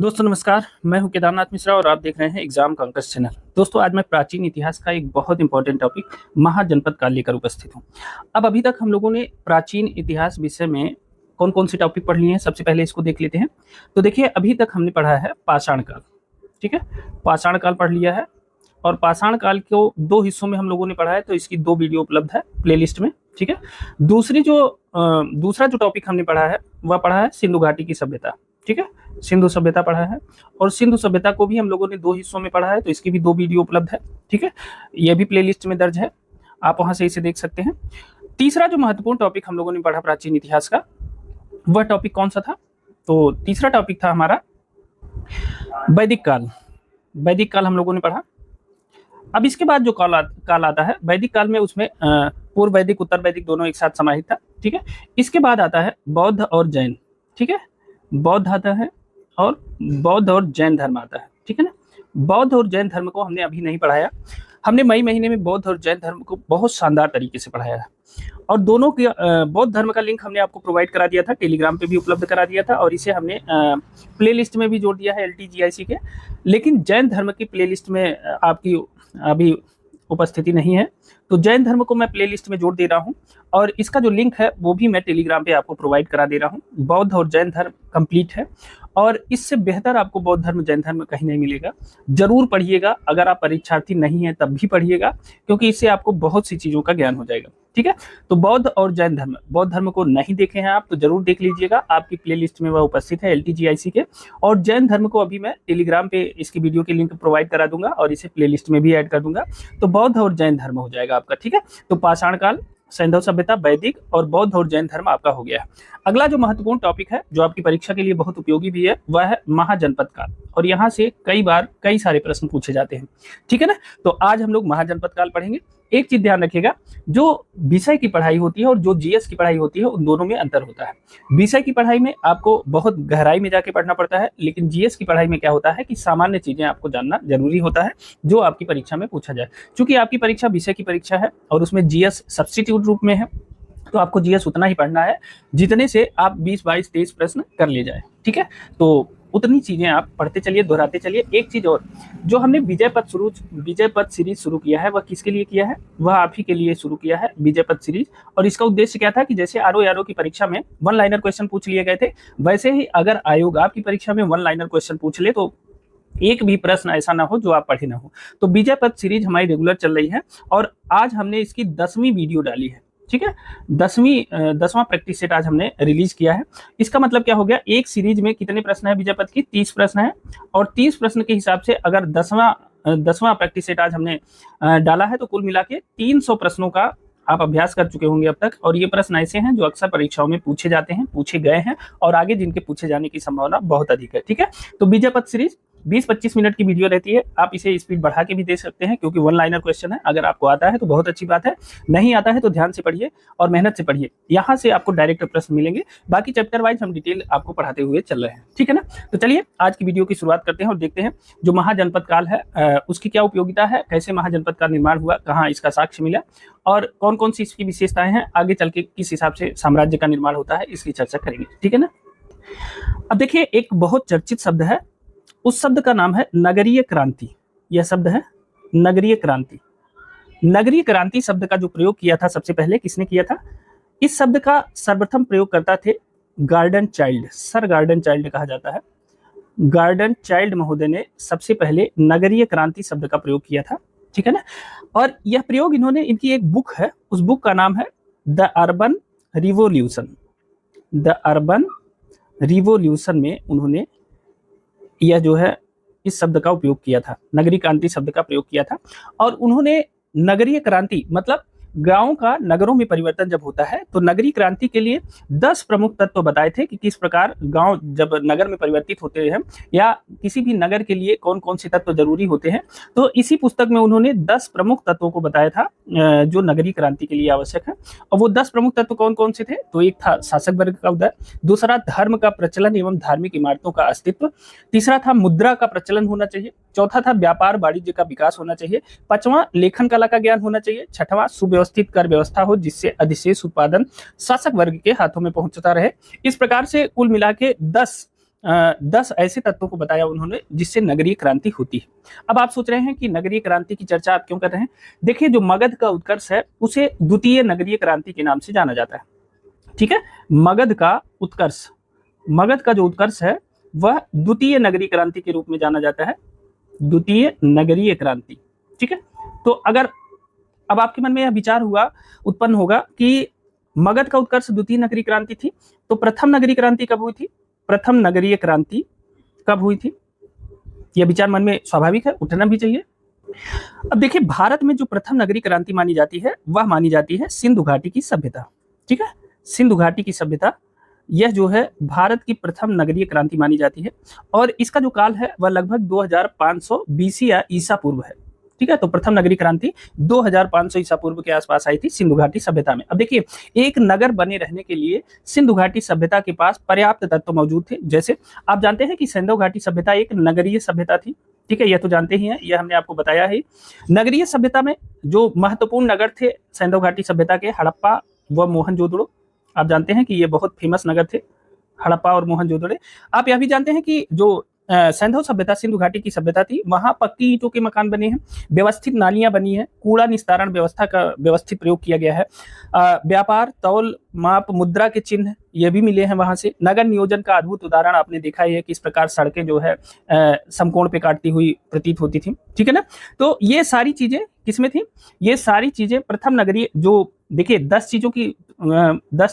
दोस्तों नमस्कार, मैं हूं केदारनाथ मिश्रा और आप देख रहे हैं एग्जाम कंकस चैनल। दोस्तों आज मैं प्राचीन इतिहास का एक बहुत इंपॉर्टेंट टॉपिक महाजनपद काल लेकर उपस्थित हूं। अब अभी तक हम लोगों ने प्राचीन इतिहास विषय में कौन कौन से टॉपिक पढ़ लिए हैं, सबसे पहले इसको देख लेते हैं। तो देखिए, अभी तक हमने पढ़ा है पाषाण काल। ठीक है, पाषाण काल पढ़ लिया है और पाषाण काल को दो हिस्सों में हम लोगों ने पढ़ा है, तो इसकी दो वीडियो उपलब्ध है प्लेलिस्ट में। ठीक है, दूसरा जो टॉपिक हमने पढ़ा है वह पढ़ा है सिंधु घाटी की सभ्यता। ठीक है, सिंधु सभ्यता पढ़ा है और सिंधु सभ्यता को भी हम लोगों ने दो हिस्सों में पढ़ा है, तो इसकी भी दो वीडियो उपलब्ध है। ठीक है, यह भी प्लेलिस्ट में दर्ज है, आप वहां से इसे देख सकते हैं। तीसरा जो महत्वपूर्ण टॉपिक हम लोगों ने पढ़ा प्राचीन इतिहास का, वह टॉपिक कौन सा था? तो तीसरा टॉपिक था हमारा वैदिक काल। वैदिक काल हम लोगों ने पढ़ा। अब इसके बाद जो काल आता है वैदिक काल में, उसमें पूर्व वैदिक उत्तर वैदिक दोनों एक साथ समाहित था। ठीक है, इसके बाद आता है बौद्ध और जैन। ठीक है, बौद्ध आता है और बौद्ध और जैन धर्म आता है। ठीक है ना, बौद्ध और जैन धर्म को हमने अभी नहीं पढ़ाया। हमने मई महीने में बौद्ध और जैन धर्म को बहुत शानदार तरीके से पढ़ाया है और दोनों के बौद्ध धर्म का लिंक हमने आपको प्रोवाइड करा दिया था, टेलीग्राम पे भी उपलब्ध करा दिया था और इसे हमने प्लेलिस्ट में भी जोड़ दिया है LTGIC के। लेकिन जैन धर्म की प्लेलिस्ट में आपकी अभी उपस्थिति नहीं है, तो जैन धर्म को मैं प्लेलिस्ट में जोड़ दे रहा हूं और इसका जो लिंक है वो भी मैं टेलीग्राम पे आपको प्रोवाइड करा दे रहा हूं। बौद्ध और जैन धर्म कंप्लीट है और इससे बेहतर आपको बौद्ध धर्म जैन धर्म कहीं नहीं मिलेगा। जरूर पढ़िएगा, अगर आप परीक्षार्थी नहीं है तब भी पढ़िएगा, क्योंकि इससे आपको बहुत सी चीजों का ज्ञान हो जाएगा। ठीक है, तो बौद्ध और जैन धर्म, बौद्ध धर्म को नहीं देखे हैं आप तो जरूर देख लीजिएगा, आपकी प्लेलिस्ट में वह उपस्थित है LTGIC के। और जैन धर्म को अभी मैं टेलीग्राम पे इसकी वीडियो की लिंक प्रोवाइड करा दूंगा और इसे प्लेलिस्ट में भी ऐड कर दूंगा, तो बौद्ध और जैन धर्म हो जाएगा आपका। ठीक है, तो पाषाण काल, सैंधव सभ्यता, वैदिक और बौद्ध और जैन धर्म आपका हो गया है। अगला जो महत्वपूर्ण टॉपिक है जो आपकी परीक्षा के लिए बहुत उपयोगी भी है, वह है महाजनपद काल, और यहाँ से कई बार कई सारे प्रश्न पूछे जाते हैं। ठीक है ना, तो आज हम लोग महाजनपद काल पढ़ेंगे। एक चीज ध्यान रखिएगा, जो विषय की पढ़ाई होती है और जो GS की पढ़ाई होती है उन दोनों में अंतर होता है। विषय की पढ़ाई में आपको बहुत गहराई में जाके पढ़ना पड़ता है, लेकिन GS की पढ़ाई में क्या होता है कि सामान्य चीजें आपको जानना जरूरी होता है जो आपकी परीक्षा में पूछा जाए। चूंकि आपकी परीक्षा विषय की परीक्षा है और उसमें GS सब्स्टिट्यूट रूप में है, तो आपको GS उतना ही पढ़ना है जितने से आप 20, 22, 23 प्रश्न कर ले जाए। ठीक है, तो उतनी चीजें आप पढ़ते चलिए, दोहराते चलिए। एक चीज और, जो हमने विजय पथ सीरीज शुरू किया है, वह किसके लिए किया है? वह आप ही के लिए शुरू किया है, विजय पथ सीरीज। और इसका उद्देश्य क्या था कि जैसे RO की परीक्षा में वन लाइनर क्वेश्चन पूछ लिए गए थे, वैसे ही अगर आयोग आपकी परीक्षा में वन लाइनर क्वेश्चन पूछ ले तो एक भी प्रश्न ऐसा ना हो जो आप पढ़े ना हो। तो विजय पथ सीरीज हमारी रेगुलर चल रही है और आज हमने इसकी 10वीं वीडियो डाली है। ठीक है, 10वां प्रैक्टिस सेट आज हमने रिलीज किया है। इसका मतलब क्या हो गया, एक सीरीज में कितने प्रश्न है विजय पथ की? 30 प्रश्न है और 30 प्रश्न के हिसाब से अगर 10वां प्रैक्टिस सेट आज हमने डाला है, तो कुल मिला के 300 प्रश्नों का आप अभ्यास कर चुके होंगे अब तक। और ये प्रश्न ऐसे हैं जो अक्सर परीक्षाओं में पूछे जाते हैं, पूछे गए हैं और आगे जिनके पूछे जाने की संभावना बहुत अधिक है। ठीक है, तो विजय पथ सीरीज 20-25 मिनट की वीडियो रहती है, आप इसे स्पीड बढ़ा के भी दे सकते हैं क्योंकि वन लाइनर क्वेश्चन है। अगर आपको आता है तो बहुत अच्छी बात है, नहीं आता है तो ध्यान से पढ़िए और मेहनत से पढ़िए, यहाँ से आपको डायरेक्ट प्रश्न मिलेंगे। बाकी चैप्टर वाइज हम डिटेल आपको पढ़ाते हुए चल रहे हैं। ठीक है ना, तो चलिए आज की वीडियो की शुरुआत करते हैं और देखते हैं जो महाजनपद काल है उसकी क्या उपयोगिता है, कैसे महाजनपद का निर्माण हुआ, कहाँ इसका साक्ष्य मिला और कौन कौन सी इसकी विशेषताएं हैं, आगे चल के किस हिसाब से साम्राज्य का निर्माण होता है, इसकी चर्चा करेंगे। ठीक है ना, अब देखिए, एक बहुत चर्चित शब्द है, उस शब्द का नाम है नगरीय क्रांति। यह शब्द है नगरीय क्रांति। नगरीय क्रांति शब्द का जो प्रयोग किया था सबसे पहले किसने किया था? इस शब्द का सर्वप्रथम प्रयोगकर्ता थे garden child, sir garden child कहा जाता है। गार्डन चाइल्ड महोदय ने सबसे पहले नगरीय क्रांति शब्द का प्रयोग किया था। ठीक है ना, और यह प्रयोग इन्होंने, इनकी एक बुक है, उस बुक का नाम है the urban revolution. The urban revolution में उन्होंने यह जो है इस शब्द का उपयोग किया था, नगरीय क्रांति शब्द का प्रयोग किया था। और उन्होंने नगरीय क्रांति मतलब गांव का नगरों में परिवर्तन जब होता है तो नगरीय क्रांति के लिए 10 प्रमुख तत्व बताए थे कि किस प्रकार गांव जब नगर में परिवर्तित होते हैं या किसी भी नगर के लिए कौन कौन से तत्व जरूरी होते हैं। तो इसी पुस्तक में उन्होंने 10 प्रमुख तत्वों को बताया था जो नगरीय क्रांति के लिए आवश्यक है। और वो 10 प्रमुख तत्व कौन कौन से थे? तो एक था शासक वर्ग का उदय, दूसरा धर्म का प्रचलन एवं धार्मिक इमारतों का अस्तित्व, तीसरा था मुद्रा का प्रचलन होना चाहिए, चौथा था व्यापार वाणिज्य का विकास होना चाहिए, पांचवा लेखन कला का ज्ञान होना चाहिए, छठवां सुव्यवस्थित कर व्यवस्था हो जिससे अधिशेष उत्पादन शासक वर्ग के हाथों में पहुंचता रहे। इस प्रकार से कुल मिला के 10 10 ऐसे तत्वों को बताया उन्होंने जिससे नगरीय क्रांति होती है। अब आप सोच रहे हैं कि नगरीय क्रांति की चर्चा आप क्यों कर रहे हैं? देखिए, जो मगध का उत्कर्ष है उसे द्वितीय नगरीय क्रांति के नाम से जाना जाता है। ठीक है, मगध का उत्कर्ष, मगध का जो उत्कर्ष है वह द्वितीय नगरीय क्रांति के रूप में जाना जाता है, द्वितीय नगरीय क्रांति। ठीक है, तो अगर अब आपके मन में यह विचार हुआ, उत्पन्न होगा कि मगध का उत्कर्ष द्वितीय नगरीय क्रांति थी, तो प्रथम नगरीय क्रांति कब हुई थी? प्रथम नगरीय क्रांति कब हुई थी? यह विचार मन में स्वाभाविक है, उठना भी चाहिए। अब देखिए, भारत में जो प्रथम नगरीय क्रांति मानी जाती है वह मानी जाती है सिंधु घाटी की सभ्यता। ठीक है, सिंधु घाटी की सभ्यता, यह जो है भारत की प्रथम नगरीय क्रांति मानी जाती है, और इसका जो काल है वह लगभग 2500 बीसी या ईसा पूर्व है। ठीक है, तो प्रथम नगरीय क्रांति 2500 ईसा पूर्व के आसपास आई थी सिंधु घाटी सभ्यता में। अब देखिए, एक नगर बने रहने के लिए सिंधु घाटी सभ्यता के पास पर्याप्त तत्व मौजूद थे। जैसे आप जानते हैं कि सिंधु घाटी सभ्यता एक नगरीय सभ्यता थी। ठीक है, यह तो जानते ही हैं, यह हमने आपको बताया है। नगरीय सभ्यता में जो महत्वपूर्ण नगर थे सिंधु घाटी सभ्यता के, हड़प्पा व मोहनजोदड़ो। आप जानते हैं कि ये बहुत फेमस नगर थे, हड़प्पा और मोहनजोदड़ो। आप यह भी जानते हैं कि जो सिंधु सभ्यता, सिंधु घाटी की सभ्यता थी, वहां पक्की ईंटों के मकान बने हैं, व्यवस्थित नालियां बनी हैं, कूड़ा निस्तारण व्यवस्था का व्यवस्थित प्रयोग किया गया है, व्यापार, तौल, माप, मुद्रा के चिन्ह ये भी मिले हैं वहां से। नगर नियोजन का अद्भुत उदाहरण आपने देखा ही है कि इस प्रकार सड़कें जो है समकोण पे काटती हुई प्रतीत होती थी। ठीक है ना, तो ये सारी चीजें किसमें थी? ये सारी चीजें प्रथम नगरीय, जो देखिए 10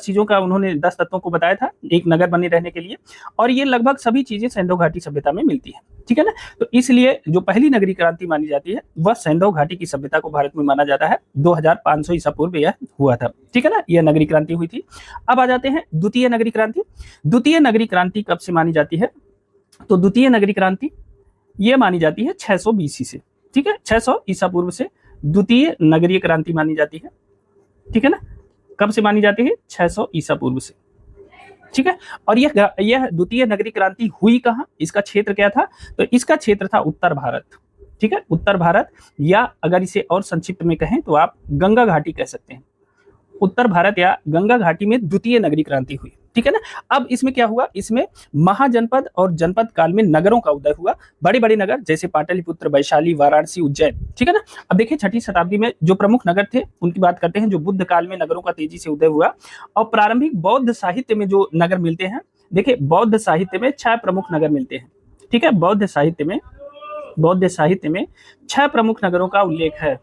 चीजों का उन्होंने 10 तत्वों को बताया था एक नगर बने रहने के लिए, और ये लगभग सभी चीजें सिंधु घाटी सभ्यता में मिलती है। ठीक है ना, तो इसलिए जो पहली नगरीय क्रांति मानी जाती है वह सिंधु घाटी की सभ्यता को भारत में माना जाता है। 2500 ईसा पूर्व यह हुआ था। ठीक है ना, यह नगरीय क्रांति हुई थी। अब आ जाते हैं द्वितीय नगरीय क्रांति। द्वितीय नगरीय क्रांति कब से मानी जाती है? तो द्वितीय नगरीय क्रांति यह मानी जाती है 600 बीसी से। ठीक है, 600 ईसा पूर्व से द्वितीय नगरीय क्रांति मानी जाती है। ठीक है ना, कब से मानी जाती है? 600 ईसा पूर्व से। ठीक है, और यह द्वितीय नगरीय क्रांति हुई कहाँ? इसका क्षेत्र क्या था? तो इसका क्षेत्र था उत्तर भारत। ठीक है, उत्तर भारत, या अगर इसे और संक्षिप्त में कहें तो आप गंगा घाटी कह सकते हैं। उत्तर भारत या गंगा घाटी में द्वितीय नगरीय क्रांति हुई। ठीक है ना, अब इसमें क्या हुआ? इसमें महाजनपद और जनपद काल में नगरों का उदय हुआ। बड़े बड़े नगर जैसे पाटलिपुत्र, वैशाली, वाराणसी, उज्जैन। ठीक है ना, अब देखिए 6ठी शताब्दी में जो प्रमुख नगर थे उनकी बात करते हैं, जो बुद्ध काल में नगरों का तेजी से उदय हुआ। और प्रारंभिक बौद्ध साहित्य में जो नगर मिलते हैं, देखिए बौद्ध साहित्य में 6 प्रमुख नगर मिलते हैं। ठीक है, बौद्ध साहित्य में 6 प्रमुख नगरों का उल्लेख है।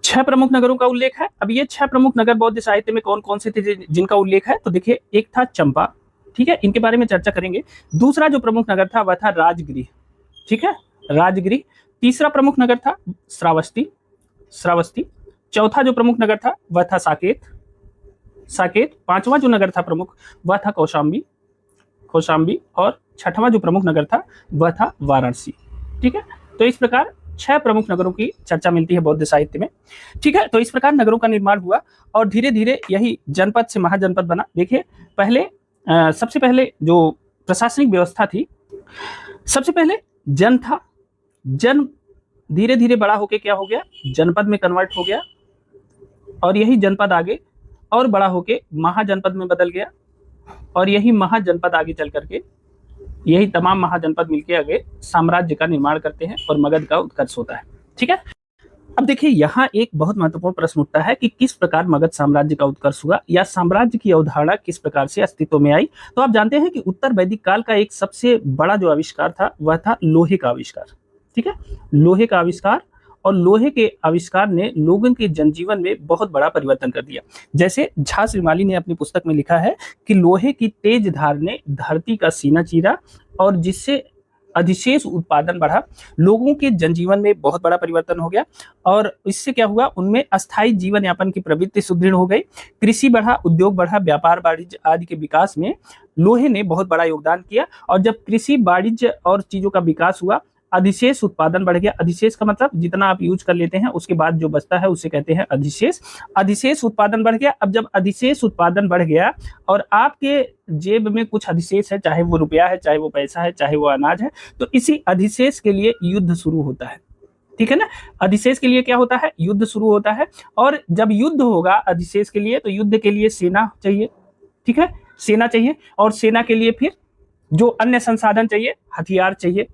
6 प्रमुख नगरों का उल्लेख है। अब ये 6 प्रमुख नगर बौद्ध साहित्य में कौन कौन से थे जिनका उल्लेख है? तो देखिए, एक था चंपा। ठीक है, इनके बारे में चर्चा करेंगे। दूसरा जो प्रमुख नगर था वह था राजगृह। ठीक है, राजगृह। तीसरा प्रमुख नगर था श्रावस्ती। चौथा जो प्रमुख नगर था वह था साकेत। पांचवा जो नगर था प्रमुख वह था कौशाम्बी। और छठवां जो प्रमुख नगर था वह था वाराणसी। ठीक है, तो इस प्रकार 6 प्रमुख नगरों की चर्चा मिलती है बौद्ध साहित्य में। ठीक है, तो इस प्रकार नगरों का निर्माण हुआ और धीरे धीरे यही जनपद से महाजनपद बना। देखिए, सबसे पहले जो प्रशासनिक व्यवस्था थी, सबसे पहले जन था। जन धीरे धीरे बड़ा होके क्या हो गया? जनपद में कन्वर्ट हो गया, और यही जनपद आगे और बड़ा होके महाजनपद में बदल गया, और यही महाजनपद आगे चल करके, यही तमाम महाजनपद मिलकर आगे साम्राज्य का निर्माण करते हैं और मगध का उत्कर्ष होता है। ठीक है, अब देखिए यहाँ एक बहुत महत्वपूर्ण प्रश्न उठता है कि किस प्रकार मगध साम्राज्य का उत्कर्ष हुआ, या साम्राज्य की अवधारणा किस प्रकार से अस्तित्व में आई। तो आप जानते हैं कि उत्तर वैदिक काल का एक सबसे बड़ा जो आविष्कार था वह था लोहे का आविष्कार। ठीक है, लोहे का आविष्कार, और लोहे के आविष्कार ने लोगों के जनजीवन में बहुत बड़ा परिवर्तन कर दिया। जैसे झा श्रीमाली ने अपनी पुस्तक में लिखा है कि लोहे की तेज धार ने धरती का सीना चीरा, और जिससे अधिशेष उत्पादन बढ़ा। लोगों के जनजीवन में बहुत बड़ा परिवर्तन हो गया, और इससे क्या हुआ? उनमें अस्थायी जीवन यापन की प्रवृत्ति सुदृढ़ हो गई। कृषि बढ़ा, उद्योग बढ़ा, व्यापार वाणिज्य आदि के विकास में लोहे ने बहुत बड़ा योगदान किया। और जब कृषि, वाणिज्य और चीजों का विकास हुआ, अधिशेष उत्पादन बढ़ गया। अधिशेष का मतलब जितना आप यूज कर लेते हैं उसके बाद जो बचता है उसे कहते हैं अधिशेष। अधिशेष उत्पादन बढ़ गया। अब जब अधिशेष उत्पादन बढ़ गया और आपके जेब में कुछ अधिशेष है, चाहे वो रुपया है, चाहे वो पैसा है, चाहे वो अनाज है, तो इसी अधिशेष के लिए युद्ध शुरू होता है। ठीक है ना, अधिशेष के लिए क्या होता है? युद्ध शुरू होता है। और जब युद्ध होगा अधिशेष के लिए, तो युद्ध के लिए सेना चाहिए। ठीक है, सेना चाहिए, और सेना के लिए फिर जो अन्य संसाधन चाहिए, हथियार चाहिए,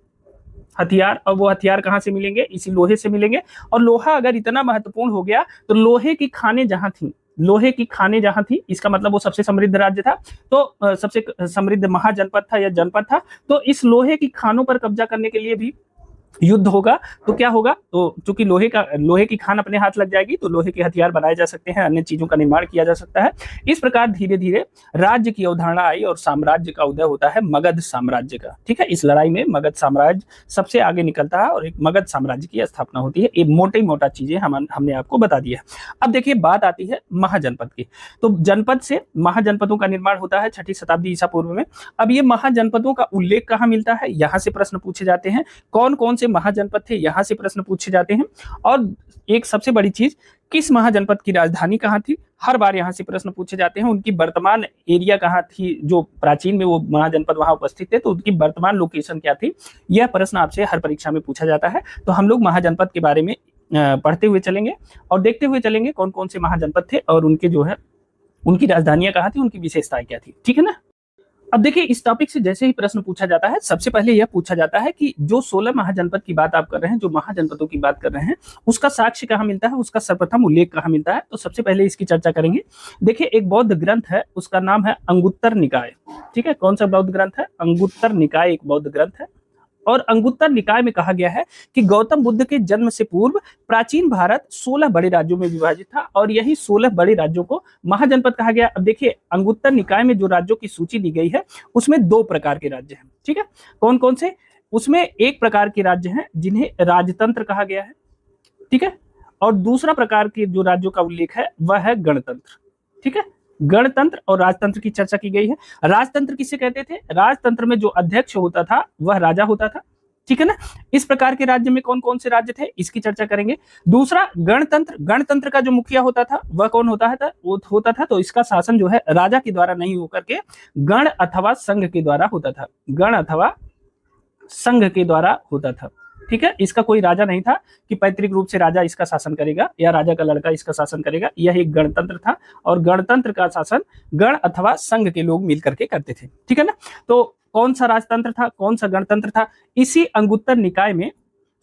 हथियार, और वो हथियार कहाँ से मिलेंगे, इसी लोहे से मिलेंगे। और लोहा अगर इतना महत्वपूर्ण हो गया तो लोहे की खानें जहां थी, लोहे की खानें जहां थी, इसका मतलब वो सबसे समृद्ध राज्य था, तो सबसे समृद्ध महाजनपद था या जनपद था। तो इस लोहे की खानों पर कब्जा करने के लिए भी युद्ध होगा। तो क्या होगा, तो चूंकि लोहे की खान अपने हाथ लग जाएगी तो लोहे के हथियार बनाए जा सकते हैं, अन्य चीजों का निर्माण किया जा सकता है। इस प्रकार धीरे धीरे राज्य की अवधारणा आई और साम्राज्य का उदय होता है, मगध साम्राज्य का। ठीक है, इस लड़ाई में मगध साम्राज्य सबसे आगे निकलता है और एक मगध साम्राज्य की स्थापना होती है। ये मोटे मोटा चीजें हमने आपको बता दिया। अब देखिए बात आती है महाजनपद की। तो जनपद से महाजनपदों का निर्माण होता है 6ठी शताब्दी ईसा पूर्व में। अब ये महाजनपदों का उल्लेख कहाँ मिलता है, यहां से प्रश्न पूछे जाते हैं। कौन कौन से महाजनपद थे, यहां से प्रश्न पूछे जाते हैं। और एक सबसे बड़ी चीज, किस महाजनपद की राजधानी कहाँ थी, हर बार यहां से प्रश्न पूछे जाते हैं। उनकी वर्तमान एरिया कहाँ थी, जो प्राचीन में वो महाजनपद वहां उपस्थित थे, तो उनकी वर्तमान लोकेशन क्या थी, यह प्रश्न आपसे हर परीक्षा में पूछा जाता है। तो हम लोग महाजनपद के बारे में पढ़ते हुए चलेंगे और देखते हुए चलेंगे कौन कौन से महाजनपद थे और उनके जो है उनकी राजधानियां कहाँ थी, उनकी विशेषताएं क्या थी। ठीक है ना। अब देखिए इस टॉपिक से जैसे ही प्रश्न पूछा जाता है, सबसे पहले यह पूछा जाता है कि जो 16 महाजनपद की बात आप कर रहे हैं, जो महाजनपदों की बात कर रहे हैं, उसका साक्ष्य कहाँ मिलता है, उसका सर्वप्रथम उल्लेख कहाँ मिलता है। तो सबसे पहले इसकी चर्चा करेंगे। देखिए एक बौद्ध ग्रंथ है, उसका नाम है अंगुत्तर निकाय। ठीक है, कौन सा बौद्ध ग्रंथ है, अंगुत्तर निकाय एक बौद्ध ग्रंथ है। और अंगुत्तर निकाय में कहा गया है कि गौतम बुद्ध के जन्म से पूर्व प्राचीन भारत 16 बड़े राज्यों में विभाजित था और यही 16 बड़े राज्यों को महाजनपद कहा गया। अब देखिए अंगुत्तर निकाय में जो राज्यों की सूची दी गई है उसमें 2 प्रकार के राज्य हैं। ठीक है, कौन कौन से, उसमें एक प्रकार के राज्य हैं जिन्हें राजतंत्र कहा गया है। ठीक है, और दूसरा प्रकार के जो राज्यों का उल्लेख है वह है गणतंत्र। ठीक है, गणतंत्र और राजतंत्र की चर्चा की गई है। राजतंत्र किसे कहते थे, राजतंत्र में जो अध्यक्ष होता था वह राजा होता था। ठीक है ना। इस प्रकार के राज्य में कौन कौन से राज्य थे, इसकी चर्चा करेंगे। दूसरा गणतंत्र, गणतंत्र का जो मुखिया होता था वह कौन होता है, वो होता था, तो इसका शासन जो है राजा के द्वारा नहीं होकर के गण अथवा संघ के द्वारा होता था, गण अथवा संघ के द्वारा होता था। ठीक है, इसका कोई राजा नहीं था कि पैतृक रूप से राजा इसका शासन करेगा या राजा का लड़का इसका शासन करेगा। यह एक गणतंत्र था और गणतंत्र का शासन गण अथवा संघ के लोग मिलकर के करते थे। ठीक है ना। तो कौन सा राजतंत्र था, कौन सा गणतंत्र था, इसी अंगुत्तर निकाय में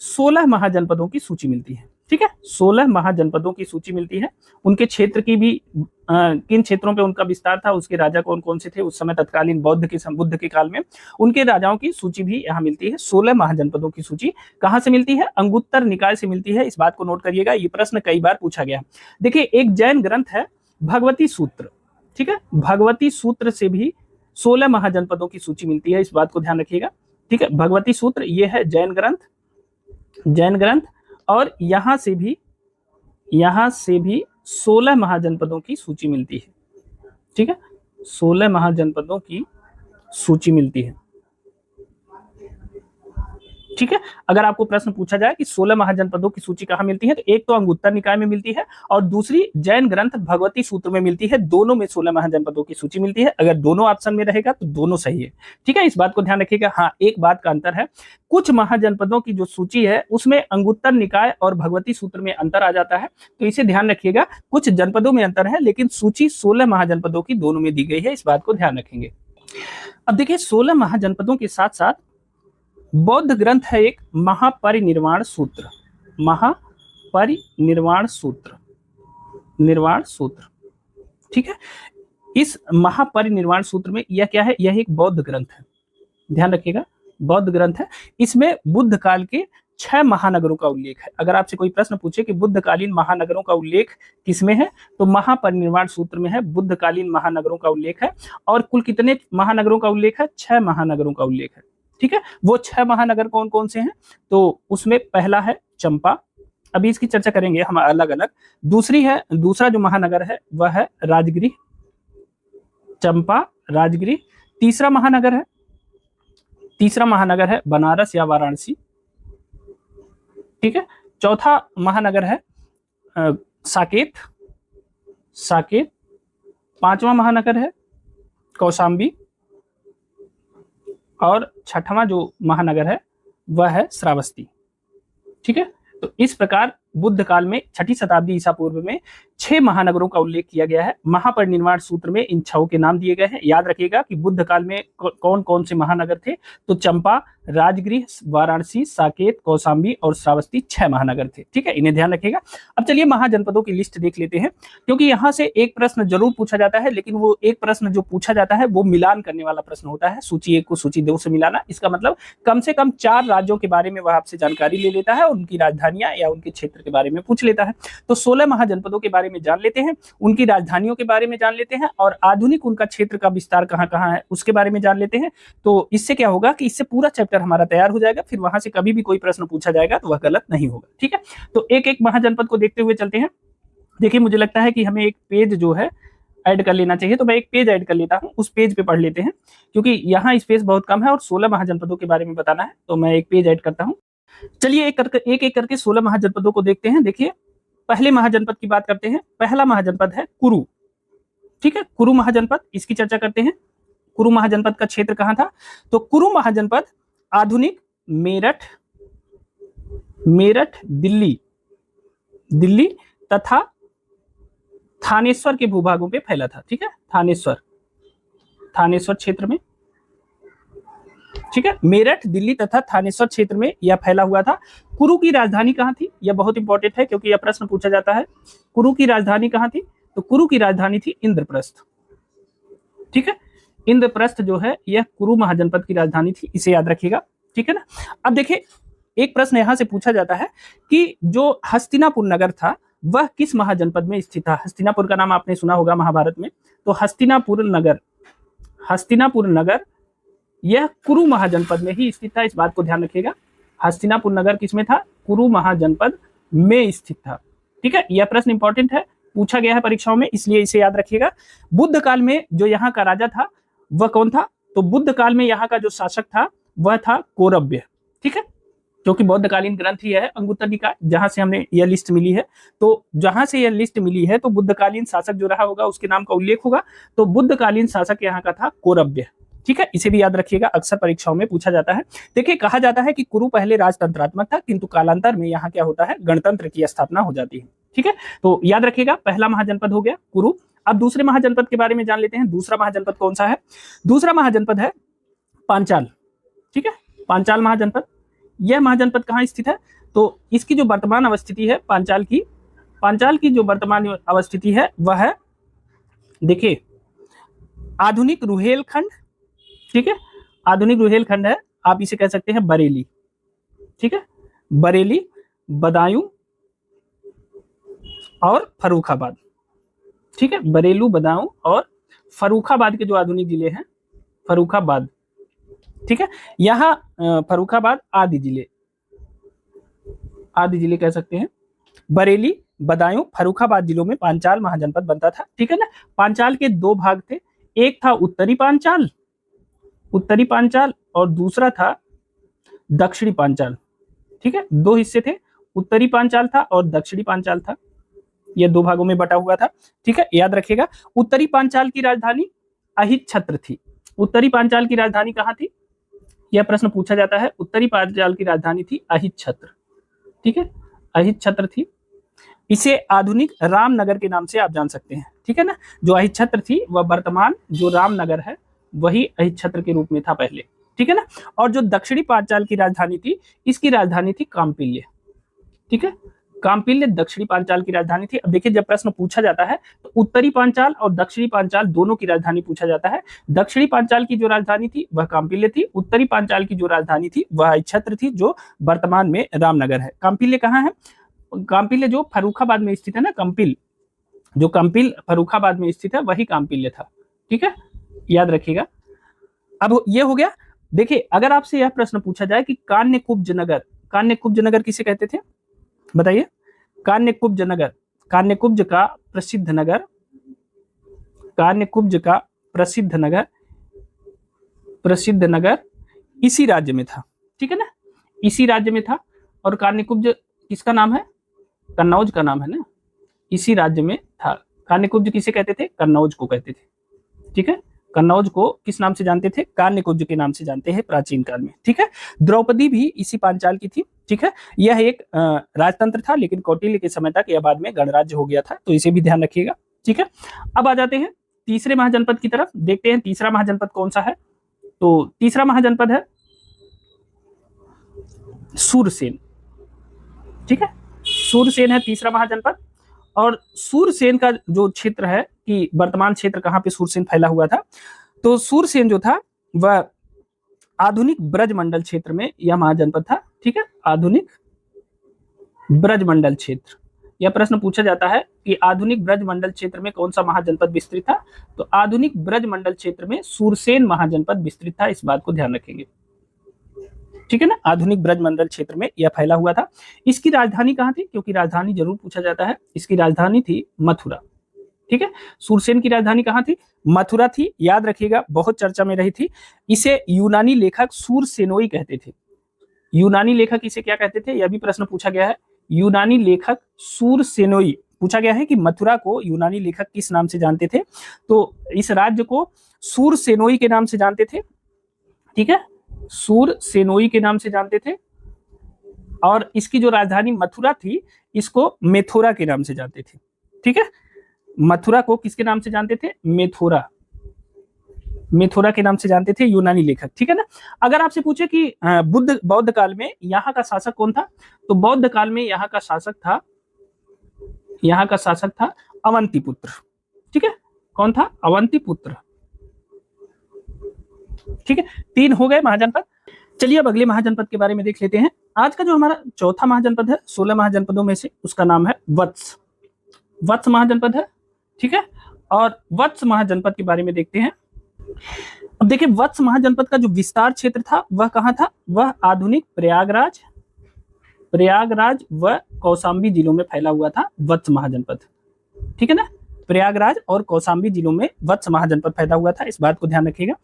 16 महाजनपदों की सूची मिलती है। ठीक है, 16 महाजनपदों की सूची मिलती है। उनके क्षेत्र की भी किन क्षेत्रों पे उनका विस्तार था, उसके राजा कौन कौन से थे उस समय तत्कालीन बुद्ध के काल में, उनके राजाओं की सूची भी यहाँ मिलती है। 16 महाजनपदों की सूची कहाँ से मिलती है, अंगुत्तर निकाय से मिलती है। इस बात को नोट करिएगा, ये प्रश्न कई बार पूछा गया। देखिए एक जैन ग्रंथ है भगवती सूत्र। ठीक है, भगवती सूत्र से भी 16 महाजनपदों की सूची मिलती है, इस बात को ध्यान रखिएगा। ठीक है, भगवती सूत्र ये है जैन ग्रंथ, जैन ग्रंथ, और यहां से भी 16 महाजनपदों की सूची मिलती है। ठीक है, 16 महाजनपदों की सूची मिलती है। ठीक है, अगर आपको प्रश्न पूछा जाए कि 16 महाजनपदों की सूची कहां मिलती है, तो एक तो अंगुत्तर निकाय में मिलती है और दूसरी जैन ग्रंथ भगवती सूत्र में मिलती है। दोनों में 16 महाजनपदों की सूची मिलती है। अगर दोनों ऑप्शन में रहेगा तो दोनों सही है। ठीक है, इस बात को ध्यान रखिएगा। हाँ, एक बात का अंतर है, कुछ महाजनपदों की जो सूची है उसमें अंगुत्तर निकाय और भगवती सूत्र में अंतर आ जाता है, तो इसे ध्यान रखिएगा। कुछ जनपदों में अंतर है लेकिन सूची 16 महाजनपदों की दोनों में दी गई है, इस बात को ध्यान रखेंगे। अब देखिए 16 महाजनपदों के साथ साथ बौद्ध ग्रंथ है एक महापरिनिर्वाण सूत्र, महापरिनिर्वाण सूत्र, निर्वाण सूत्र। ठीक है, इस महापरिनिर्वाण सूत्र में यह क्या है, यह एक बौद्ध ग्रंथ है, ध्यान रखिएगा, बौद्ध ग्रंथ है। इसमें बुद्ध काल के 6 महानगरों का उल्लेख है। अगर आपसे कोई प्रश्न पूछे कि बुद्धकालीन महानगरों का उल्लेख किसमें है, तो महापरिनिर्वाण सूत्र में है, बुद्धकालीन महानगरों का उल्लेख है। और कुल कितने महानगरों का उल्लेख है, 6 महानगरों का उल्लेख है। ठीक है, वो 6 महानगर कौन कौन से हैं, तो उसमें पहला है चंपा, अभी इसकी चर्चा करेंगे हम अलग अलग। दूसरा जो महानगर है वह है राजगृह, चंपा राजगृह। तीसरा महानगर है बनारस या वाराणसी। ठीक है, चौथा महानगर है साकेत, पांचवा महानगर है कौशाम्बी, और छठवां जो महानगर है वह है श्रावस्ती। ठीक है, तो इस प्रकार बुद्ध काल में 6ठी शताब्दी ईसा पूर्व में 6 महानगरों का उल्लेख किया गया है। महापरिनिर्वाण सूत्र में इन 6 के नाम दिए गए हैं। याद रखिएगा कि बुद्ध काल में कौन कौन से महानगर थे, तो चंपा, राजगृह, वाराणसी, साकेत, कौशाम्बी और श्रावस्ती 6 महानगर थे। ठीक है, इन्हें ध्यान रखिएगा। अब चलिए महाजनपदों की लिस्ट देख लेते हैं, क्योंकि यहाँ से एक प्रश्न जरूर पूछा जाता है, लेकिन वो एक प्रश्न जो पूछा जाता है वो मिलान करने वाला प्रश्न होता है, सूची 1 को सूची 2 से मिलाना। इसका मतलब कम से कम 4 राज्यों के बारे में वह आपसे जानकारी ले लेता है और उनकी राजधानियां या उनके क्षेत्र के बारे में पूछ लेता है। तो 16 महाजनपदों के बारे में जान लेते हैं, उनकी राजधानियों के बारे में जान लेते हैं और आधुनिक उनका क्षेत्र का विस्तार कहाँ कहाँ है उसके बारे में जान लेते हैं। तो इससे क्या होगा कि इससे पूरा चैप्टर हमारा तैयार हो जाएगा, फिर वहां से कभी भी कोई प्रश्न पूछा जाएगा तो वह गलत नहीं होगा। ठीक है, तो एक एक महाजनपद को देखते हुए चलते हैं। देखिए, मुझे लगता है कि हमें एक पेज जो है ऐड कर लेना चाहिए, तो मैं एक पेज ऐड कर लेता हूं, उस पेज पे पढ़ लेते हैं, क्योंकि यहाँ स्पेस बहुत कम है और 16 महाजनपदों के बारे में बताना है, तो मैं एक पेज ऐड करता हूं। चलिए एक एक करके 16 महाजनपदों को देखते हैं। देखिए, पहले महाजनपद की बात करते हैं। पहला महाजनपद है कुरु। ठीक है, कुरु महाजनपद, इसकी चर्चा करते हैं। कुरु महाजनपद का क्षेत्र कहां था, तो कुरु महाजनपद आधुनिक मेरठ दिल्ली तथा थानेश्वर के भूभागों पे फैला था। ठीक है, थानेश्वर क्षेत्र में। ठीक है, मेरठ, दिल्ली तथा थानेश्वर क्षेत्र में यह फैला हुआ था। कुरु की राजधानी कहां थी, यह बहुत इंपॉर्टेंट है क्योंकि यह प्रश्न पूछा जाता है। कुरु की राजधानी कहां थी, तो कुरु की राजधानी थी इंद्रप्रस्थ। ठीक है, इंद्रप्रस्थ जो है यह कुरु महाजनपद की राजधानी थी, इसे याद रखिएगा। ठीक है ना। अब देखिए, एक प्रश्न यहां से पूछा जाता है कि जो हस्तिनापुर नगर था वह किस महाजनपद में स्थित था। हस्तिनापुर का नाम आपने सुना होगा महाभारत में, तो हस्तिनापुर नगर यह कुरु महाजनपद में ही स्थित था, इस बात को ध्यान रखिएगा। हस्तिनापुर नगर किसमें था, कुरु महाजनपद में स्थित था। ठीक है, यह प्रश्न इंपॉर्टेंट है, पूछा गया है परीक्षाओं में, इसलिए इसे याद रखिएगा। बुद्ध काल में जो यहाँ का राजा था वह कौन था, तो बुद्ध काल में यहाँ का जो शासक था वह था कौरव्य। ठीक है, जो कि बौद्धकालीन ग्रंथ ही है अंगुत्तर निकाय, जहां से हमें यह लिस्ट मिली है। तो जहां से यह लिस्ट मिली है तो बुद्धकालीन शासक जो रहा होगा उसके नाम का उल्लेख होगा, तो बुद्धकालीन शासक यहाँ का था कौरव्य। ठीक है, इसे भी याद रखिएगा, अक्सर परीक्षाओं में पूछा जाता है। देखिए, कहा जाता है कि कुरु पहले राजतंत्रात्मक था, किंतु कालांतर में यहाँ क्या होता है, गणतंत्र की स्थापना हो जाती है। ठीक है, तो याद रखिएगा, पहला महाजनपद हो गया कुरु। अब दूसरे महाजनपद के बारे में जान लेते हैं। दूसरा महाजनपद कौन सा है, दूसरा महाजनपद है पांचाल। ठीक है, पांचाल महाजनपद, यह महाजनपद कहाँ स्थित है, तो इसकी जो वर्तमान अवस्थिति है पांचाल की जो वर्तमान अवस्थिति है वह है, देखिए, आधुनिक रुहेलखंड। ठीक है, आधुनिक रुहेलखंड है, आप इसे कह सकते हैं बरेली। ठीक है, बरेली, बदायूं और फर्रुखाबाद। ठीक है, बरेलू, बदायूं और फर्रुखाबाद के जो आधुनिक जिले हैं, फर्रुखाबाद। ठीक है, यहाँ फर्रुखाबाद आदि जिले कह सकते हैं। बरेली, बदायूं, फर्रुखाबाद जिलों में पांचाल महाजनपद बनता था। ठीक है ना। पांचाल के 2 भाग थे, एक था उत्तरी पांचाल और दूसरा था दक्षिणी पांचाल। ठीक है, 2 हिस्से थे, उत्तरी पांचाल था और दक्षिणी पांचाल था, यह 2 भागों में बटा हुआ था। ठीक है, याद रखिएगा। उत्तरी पांचाल की राजधानी अहिच्छत्र थी। उत्तरी पांचाल की राजधानी कहाँ थी, यह प्रश्न पूछा जाता है। उत्तरी पांचाल की राजधानी थी अहिच्छत्र। ठीक है, अहिच्छत्र थी, इसे आधुनिक रामनगर के नाम से आप जान सकते हैं। ठीक है ना, जो अहिच्छत्र थी वह वर्तमान जो रामनगर है वही अहिच्छत्र के रूप में था पहले। ठीक है ना, और जो दक्षिणी पांचाल की राजधानी थी, इसकी राजधानी थी काम्पिल्य। ठीक है, काम्पिल्य दक्षिणी पांचाल की राजधानी थी। अब देखिए, जब प्रश्न पूछा जाता है तो उत्तरी पांचाल और दक्षिणी पांचाल दोनों की राजधानी पूछा जाता है। दक्षिणी पांचाल की जो राजधानी थी वह काम्पिल्य थी, उत्तरी पांचाल की जो राजधानी थी वह अहिच्छत्र थी, जो वर्तमान में रामनगर है। काम्पिल्य कहाँ है, काम्पिल्य जो फर्रुखाबाद में स्थित है ना, कंपिल फर्रुखाबाद में स्थित है वही काम्पिल्य था। ठीक है, याद रखिएगा। अब ये हो गया। देखिए, अगर आपसे यह प्रश्न पूछा जाए कि कान्यकुब्ज नगर किसे कहते थे, बताइए। कान्यकुब्ज का प्रसिद्ध नगर इसी राज्य में था। ठीक है ना, इसी राज्य में था। और कान्यकुब्ज किसका नाम है, कन्नौज का नाम है ना, इसी राज्य में था। कान्यकुब्ज किसे कहते थे, कन्नौज को कहते थे। ठीक है, कन्नौज को किस नाम से जानते थे? कान्यकुब्ज के नाम से जानते हैं प्राचीन काल में। ठीक है, द्रौपदी भी इसी पांचाल की थी। ठीक है, यह एक राजतंत्र था, लेकिन कौटिल्य के समय तक यह बाद में गणराज्य हो गया था, तो इसे भी ध्यान रखिएगा। ठीक है, अब आ जाते हैं तीसरे महाजनपद की तरफ। देखते हैं तीसरा महाजनपद कौन सा है। तो तीसरा महाजनपद है सूरसेन। ठीक है, सूरसेन है तीसरा महाजनपद। और सूरसेन का जो क्षेत्र है कि वर्तमान क्षेत्र कहाँ पे सूरसेन फैला हुआ था, तो सूरसेन जो था वह आधुनिक ब्रजमंडल क्षेत्र में यह महाजनपद था। ठीक है, आधुनिक ब्रजमंडल क्षेत्र। यह प्रश्न पूछा जाता है कि आधुनिक ब्रजमंडल क्षेत्र में कौन सा महाजनपद विस्तृत था, तो आधुनिक ब्रजमंडल क्षेत्र में सूरसेन महाजनपद विस्तृत था, इस बात को ध्यान रखेंगे। ठीक है ना, आधुनिक ब्रजमंडल क्षेत्र में यह फैला हुआ था। इसकी राजधानी कहाँ थी, क्योंकि राजधानी जरूर पूछा जाता है। इसकी राजधानी थी मथुरा। ठीक है, सूरसेन की राजधानी कहाँ थी? मथुरा थी, याद रखिएगा, बहुत चर्चा में रही थी। इसे यूनानी लेखक सूरसेनोई कहते थे। यूनानी लेखक इसे क्या कहते थे, यह भी प्रश्न पूछा गया है। यूनानी लेखक सूरसेनोई पूछा गया है कि मथुरा को यूनानी लेखक किस नाम से जानते थे, तो इस राज्य को सूरसेनोई के नाम से जानते थे। ठीक है, सूरसेनोई के नाम से जानते थे। और इसकी जो राजधानी मथुरा थी, इसको मेथोरा के नाम से जानते थे। ठीक है, मथुरा को किसके नाम से जानते थे? मेथोरा, मेथोरा के नाम से जानते थे यूनानी लेखक। ठीक है ना, अगर आपसे पूछे कि बौद्ध काल में यहाँ का शासक कौन था, तो बौद्ध काल में यहाँ का शासक था अवंतीपुत्र। ठीक है, कौन था? अवंतीपुत्र। ठीक है, 3 हो गए महाजनपद। चलिए अब अगले महाजनपद के बारे में देख लेते हैं। आज का जो हमारा चौथा महाजनपद है 16 महाजनपदों में से, उसका नाम है वत्स। वत्स महाजनपद है। ठीक है, और वत्स महाजनपद के बारे में देखते हैं। अब देखिए, वत्स महाजनपद का जो विस्तार क्षेत्र था वह कहाँ था? वह आधुनिक प्रयागराज व कौशाम्बी जिलों में फैला हुआ था वत्स महाजनपद। ठीक है ना, प्रयागराज और कौशाम्बी जिलों में वत्स महाजनपद फैला हुआ था, इस बात को ध्यान रखिएगा।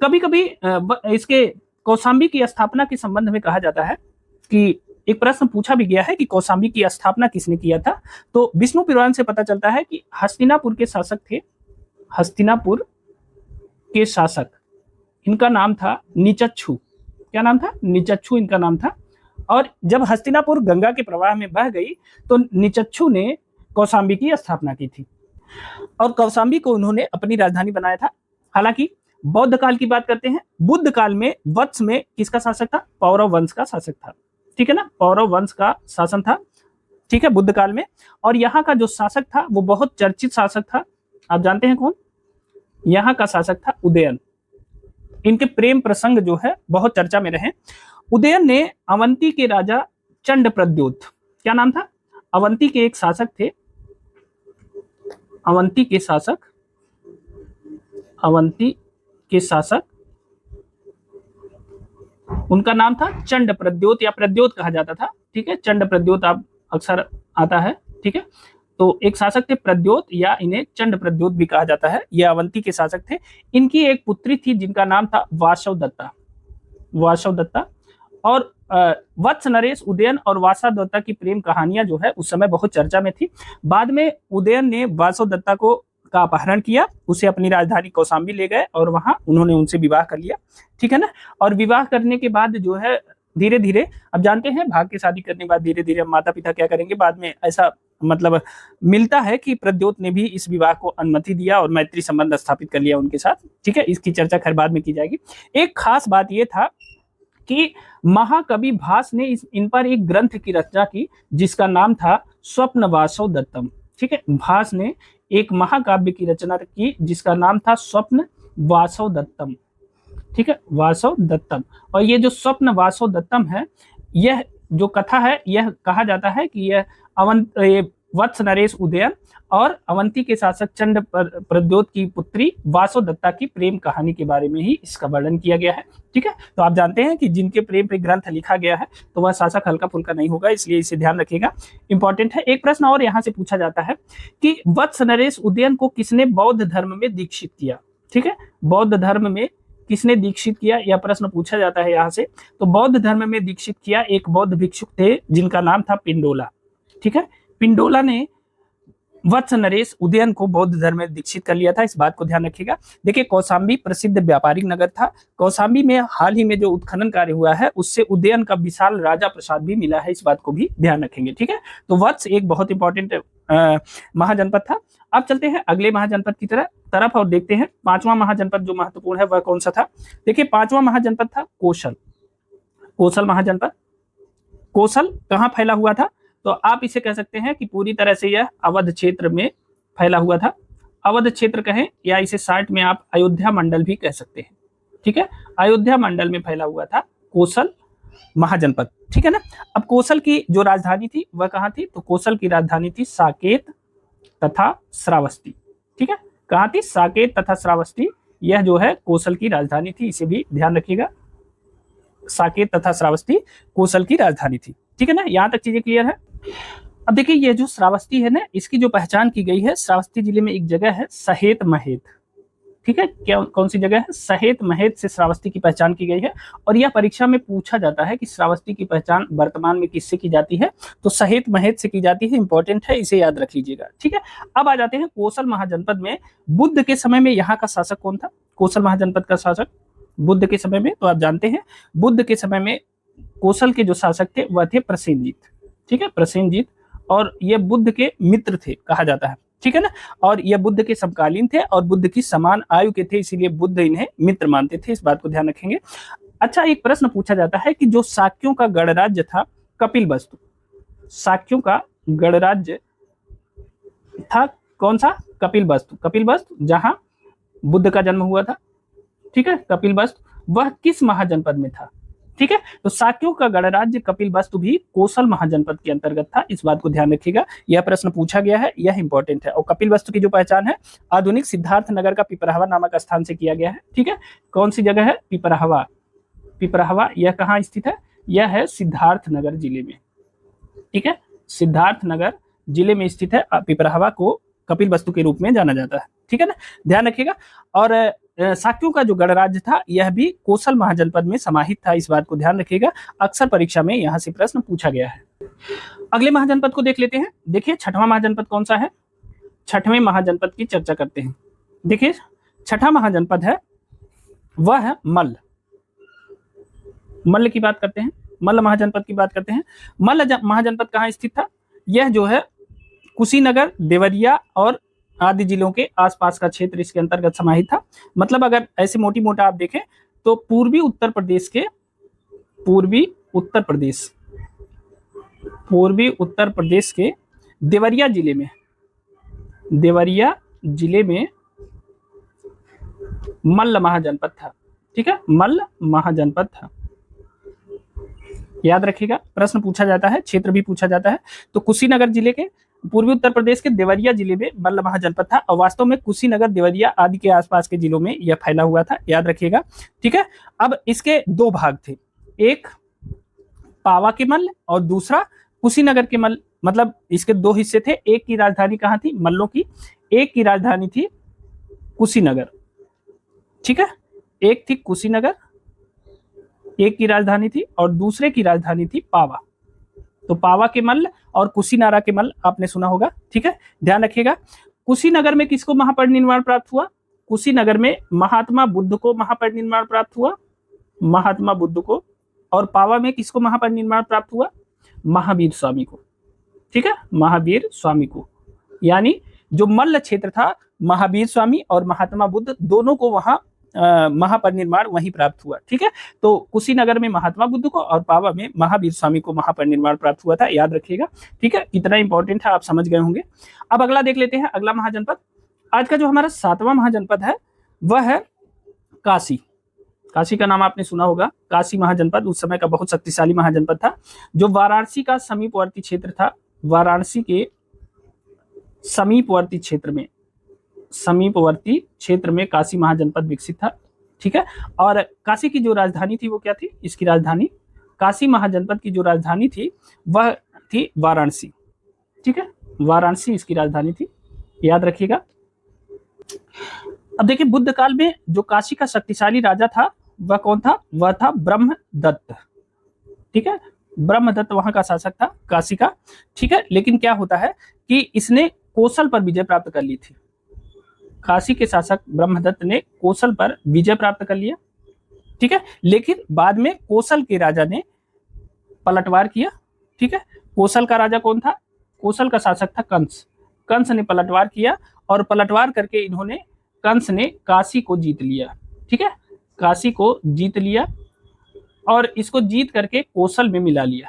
कभी कभी इसके कौशाम्बी की स्थापना के संबंध में कहा जाता है कि एक प्रश्न पूछा भी गया है कि कौशाम्बी की स्थापना किसने किया था, तो विष्णु पुराण से पता चलता है कि हस्तिनापुर के शासक थे। हस्तिनापुर के शासक, इनका नाम था निचच्छू। क्या नाम था? निचच्छू इनका नाम था। और जब हस्तिनापुर गंगा के प्रवाह में बह गई, तो निचच्छू ने कौशाम्बी की स्थापना की थी और कौशाम्बी को उन्होंने अपनी राजधानी बनाया था। हालांकि बौद्ध काल की बात करते हैं, बुद्ध काल में वत्स में किसका शासक था? पौरव वंश का शासक था। ठीक है ना, पौरव वंश का शासन था। ठीक है, बुद्ध काल में। और यहाँ का जो शासक था वो बहुत चर्चित शासक था। आप जानते हैं कौन? यहाँ का शासक था उदयन। इनके प्रेम प्रसंग जो है बहुत चर्चा में रहे। उदयन ने अवंती के राजा चंडप्रद्योत, क्या नाम था? अवंती के एक शासक थे, अवंती के शासक, उनका नाम था चंडप्रद्योत या प्रद्योत कहा जाता था। ठीक है, चंडप्रद्योत आप अक्सर आता है। ठीक है, तो एक शासक थे प्रद्योत, या इन्हें चंडप्रद्योत भी कहा जाता है। ये अवंती के शासक थे। इनकी एक पुत्री थी जिनका नाम था वासवदत्ता। और वत्स, नरेश, उदयन और वासवदत्ता की प्रेम कहानियां जो है उस समय बहुत चर्चा में थी। बाद में उदयन ने वासवदत्ता का अपहरण किया, उसे अपनी राजधानी कौशाम्बी ले गए और वहां उन्होंने उनसे विवाह कर लिया। ठीक है ना, और विवाह करने के बाद जो है धीरे धीरे, अब जानते हैं भाग के शादी करने के बाद धीरे धीरे माता पिता क्या करेंगे, बाद में ऐसा मतलब मिलता है कि प्रद्योत ने भी इस विवाह को अनुमति दिया और मैत्री संबंध स्थापित कर लिया उनके साथ। ठीक है, इसकी चर्चा खैर बाद में की जाएगी। एक खास बात यह था कि महाकवि भास ने इन पर एक ग्रंथ की रचना की जिसका नाम था स्वप्न वासवदत्तम। ठीक है, भास ने एक महाकाव्य की रचना की जिसका नाम था स्वप्न वासवदत्तम। ठीक है, वासवदत्तम। और ये जो स्वप्न वासवदत्तम है, यह जो कथा है, यह कहा जाता है कि यह वत्स, नरेश, उदयन और अवंती के शासक चंड प्रद्योत की पुत्री वासवदत्ता की प्रेम कहानी के बारे में ही इसका वर्णन किया गया है। ठीक है, तो आप जानते हैं कि जिनके प्रेम पे ग्रंथ लिखा गया है तो वह शासक हल्का फुल्का नहीं होगा, इसलिए इसे ध्यान रखिएगा, इंपॉर्टेंट है। एक प्रश्न और यहाँ से पूछा जाता है कि वत्स, नरेश, उदयन को किसने बौद्ध धर्म में दीक्षित किया? ठीक है, बौद्ध धर्म में किसने दीक्षित किया, यह प्रश्न पूछा जाता है यहाँ से। तो बौद्ध धर्म में दीक्षित किया एक बौद्ध भिक्षुक थे जिनका नाम था पिंडोला। ठीक है, पिंडोला ने वत्स नरेश उदयन को बौद्ध धर्म में दीक्षित कर लिया था, इस बात को ध्यान रखिएगा। देखिए कौशाम्बी प्रसिद्ध व्यापारिक नगर था। कौशाम्बी में हाल ही में जो उत्खनन कार्य हुआ है उससे उदयन का विशाल राजा प्रसाद भी मिला है, इस बात को भी ध्यान रखेंगे। ठीक है, तो वत्स एक बहुत इंपॉर्टेंट महाजनपद था। अब चलते हैं अगले महाजनपद की तरफ और देखते हैं पांचवा महाजनपद जो महत्वपूर्ण है वह कौन सा था। देखिए पांचवा महाजनपद था कौशल। कौशल महाजनपद, कौशल कहाँ फैला हुआ था, तो आप इसे कह सकते हैं कि पूरी तरह से यह अवध क्षेत्र में फैला हुआ था। अवध क्षेत्र कहें या इसे शार्ट में आप अयोध्या मंडल भी कह सकते हैं। ठीक है, अयोध्या मंडल में फैला हुआ था कौशल महाजनपद। ठीक है ना। अब कौशल की जो राजधानी थी वह कहाँ थी, तो कौशल की राजधानी थी साकेत तथा श्रावस्ती। ठीक है, कहाँ थी, साकेत तथा श्रावस्ती, यह जो है कौशल की राजधानी थी, इसे भी ध्यान रखिएगा। साकेत तथा श्रावस्ती कौशल की राजधानी थी। ठीक है ना, यहां तक चीजें क्लियर है। अब देखिए ये जो श्रावस्ती है ना, इसकी जो पहचान की गई है, श्रावस्ती जिले में एक जगह है सहेत महेत। ठीक है, क्या कौन सी जगह है, सहेत महेत से श्रावस्ती की पहचान की गई है। और यह परीक्षा में पूछा जाता है कि श्रावस्ती की पहचान वर्तमान में किससे की जाती है, तो सहेत महेत से की जाती है। इंपॉर्टेंट है, इसे याद रख लीजिएगा। ठीक है, अब आ जाते हैं कौशल महाजनपद में बुद्ध के समय में यहाँ का शासक कौन था। कौशल महाजनपद का शासक बुद्ध के समय में, तो आप जानते हैं बुद्ध के समय में कौशल के जो शासक थे वह थे प्रसेनजीत। ठीक है, प्रसेनजीत, और ये बुद्ध के मित्र थे कहा जाता है। ठीक है ना, और ये बुद्ध के समकालीन थे और बुद्ध की समान आयु के थे, इसीलिए बुद्ध इन्हें मित्र मानते थे, इस बात को ध्यान रखेंगे। अच्छा, एक प्रश्न पूछा जाता है कि जो शाक्यों का गणराज्य था कपिलवस्तु, शाक्यों का गणराज्य था कौन सा, कपिलवस्तु। कपिलवस्तु जहां बुद्ध का जन्म हुआ था। ठीक है, कपिलवस्तु वह किस महाजनपद में था। ठीक है, तो शाक्यों का गणराज्य कपिलवस्तु भी कौशल महाजनपद के अंतर्गत था, इस बात को ध्यान रखिएगा। यह प्रश्न पूछा गया है, यह इंपॉर्टेंट है। और कपिलवस्तु की जो पहचान है आधुनिक सिद्धार्थ नगर का पिपराहवा नामक स्थान से किया गया है। ठीक है, कौन सी जगह है, पिपराहवा। पिपराहवा यह कहाँ स्थित है, यह है सिद्धार्थ नगर जिले में। ठीक है, सिद्धार्थ नगर जिले में स्थित है। पिपराहवा को कपिलवस्तु के रूप में जाना जाता है। ठीक है ना, ध्यान रखिएगा। और शाक्यों का जो गणराज्य था यह भी कौशल महाजनपद में समाहित था, इस बात को ध्यान रखिएगा। अक्सर परीक्षा में यहां से प्रश्न पूछा गया है। अगले महाजनपद को देख लेते हैं। देखिए छठवां महाजनपद कौन सा है, छठवें महाजनपद की चर्चा करते हैं। देखिए छठा महाजनपद है वह है मल्ल। मल्ल की बात करते हैं, मल्ल महाजनपद की बात करते हैं। मल्ल महाजनपद कहाँ स्थित था, यह जो है कुशीनगर, देवरिया और आदि जिलों के आसपास का क्षेत्र इसके अंतर्गत समाहित था। मतलब अगर ऐसे मोटी मोटा आप देखें तो पूर्वी उत्तर प्रदेश के देवरिया जिले में मल्ल महाजनपद था। ठीक है, मल्ल महाजनपद था, याद रखिएगा। प्रश्न पूछा जाता है, क्षेत्र भी पूछा जाता है। तो कुशीनगर जिले के पूर्वी उत्तर प्रदेश के देवरिया जिले में मल्ल महाजनपद था, और वास्तव में कुशीनगर, देवरिया आदि के आसपास के जिलों में यह फैला हुआ था, याद रखिएगा। ठीक है, अब इसके दो भाग थे, एक पावा के मल्ल और दूसरा कुशीनगर के मल्ल। मतलब इसके दो हिस्से थे, एक की राजधानी कहाँ थी, मल्लों की, एक की राजधानी थी कुशीनगर। ठीक है, एक थी कुशीनगर, एक की राजधानी थी, और दूसरे की राजधानी थी पावा। तो पावा के मल्ल और कुशीनारा के मल्ल आपने सुना होगा। ठीक है, ध्यान रखिएगा। कुशीनगर में किसको महापरिनिर्वाण प्राप्त हुआ, कुशीनगर में महात्मा बुद्ध को महापरिनिर्वाण प्राप्त हुआ, महात्मा बुद्ध को। और पावा में किसको महापरिनिर्वाण प्राप्त हुआ, महावीर स्वामी को। ठीक है, महावीर स्वामी को, यानी जो मल्ल क्षेत्र था महावीर स्वामी और महात्मा बुद्ध दोनों को वहां महापरिनिर्वाण वहीं प्राप्त हुआ। ठीक है, तो कुशीनगर में महात्मा बुद्ध को और पावा में महावीर स्वामी को महापरिनिर्वाण प्राप्त हुआ था, याद रखिएगा। ठीक है, कितना इंपॉर्टेंट है आप समझ गए होंगे। अब अगला देख लेते हैं, अगला महाजनपद। आज का जो हमारा सातवां महाजनपद है वह है काशी। काशी का नाम आपने सुना होगा, काशी महाजनपद उस समय का बहुत शक्तिशाली महाजनपद था, जो वाराणसी का समीपवर्ती क्षेत्र था। वाराणसी के समीपवर्ती क्षेत्र में काशी महाजनपद विकसित था। ठीक है, और काशी की जो राजधानी थी वो क्या थी, इसकी राजधानी, काशी महाजनपद की जो राजधानी थी वह थी वाराणसी। ठीक है, वाराणसी इसकी राजधानी थी, याद रखिएगा। अब देखिए बुद्ध काल में जो काशी का शक्तिशाली राजा था वह कौन था, वह था ब्रह्मदत्त। ठीक है, ब्रह्मदत्त वहां का शासक था काशी का। ठीक है, लेकिन क्या होता है कि इसने कोसल पर विजय प्राप्त कर ली थी। काशी के शासक ब्रह्मदत्त ने कोसल पर विजय प्राप्त कर लिया, ठीक है, लेकिन बाद में कोसल के राजा ने पलटवार किया, ठीक है। कोसल का राजा कौन था? कोसल का शासक था कंस। कंस ने पलटवार किया और पलटवार करके इन्होंने, कंस ने काशी को जीत लिया, ठीक है, काशी को जीत लिया और इसको जीत करके कोसल में मिला लिया,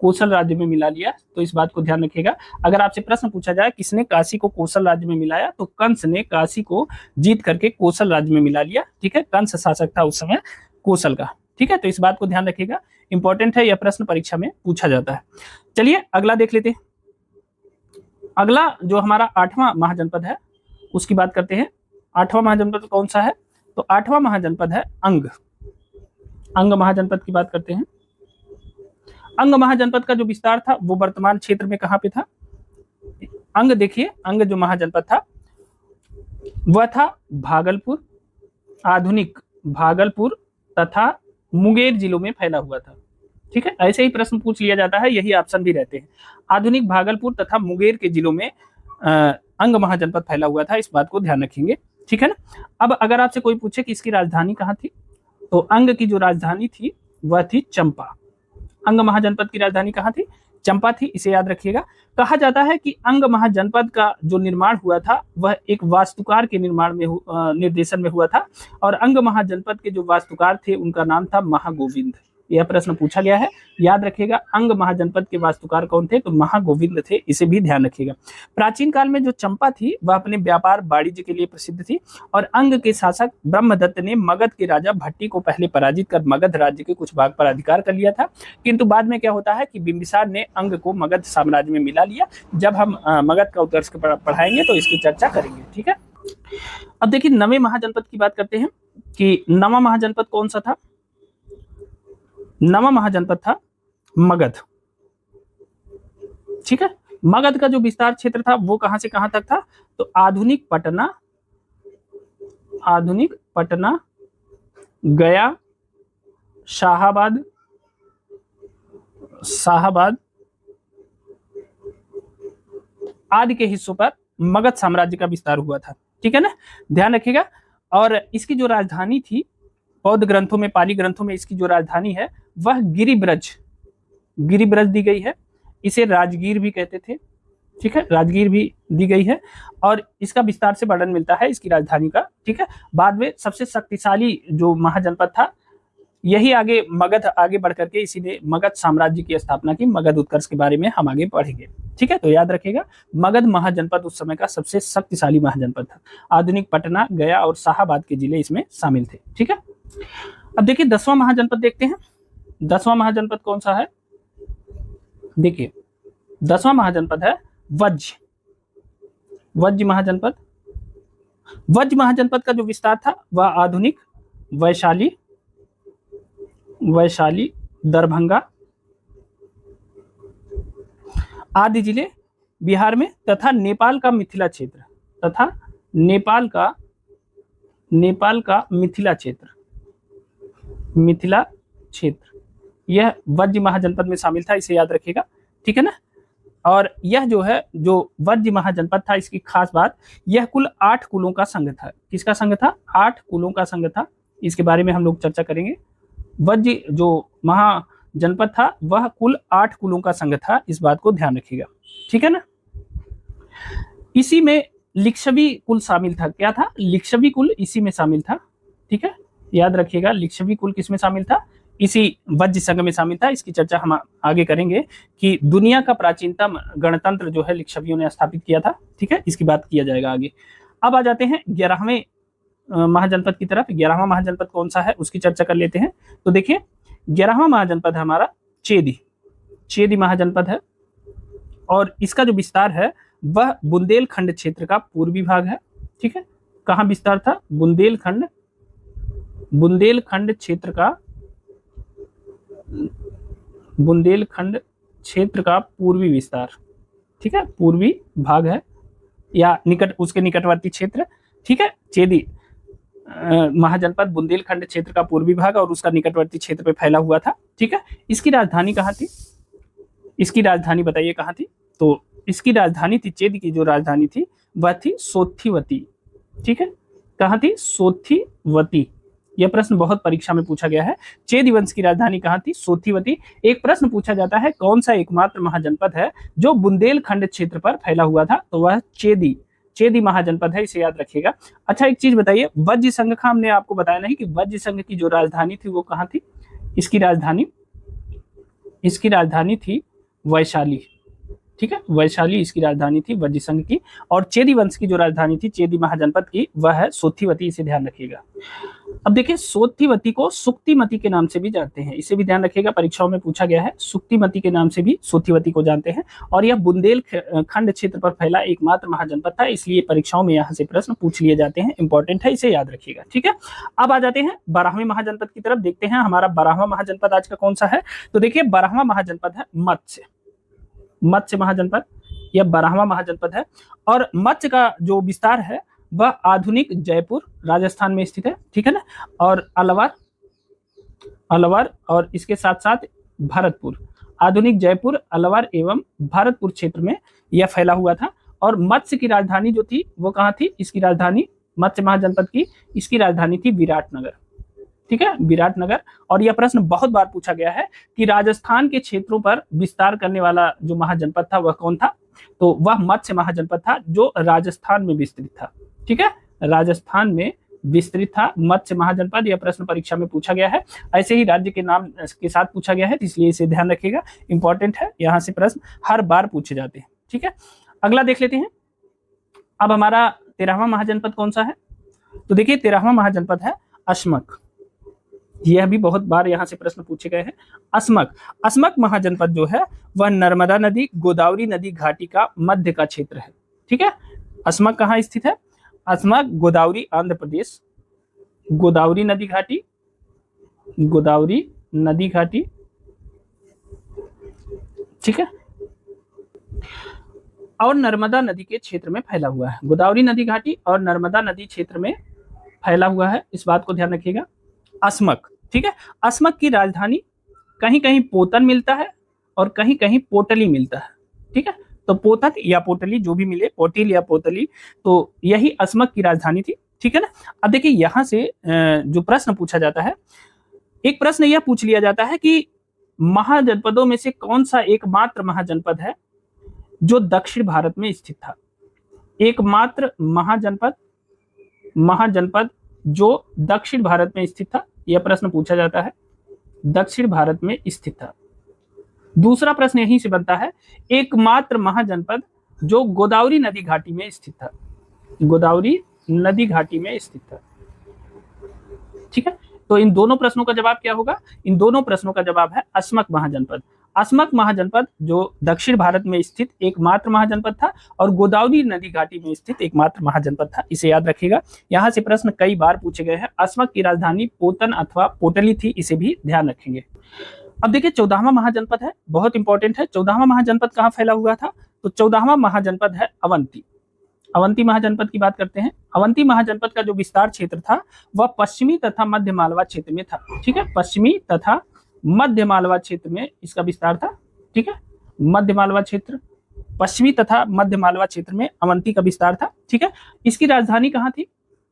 कोसल राज्य में मिला लिया। तो इस बात को ध्यान रखिएगा। अगर आपसे प्रश्न पूछा जाए किसने काशी को कोसल राज्य में मिलाया, तो कंस ने काशी को जीत करके कोसल राज्य में मिला लिया, ठीक है। कंस शासक था उस समय कोसल का, ठीक है। तो इस बात को ध्यान रखिएगा, इंपॉर्टेंट है, यह प्रश्न परीक्षा में पूछा जाता है। चलिए अगला देख लेते हैं। अगला जो हमारा 8वां महाजनपद है उसकी बात करते हैं। 8वां महाजनपद कौन सा है? तो 8वां महाजनपद है अंग। अंग महाजनपद की बात करते हैं। अंग महाजनपद का जो विस्तार था वो वर्तमान क्षेत्र में कहां पे था? अंग देखिए, अंग जो महाजनपद था वह था भागलपुर, आधुनिक भागलपुर तथा मुंगेर जिलों में फैला हुआ था, ठीक है। ऐसे ही प्रश्न पूछ लिया जाता है, यही ऑप्शन भी रहते हैं। आधुनिक भागलपुर तथा मुंगेर के जिलों में अंग महाजनपद फैला हुआ था, इस बात को ध्यान रखेंगे, ठीक है ना। अब अगर आपसे कोई पूछे कि इसकी राजधानी कहाँ थी, तो अंग की जो राजधानी थी वह थी चंपा। अंग महाजनपद की राजधानी कहाँ थी? चंपा थी, इसे याद रखिएगा। कहा जाता है कि अंग महाजनपद का जो निर्माण हुआ था वह एक वास्तुकार के निर्माण में निर्देशन में हुआ था और अंग महाजनपद के जो वास्तुकार थे उनका नाम था महागोविंद। यह प्रश्न पूछा गया है, याद रखिएगा। अंग महाजनपद के वास्तुकार कौन थे? तो महागोविंद थे, इसे भी ध्यान रखिएगा। प्राचीन काल में जो चंपा थी वह अपने व्यापार वाणिज्य के लिए प्रसिद्ध थी और अंग के शासक ब्रह्मदत्त ने मगध के राजा भट्टी को पहले पराजित कर मगध राज्य के कुछ भाग पर अधिकार कर लिया था, किंतु बाद में क्या होता है कि बिंबिसार ने अंग को मगध साम्राज्य में मिला लिया। जब हम मगध का उत्कर्ष पढ़ाएंगे तो इसकी चर्चा करेंगे, ठीक है। अब देखिए नवे महाजनपद की बात करते हैं कि नवा महाजनपद कौन सा था? नवा महाजनपद था मगध, ठीक है। मगध का जो विस्तार क्षेत्र था वो कहां से कहां तक था? तो आधुनिक पटना, गया, शाहाबाद आदि के हिस्सों पर मगध साम्राज्य का विस्तार हुआ था, ठीक है ना, ध्यान रखिएगा। और इसकी जो राजधानी थी, बौद्ध ग्रंथों में, पाली ग्रंथों में इसकी जो राजधानी है वह गिरिब्रज दी गई है। इसे राजगीर भी कहते थे, ठीक है, राजगीर भी दी गई है और इसका विस्तार से वर्णन मिलता है इसकी राजधानी का, ठीक है। बाद में सबसे शक्तिशाली जो महाजनपद था यही आगे मगध आगे बढ़ करके इसी ने मगध साम्राज्य की स्थापना की। मगध उत्कर्ष के बारे में हम आगे पढ़ेंगे, ठीक है। तो याद रखिएगा मगध महाजनपद उस समय का सबसे शक्तिशाली महाजनपद था। आधुनिक पटना, गया और शाहाबाद के जिले इसमें शामिल थे, ठीक है। अब देखिए 10वां महाजनपद देखते हैं। 10वां महाजनपद कौन सा है? देखिए 10वां महाजनपद है वज्ज महाजनपद। वज्ज महाजनपद का जो विस्तार था वह आधुनिक वैशाली, दरभंगा आदि जिले बिहार में तथा नेपाल का मिथिला क्षेत्र यह वज्ज महाजनपद में शामिल था, इसे याद रखिएगा, ठीक है ना। और यह जो है, जो वज्ज महाजनपद था, इसकी खास बात, यह कुल 8 कुलों का संघ था। किसका संघ था? 8 कुलों का संघ था। इसके बारे में हम लोग चर्चा करेंगे। वज्ज जो महाजनपद था वह कुल 8 कुलों का संघ था, इस बात को ध्यान रखिएगा, ठीक है ना। इसी में लिच्छवी कुल शामिल था। क्या था? लिच्छवी कुल इसी में शामिल था, ठीक है, याद रखिएगा। लिच्छवी कुल किसमें शामिल था? इसी वज्ज संघ में शामिल था। इसकी चर्चा हम आगे करेंगे कि दुनिया का प्राचीनतम गणतंत्र जो है लिच्छवियों ने स्थापित किया था, ठीक है, इसकी बात किया जाएगा आगे। अब आ जाते हैं 11वें महाजनपद की तरफ। 11वां महाजनपद कौन सा है उसकी चर्चा कर लेते हैं। तो देखिए 11वां महाजनपद है हमारा चेदी महाजनपद है और इसका जो विस्तार है वह बुंदेलखंड क्षेत्र का पूर्वी भाग है, ठीक है। कहाँ विस्तार था? बुंदेलखंड क्षेत्र का पूर्वी विस्तार, ठीक है, पूर्वी भाग है या उसके निकटवर्ती क्षेत्र, ठीक है। चेदी महाजनपद बुंदेलखंड क्षेत्र का पूर्वी भाग और उसका निकटवर्ती क्षेत्र पे फैला हुआ था, ठीक है। इसकी राजधानी कहाँ थी? इसकी राजधानी बताइए कहाँ थी? तो इसकी राजधानी थी, चेदी की जो राजधानी थी वह थी सोथिवती। ठीक है, कहाँ थी? सोथिवती। यह प्रश्न बहुत परीक्षा में पूछा गया है। चेदी वंश की राजधानी कहाँ थी? सोथिवती। एक प्रश्न पूछा जाता है, कौन सा एकमात्र महाजनपद है जो बुंदेलखंड क्षेत्र पर फैला हुआ था? तो वह चेदी महाजनपद है, इसे याद रखिएगा। अच्छा, एक चीज बताइए, वज्र संघ का हमने आपको बताया नहीं कि वज्र संघ की जो राजधानी थी वो कहाँ थी? इसकी राजधानी थी वैशाली। ठीक है, वैशाली इसकी राजधानी थी वज्र संघ की। और चेदी वंश की जो राजधानी थी चेदी महाजनपद की वह है सोथिवती, इसे ध्यान रखिएगा। अब देखिए, सोथिवती को सुक्तिमती के नाम से भी जानते हैं, इसे भी ध्यान रखिएगा, परीक्षाओं में पूछा गया है। सुक्तिमती के नाम से भी सोथिवती को जानते हैं। और यह बुंदेलखंड क्षेत्र पर फैला एकमात्र महाजनपद था, इसलिए परीक्षाओं में यहाँ से प्रश्न पूछ लिए जाते हैं, इंपॉर्टेंट है, इसे याद रखिएगा। ठीक है, अब आ जाते हैं 12वें महाजनपद की तरफ। देखते हैं हमारा 12वां महाजनपद आज का कौन सा है। तो देखिए, 12वां महाजनपद है मत्स्य महाजनपद। यह 12वां महाजनपद है। और मत्स्य का जो विस्तार है वह आधुनिक जयपुर राजस्थान में स्थित है। ठीक है ना, और अलवर और इसके साथ साथ भरतपुर, आधुनिक जयपुर, अलवर एवं भरतपुर क्षेत्र में यह फैला हुआ था। और मत्स्य की राजधानी जो थी वो कहाँ थी? इसकी राजधानी, मत्स्य महाजनपद की इसकी राजधानी थी विराटनगर। ठीक है, विराटनगर। और यह प्रश्न बहुत बार पूछा गया है कि राजस्थान के क्षेत्रों पर विस्तार करने वाला जो महाजनपद था वह कौन था? तो वह मत्स्य महाजनपद था जो राजस्थान में विस्तृत था। ठीक है, राजस्थान में विस्तृत था मत्स्य महाजनपद। यह प्रश्न परीक्षा में पूछा गया है, ऐसे ही राज्य के नाम के साथ पूछा गया है, इसलिए इसे ध्यान रखिएगा, इंपॉर्टेंट है, यहाँ से प्रश्न हर बार पूछे जाते हैं। ठीक है, अगला देख लेते हैं। अब हमारा 13वां महाजनपद कौन सा है? तो देखिए, 13वां महाजनपद है अस्मक। यह भी बहुत बार यहाँ से प्रश्न पूछे गए हैं। अस्मक महाजनपद जो है वह नर्मदा नदी, गोदावरी नदी घाटी का मध्य का क्षेत्र है। ठीक है, अस्मक कहाँ स्थित है? अस्मक गोदावरी, आंध्र प्रदेश, गोदावरी नदी घाटी। ठीक है, और नर्मदा नदी के क्षेत्र में फैला हुआ है। गोदावरी नदी घाटी और नर्मदा नदी क्षेत्र में फैला हुआ है, इस बात को ध्यान रखिएगा। अस्मक, ठीक है, अस्मक की राजधानी कहीं कहीं पोतन मिलता है और कहीं कहीं पोटली मिलता है। ठीक है, तो पोतन या पोटली जो भी मिले, पोटिल या पोतली, तो यही अस्मक की राजधानी थी। ठीक है ना। अब देखिए, यहां से जो प्रश्न पूछा जाता है, एक प्रश्न यह पूछ लिया जाता है कि महाजनपदों में से कौन सा एकमात्र महाजनपद है जो दक्षिण भारत में स्थित था? एकमात्र महाजनपद जो दक्षिण भारत में स्थित था, यह प्रश्न पूछा जाता है, दक्षिण भारत में स्थित था। दूसरा प्रश्न यहीं से बनता है, एकमात्र महाजनपद जो गोदावरी नदी घाटी में स्थित था, गोदावरी नदी घाटी में स्थित था। ठीक है, तो इन दोनों प्रश्नों का जवाब क्या होगा? इन दोनों प्रश्नों का जवाब है अस्मक महाजनपद। अस्मक महाजनपद जो दक्षिण भारत में स्थित एकमात्र महाजनपद था और गोदावरी नदी घाटी में स्थित एकमात्र महाजनपद था, इसे याद रखिएगा। यहां से प्रश्न कई बार पूछे गए हैं। अस्मक की राजधानी पोतन अथवा पोटली थी, इसे भी ध्यान रखेंगे। अब देखिए, 14वां महाजनपद है, बहुत इंपॉर्टेंट है। 14वां महाजनपद कहाँ फैला हुआ था? तो 14वां महाजनपद है अवंती। अवंती महाजनपद की बात करते हैं। अवंती महाजनपद का जो विस्तार क्षेत्र था वह पश्चिमी तथा मध्य मालवा क्षेत्र में था। ठीक है, पश्चिमी तथा मध्य मालवा क्षेत्र में इसका विस्तार था। ठीक है, मध्य मालवा क्षेत्र, पश्चिमी तथा मध्य मालवा क्षेत्र में अवंती का विस्तार था। ठीक है, इसकी राजधानी कहाँ थी?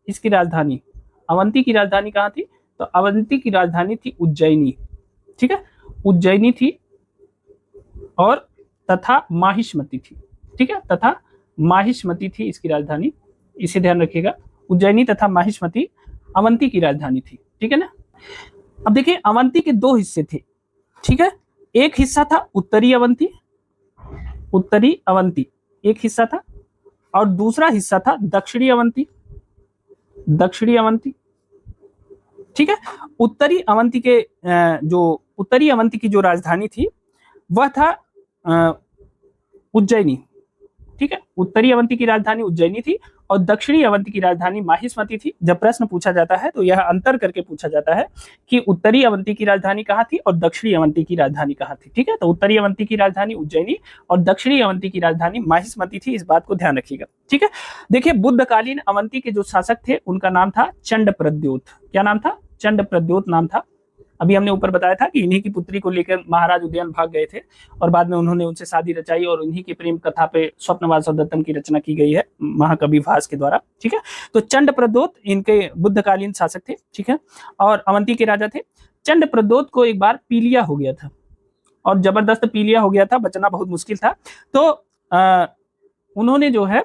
इसकी राजधानी, अवंती की राजधानी कहाँ थी? तो अवंती की राजधानी थी उज्जैनी। ठीक है, उज्जैनी थी और तथा माहिष्मती थी। ठीक है, तथा माहिष्मती थी इसकी राजधानी, इसे ध्यान रखिएगा। उज्जैनी तथा माहिष्मती अवंती की राजधानी थी। ठीक है ना। अब देखिए, अवंती के दो हिस्से थे। ठीक है, एक हिस्सा था उत्तरी अवंती, एक हिस्सा था, और दूसरा हिस्सा था दक्षिणी अवंती। ठीक है, उत्तरी अवंती की जो राजधानी थी वह था उज्जैनी। ठीक है, उत्तरी अवंती की राजधानी उज्जैनी थी और दक्षिणी अवंती की राजधानी माहिष्मती थी। जब प्रश्न पूछा जाता है तो यह अंतर करके पूछा जाता है कि उत्तरी अवंती की राजधानी कहाँ थी और दक्षिणी अवंती की राजधानी कहाँ थी। ठीक है, तो उत्तरी अवंती की राजधानी उज्जैनी और दक्षिणी अवंती की राजधानी माहिष्मती थी, इस बात को ध्यान रखिएगा। ठीक है, देखिए, बुद्धकालीन अवंती के जो शासक थे उनका नाम था चंड प्रद्योत। क्या नाम था? चंड प्रद्योत नाम था। अभी हमने ऊपर बताया था कि इन्हीं की पुत्री को लेकर महाराज उदयन भाग गए थे और बाद में उन्होंने उनसे शादी रचाई और इन्हीं की प्रेम कथा पे स्वप्नवास और दत्तम की रचना की गई है महाकवि भास के द्वारा। ठीक है, तो चंड प्रद्योत इनके बुद्धकालीन शासक थे। ठीक है, और अवंती के राजा थे। चंड प्रद्योत को एक बार पीलिया हो गया था और जबरदस्त पीलिया हो गया था, बचना बहुत मुश्किल था। तो उन्होंने जो है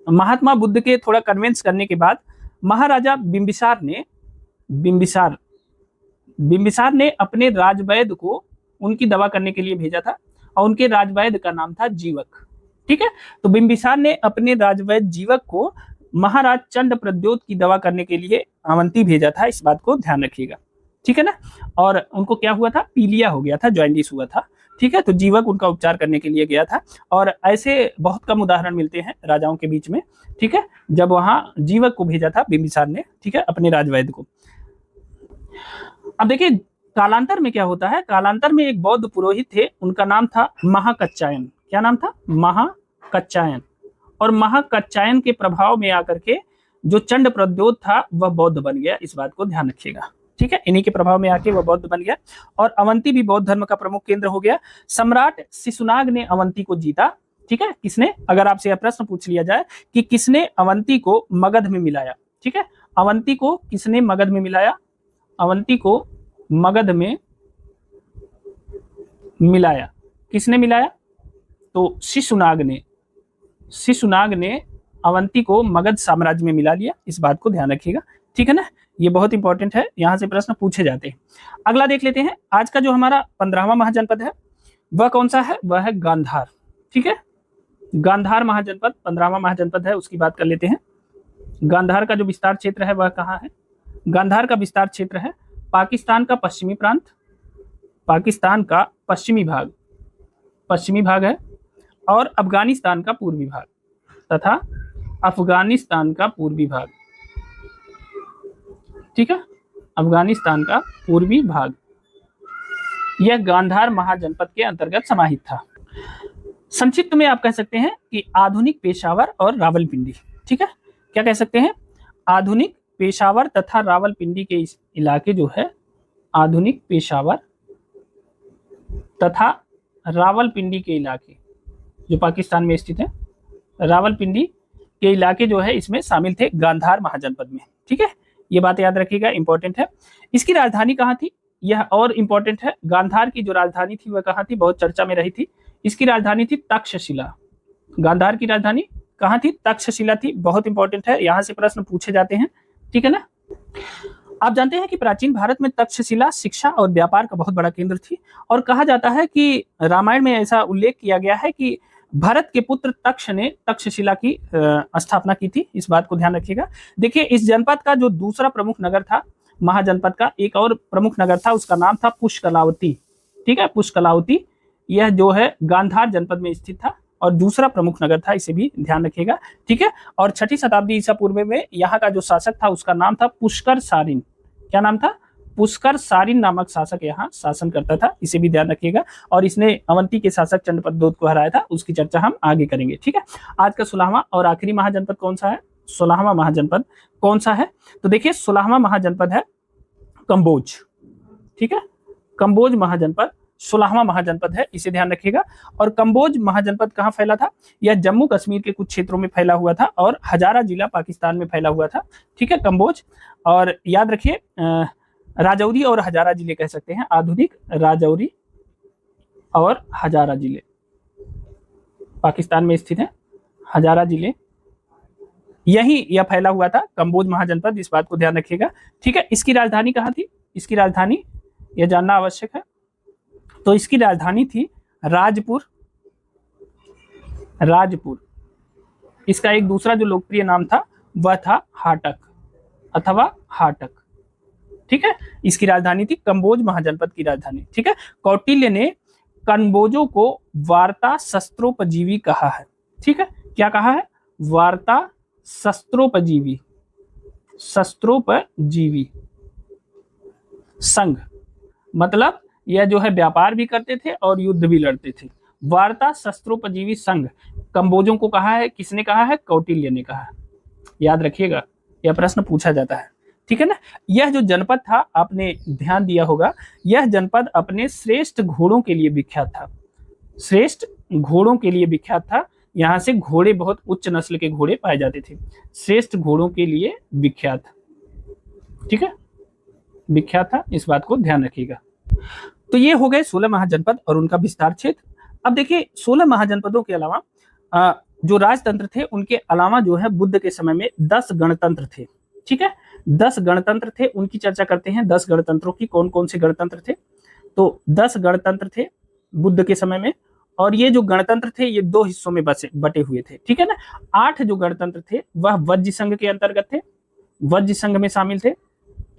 महात्मा बुद्ध के थोड़ा कन्विंस करने के बाद महाराजा बिंबिसार ने अपने राजवैद्य को उनकी दवा करने के लिए भेजा था और उनके राजवैद्य का नाम था जीवक। ठीक है, तो बिंबिसार ने अपने राजवैद्य जीवक को महाराज चंड प्रद्योत की दवा करने के लिए अवंती भेजा था, इस बात को ध्यान रखिएगा। ठीक है ना, और उनको क्या हुआ था, पीलिया हो गया था, जॉइंडिस हुआ था। ठीक है, तो जीवक उनका उपचार करने के लिए गया था और ऐसे बहुत कम उदाहरण मिलते हैं राजाओं के बीच में। ठीक है, जब वहां जीवक को भेजा था बिंबिसार ने, ठीक है, अपने राजवैद्य को। अब देखिए कालांतर में क्या होता है, कालांतर में एक बौद्ध पुरोहित थे, उनका नाम था महाकच्चायन। क्या नाम था, महाकच्चायन। और महाकच्चायन के प्रभाव में आकर के जो चंड प्रद्योत था वह बौद्ध बन गया, इस बात को ध्यान रखिएगा। ठीक है, इन्हीं के प्रभाव में आके वह बौद्ध बन गया और अवंती भी बौद्ध धर्म का प्रमुख केंद्र हो गया। सम्राट शिशुनाग ने अवंती को जीता। ठीक है, किसने, अगर आपसे यह प्रश्न पूछ लिया जाए कि किसने अवंती को मगध में मिलाया, ठीक है, अवंती को किसने मगध में मिलाया, अवंती को मगध में मिलाया, किसने मिलाया, तो शिशुनाग ने अवंती को मगध साम्राज्य में मिला लिया, इस बात को ध्यान रखिएगा। ठीक है ना, ये बहुत इंपॉर्टेंट है, यहां से प्रश्न पूछे जाते हैं। अगला देख लेते हैं, आज का जो हमारा 15वां महाजनपद है वह कौन सा है, वह है गांधार। ठीक है, गांधार महाजनपद 15वां महाजनपद है, उसकी बात कर लेते हैं। गांधार का जो विस्तार क्षेत्र है वह कहाँ है, गांधार का विस्तार क्षेत्र है पाकिस्तान का पश्चिमी प्रांत, पाकिस्तान का पश्चिमी भाग है और अफगानिस्तान का पूर्वी भाग तथा अफगानिस्तान का पूर्वी भाग। ठीक है, अफगानिस्तान का पूर्वी भाग यह गांधार महाजनपद के अंतर्गत समाहित था। संक्षिप्त में आप कह सकते हैं कि आधुनिक पेशावर और रावलपिंडी। ठीक है, क्या कह सकते हैं, आधुनिक पेशावर तथा रावलपिंडी के इस इलाके जो है, आधुनिक पेशावर तथा रावलपिंडी के इलाके जो पाकिस्तान में स्थित है, रावलपिंडी के इलाके जो है इसमें शामिल थे गांधार महाजनपद में। ठीक है, ये बात याद रखिएगा, इंपॉर्टेंट है। इसकी राजधानी कहाँ थी, यह और इंपॉर्टेंट है। गांधार की जो राजधानी थी वह कहाँ थी, बहुत चर्चा में रही थी। इसकी राजधानी थी तक्षशिला। गांधार की राजधानी कहाँ थी, तक्षशिला थी, बहुत इंपॉर्टेंट है, यहां से प्रश्न पूछे जाते हैं। ठीक है ना, आप जानते हैं कि प्राचीन भारत में तक्षशिला शिक्षा और व्यापार का बहुत बड़ा केंद्र थी और कहा जाता है कि रामायण में ऐसा उल्लेख किया गया है कि भरत के पुत्र तक्ष ने तक्षशिला की स्थापना की थी, इस बात को ध्यान रखिएगा। देखिए इस जनपद का जो दूसरा प्रमुख नगर था, महाजनपद का एक और प्रमुख नगर था, उसका नाम था पुष्कलावती। ठीक है, पुष्कलावती यह जो है गांधार जनपद में स्थित था और दूसरा प्रमुख नगर था, इसे भी ध्यान रखिएगा। ठीक है, और 6ठी शताब्दी ईसा पूर्व में यहाँ का जो शासक था उसका नाम था पुष्कर सारिन। क्या नाम था, पुष्कर सारिन नामक शासक यहाँ शासन करता था, इसे भी ध्यान रखिएगा। और इसने अवंती के शासक चंड प्रद्योत को हराया था, उसकी चर्चा हम आगे करेंगे। ठीक है, आज का 16वां और आखिरी महाजनपद कौन सा है, 16वां महाजनपद कौन सा है, तो देखिए 16वां महाजनपद है कंबोज। ठीक है, कंबोज महाजनपद 16वां महाजनपद है, इसे ध्यान रखिएगा। और कंबोज महाजनपद कहाँ फैला था, यह जम्मू कश्मीर के कुछ क्षेत्रों में फैला हुआ था और हजारा जिला पाकिस्तान में फैला हुआ था। ठीक है, कंबोज, और याद रखिए राजौरी और हजारा जिले कह सकते हैं, आधुनिक राजौरी और हजारा जिले पाकिस्तान में स्थित है, हजारा जिले यही यह फैला हुआ था कंबोज महाजनपद, इस बात को ध्यान रखिएगा। ठीक है, इसकी राजधानी कहाँ थी, इसकी राजधानी यह जानना आवश्यक है, तो इसकी राजधानी थी राजपुर। इसका एक दूसरा जो लोकप्रिय नाम था वह था हाटक अथवा हाटक। ठीक है, इसकी राजधानी थी कंबोज महाजनपद की राजधानी। ठीक है, कौटिल्य ने कंबोजों को वार्ता शस्त्रोपजीवी कहा है। ठीक है, क्या कहा है, वार्ता शस्त्रोपजीवी संघ, मतलब यह जो है व्यापार भी करते थे और युद्ध भी लड़ते थे। वार्ता शस्त्रोपजीवी संघ कंबोजों को कहा है, किसने कहा है, कौटिल्य ने कहा है, याद रखिएगा, यह प्रश्न पूछा जाता है। ठीक है ना। यह जो जनपद था, आपने ध्यान दिया होगा, यह जनपद अपने श्रेष्ठ घोड़ों के लिए विख्यात था। श्रेष्ठ घोड़ों के लिए विख्यात था। यहाँ से घोड़े, बहुत उच्च नस्ल के घोड़े पाए जाते थे। श्रेष्ठ घोड़ों के लिए विख्यात, ठीक है, विख्यात था, इस बात को ध्यान रखिएगा। तो ये हो गए 16 महाजनपद और उनका विस्तार क्षेत्र। अब देखिए 16 महाजनपदों के अलावा जो राजतंत्र थे, उनके अलावा जो है बुद्ध के समय में 10 गणतंत्र थे, ठीक है। 10 गणतंत्र थे, उनकी चर्चा करते हैं। 10 गणतंत्रों की, कौन कौन से गणतंत्र थे? तो 10 गणतंत्र थे बुद्ध के समय में, और ये जो गणतंत्र थे ये 2 हिस्सों में बटे हुए थे, ठीक है ना। 8 जो गणतंत्र थे वह वज्र संघ के अंतर्गत थे, वज्र संघ में शामिल थे।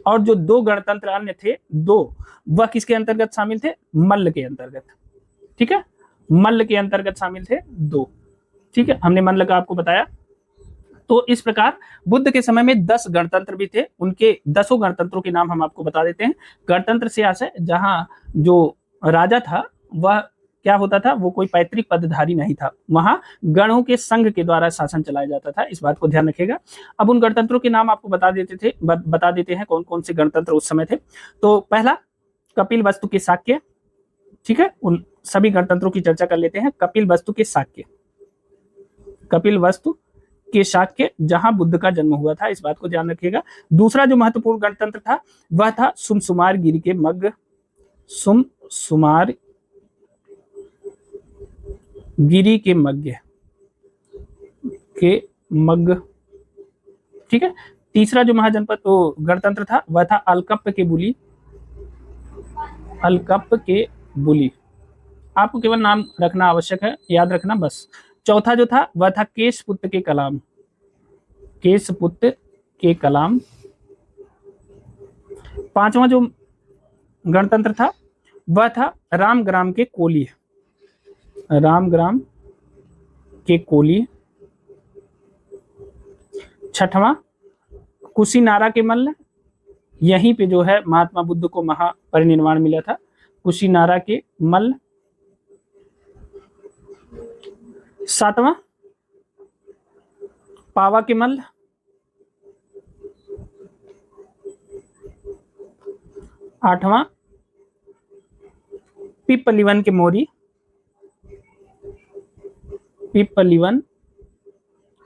और जो 2 गणतंत्र अन्य थे, 2, वह किसके अंतर्गत शामिल थे? मल्ल के अंतर्गत, ठीक है, मल्ल के अंतर्गत शामिल थे 2, ठीक है, हमने मल्ल का आपको बताया। तो इस प्रकार बुद्ध के समय में 10 गणतंत्र भी थे। उनके 10 गणतंत्रों के नाम हम आपको बता देते हैं। गणतंत्र से आशय, जहां जो राजा था वह क्या होता था, वो कोई पैतृक पदधारी नहीं था, वहां गणों के संघ के द्वारा शासन चलाया जाता था, इस बात को ध्यान रखिएगा। अब उन गणतंत्रों के नाम आपको बता देते हैं कौन कौन से गणतंत्र उस समय थे। तो पहला, कपिल वस्तु के शाक्य, ठीक है, उन सभी गणतंत्रों की चर्चा कर लेते हैं। कपिल वस्तु के शाक्य, कपिल वस्तु के शाक्य, जहां बुद्ध का जन्म हुआ था, इस बात को ध्यान रखिएगा। दूसरा जो महत्वपूर्ण गणतंत्र था वह था सुमसुमार गिरी के मग्ग, सुमसुमार गिरी के मग्ग ठीक है। तीसरा जो महाजनपद तो गणतंत्र था वह था अलकप्प के बुली, अलकप्प के बुली, आपको केवल नाम रखना आवश्यक है, याद रखना बस। चौथा जो था वह था केशपुत्र के कलाम, केशपुत्र के कलाम। पांचवा जो गणतंत्र था वह था रामग्राम के कोली, रामग्राम के कोली। छठवां कुशीनारा के मल्ल, यहीं पे जो है महात्मा बुद्ध को महापरिनिर्वाण मिला था, कुशीनारा के मल्ल। सातवां पावा के मल्ल। आठवां पिपलिवन के मोरी, पिपलिवन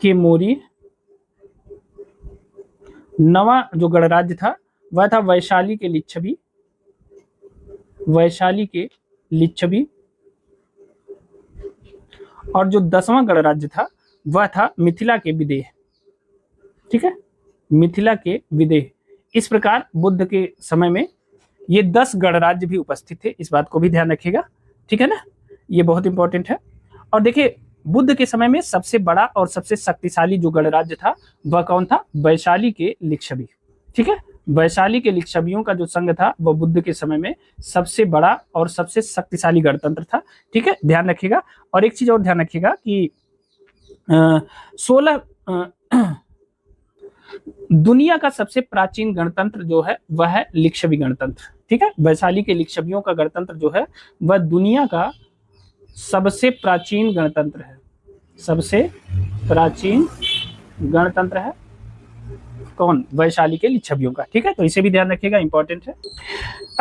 के मोरी। नवा जो गणराज्य था वह था वैशाली के लिच्छवी, वैशाली के लिच्छवी। और जो 10वां गणराज्य था वह था मिथिला के विदेह, ठीक है, मिथिला के विदेह। इस प्रकार बुद्ध के समय में ये 10 गणराज्य भी उपस्थित थे, इस बात को भी ध्यान रखिएगा, ठीक है ना, ये बहुत इंपॉर्टेंट है। और देखिए बुद्ध के समय में सबसे बड़ा और सबसे शक्तिशाली जो गणराज्य था वह कौन था? वैशाली के लिच्छवी, ठीक है। वैशाली के लिच्छवियों का जो संघ था वह बुद्ध के समय में सबसे बड़ा और सबसे शक्तिशाली गणतंत्र था, ठीक है, ध्यान रखिएगा। और एक चीज और ध्यान रखिएगा कि 16 दुनिया का सबसे प्राचीन गणतंत्र जो है वह है लिच्छवी गणतंत्र, ठीक है। वैशाली के लिच्छवियों का गणतंत्र जो है वह दुनिया का सबसे प्राचीन गणतंत्र है, सबसे प्राचीन गणतंत्र है कौन? वैशाली के लिच्छवियों का, ठीक है, तो इसे भी ध्यान रखिएगा, इंपॉर्टेंट है।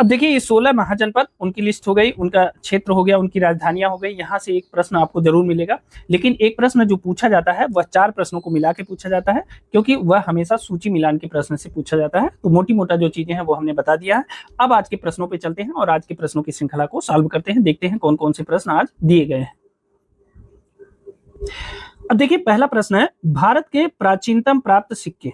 अब देखिए ये 16 महाजनपद, उनकी लिस्ट हो गई, उनका क्षेत्र हो गया, उनकी राजधानियां हो गई। यहाँ से एक प्रश्न आपको जरूर मिलेगा, लेकिन एक प्रश्न जो पूछा जाता है वह 4 प्रश्नों को मिला के पूछा जाता है, क्योंकि वह हमेशा सूची मिलान के प्रश्न से पूछा जाता है। तो मोटी मोटा जो चीजें हैं वो हमने बता दिया है। अब आज के प्रश्नों पर चलते हैं और आज के प्रश्नों की श्रृंखला को सॉल्व करते हैं, देखते हैं कौन कौन से प्रश्न आज दिए गए हैं। अब देखिए पहला प्रश्न है, भारत के प्राचीनतम प्राप्त सिक्के,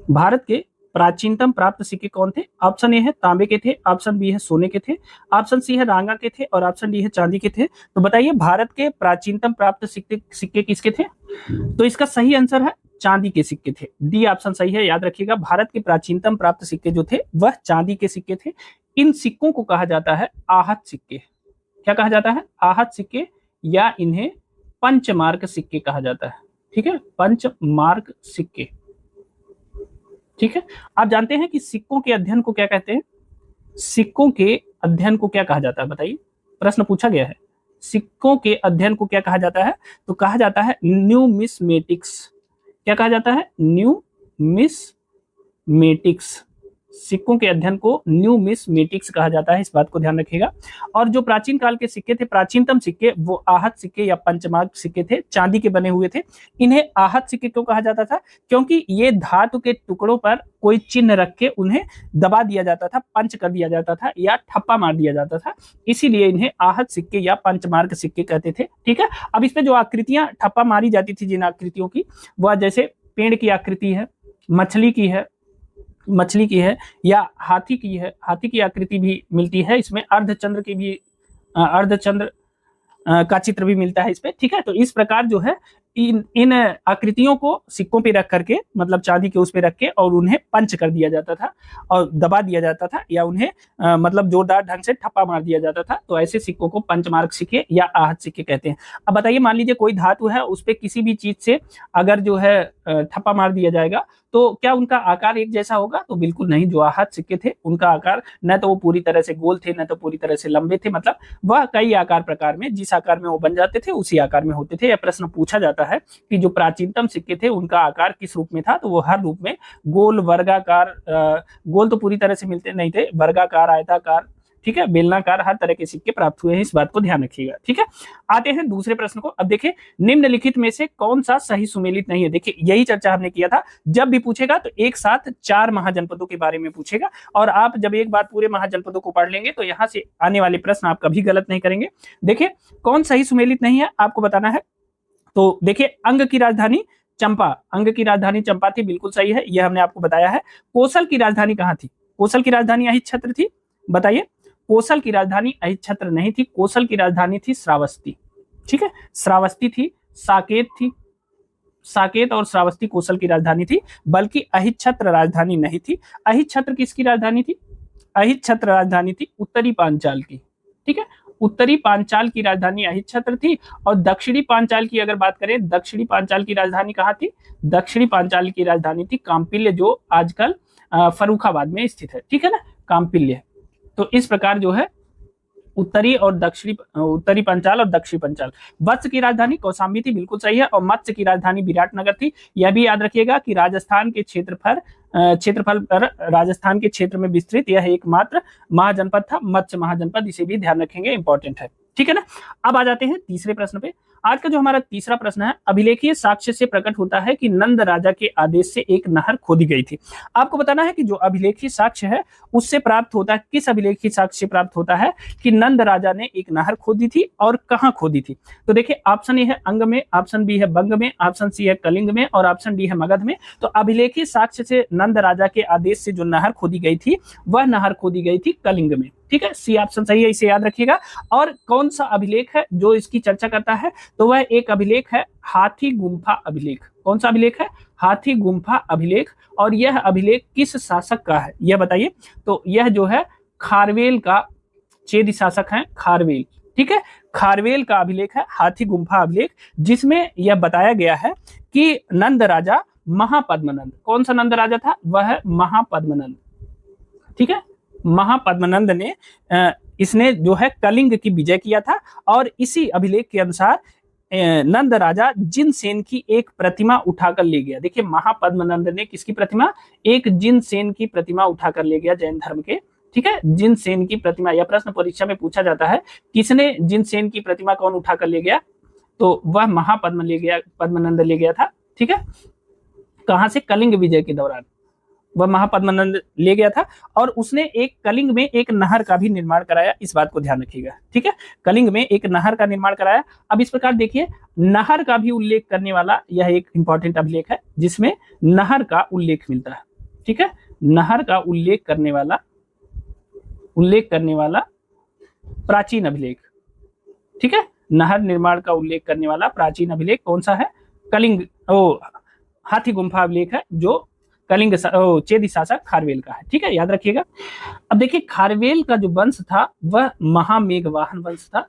भारत के प्राचीनतम प्राप्त सिक्के कौन थे? ऑप्शन ए है तांबे के थे, ऑप्शन बी है सोने के थे, ऑप्शन सी है रांगा के थे और ऑप्शन डी है चांदी के थे। तो बताइए भारत के प्राचीनतम प्राप्त सिक्के किसके थे? तो इसका सही आंसर है चांदी के सिक्के थे, डी ऑप्शन सही है। याद रखिएगा भारत के प्राचीनतम प्राप्त सिक्के जो थे वह चांदी के सिक्के थे। इन सिक्कों को कहा जाता है आहत सिक्के। क्या कहा जाता है? आहत सिक्के, या इन्हें पंचमार्क सिक्के कहा जाता है, ठीक है, पंचमार्क सिक्के, ठीक है। आप जानते हैं कि सिक्कों के अध्ययन को क्या कहते हैं? सिक्कों के अध्ययन को क्या कहा जाता है? बताइए, प्रश्न पूछा गया है, सिक्कों के अध्ययन को क्या कहा जाता है? तो कहा जाता है न्यूमिस्मेटिक्स। क्या कहा जाता है? न्यूमिस्मेटिक्स, न्यूमिस्मेटिक्स, सिक्कों के अध्ययन को न्यूमिस्मेटिक्स कहा जाता है, इस बात को ध्यान रखिएगा। और जो प्राचीन काल के सिक्के थे, प्राचीनतम सिक्के, वो आहत सिक्के या पंचमार्क सिक्के थे, चांदी के बने हुए थे। इन्हें आहत सिक्के क्यों कहा जाता था? क्योंकि ये धातु के टुकड़ों पर कोई चिन्ह रख के उन्हें दबा दिया जाता था, पंच कर दिया जाता था या ठप्पा मार दिया जाता था, इसीलिए इन्हें आहत सिक्के या पंचमार्क सिक्के कहते थे। ठीक है, अब इसमें जो आकृतियां ठप्पा मारी जाती थी, जिन आकृतियों की, वह जैसे पेड़ की आकृति है, मछली की है या हाथी की है, हाथी की आकृति भी मिलती है इसमें, अर्धचंद्र की भी, अर्धचंद्र का चित्र भी मिलता है इसपे। ठीक है, तो इस प्रकार जो है इन आकृतियों को सिक्कों पे रख करके, मतलब चांदी के उस पे रख के, और उन्हें पंच कर दिया जाता था और दबा दिया जाता था, या उन्हें मतलब जोरदार ढंग से ठप्पा मार दिया जाता था। तो ऐसे सिक्कों को पंचमार्क सिक्के या आहत सिक्के कहते हैं। अब बताइए, मान लीजिए कोई धातु है, उस पे किसी भी चीज से अगर जो है ठप्पा मार दिया जाएगा, तो क्या उनका आकार एक जैसा होगा? तो बिल्कुल नहीं। जो आहत सिक्के थे उनका आकार न तो वो पूरी तरह से गोल थे, न तो पूरी तरह से लंबे थे, मतलब वह कई आकार प्रकार में, जिस आकार में वो बन जाते थे उसी आकार में होते थे। यह प्रश्न पूछा जाता है कि जो प्राचीनतम सिक्के थे उनका आकार किस रूप में था? तो वो हर रूप में, गोल, वर्गाकार, गोल तो पूरी तरह से मिलते नहीं थे, वर्गाकार, आयताकार, ठीक है, बेलनाकार, हर तरह के सिक्के प्राप्त हुए हैं, इस बात को ध्यान रखिएगा। ठीक है, आते हैं दूसरे प्रश्न को। अब देखिए, निम्नलिखित में से कौन सा सही सुमेलित नहीं है? देखिए, यही चर्चा हमने किया था, जब भी पूछेगा तो एक साथ 4 महाजनपदों के बारे में पूछेगा, और आप जब एक बार पूरे महाजनपदों को पढ़ लेंगे तो यहां से आने वाले प्रश्न आप कभी गलत नहीं करेंगे। देखिए, कौन सही सुमेलित नहीं है आपको बताना है। तो देखिए, अंग की राजधानी चंपा, अंग की राजधानी चंपा थी, बिल्कुल सही है, यह हमने आपको बताया है। कोसल की राजधानी कहाँ थी? कोसल की राजधानी अहिच्छत्र थी, बताइए। कोसल की राजधानी अहिच्छत्र नहीं थी, कोसल की राजधानी थी श्रावस्ती। ठीक है, श्रावस्ती थी, साकेत थी, साकेत और श्रावस्ती कोसल की राजधानी थी, बल्कि अहिच्छत्र राजधानी नहीं थी। अहिच्छत्र किसकी राजधानी थी? अहिच्छत्र राजधानी थी उत्तरी पांचाल की। ठीक है, उत्तरी पांचाल की राजधानी अहिच्छत्र थी। और दक्षिणी पांचाल की अगर बात करें, दक्षिणी पांचाल की राजधानी कहाँ थी? दक्षिणी पांचाल की राजधानी थी काम्पिल्य, जो आजकल फर्रुखाबाद में स्थित है। ठीक है ना, काम्पिल्य। तो इस प्रकार जो है उत्तरी और दक्षिणी, उत्तरी पंचाल और दक्षिणी पंचाल। वत्स की राजधानी कौशाम्बी थी, बिल्कुल सही है। और मत्स्य की राजधानी विराटनगर थी। यह भी याद रखिएगा कि राजस्थान के क्षेत्रफल पर राजस्थान के क्षेत्र में विस्तृत यह एकमात्र महाजनपद था, मत्स्य महाजनपद, इसे भी ध्यान रखेंगे, इंपॉर्टेंट है। ठीक है ना, अब आ जाते हैं तीसरे प्रश्न पे। आज का जो हमारा तीसरा प्रश्न है, अभिलेखीय साक्ष्य से प्रकट होता है कि नंद राजा के आदेश से एक नहर खोदी गई थी। आपको बताना है कि जो अभिलेखीय साक्ष्य है उससे प्राप्त होता है, किस अभिलेखीय साक्ष्य से प्राप्त होता है कि नंद राजा ने एक नहर खोदी थी और कहां खोदी थी। तो देखिए, ऑप्शन ए है अंग में, ऑप्शन बी है बंग में, ऑप्शन सी है कलिंग में, और ऑप्शन डी है मगध में। तो अभिलेखीय साक्ष्य से नंद राजा के आदेश से जो नहर खोदी गई थी, वह नहर खोदी गई थी कलिंग में। ठीक है, सी ऑप्शन सही है, इसे याद रखिएगा। और कौन सा अभिलेख है जो इसकी चर्चा करता है? तो वह एक अभिलेख है हाथी गुम्फा अभिलेख। कौन सा अभिलेख है? हाथी गुम्फा अभिलेख। और यह अभिलेख किस शासक का है, यह बताइए। तो यह जो है खारवेल का चेदी शासक है, खारवेल। ठीक है, खारवेल का अभिलेख है हाथी गुम्फा अभिलेख, जिसमें यह बताया गया है कि नंद राजा महापद्मनंद, कौन सा नंद राजा था? वह महापद्मनंद। ठीक है, महापद्मनंद ने इसने जो है कलिंग की विजय किया था। और इसी अभिलेख के अनुसार नंद राजा जिनसेन की एक प्रतिमा उठाकर ले गया। देखिए, महापद्मनंद ने किसकी प्रतिमा? एक जिनसेन की प्रतिमा उठाकर ले गया, जैन धर्म के। ठीक है, जिनसेन की प्रतिमा। यह प्रश्न परीक्षा में पूछा जाता है, किसने जिनसेन की प्रतिमा कौन उठाकर ले गया? तो वह पद्मनंद ले गया था। ठीक है, कहां से? कलिंग विजय के दौरान वह महापद्मनंद ले गया था। और उसने एक कलिंग में एक नहर का भी निर्माण कराया, इस बात को ध्यान रखिएगा। ठीक है, कलिंग में एक नहर का निर्माण कराया। अब इस प्रकार देखिए, नहर का भी उल्लेख करने वाला यह एक इंपॉर्टेंट अभिलेख है, जिसमें नहर का उल्लेख मिलता है। ठीक है, नहर का उल्लेख करने वाला प्राचीन अभिलेख। ठीक है, नहर निर्माण का उल्लेख करने वाला प्राचीन अभिलेख कौन सा है? कलिंग, हाथी गुम्फा अभिलेख है, जो कलिंग चेदी शासक खारवेल का है। ठीक है, याद रखिएगा। अब देखिए, खारवेल का जो वंश था वह महामेघवाहन वंश था।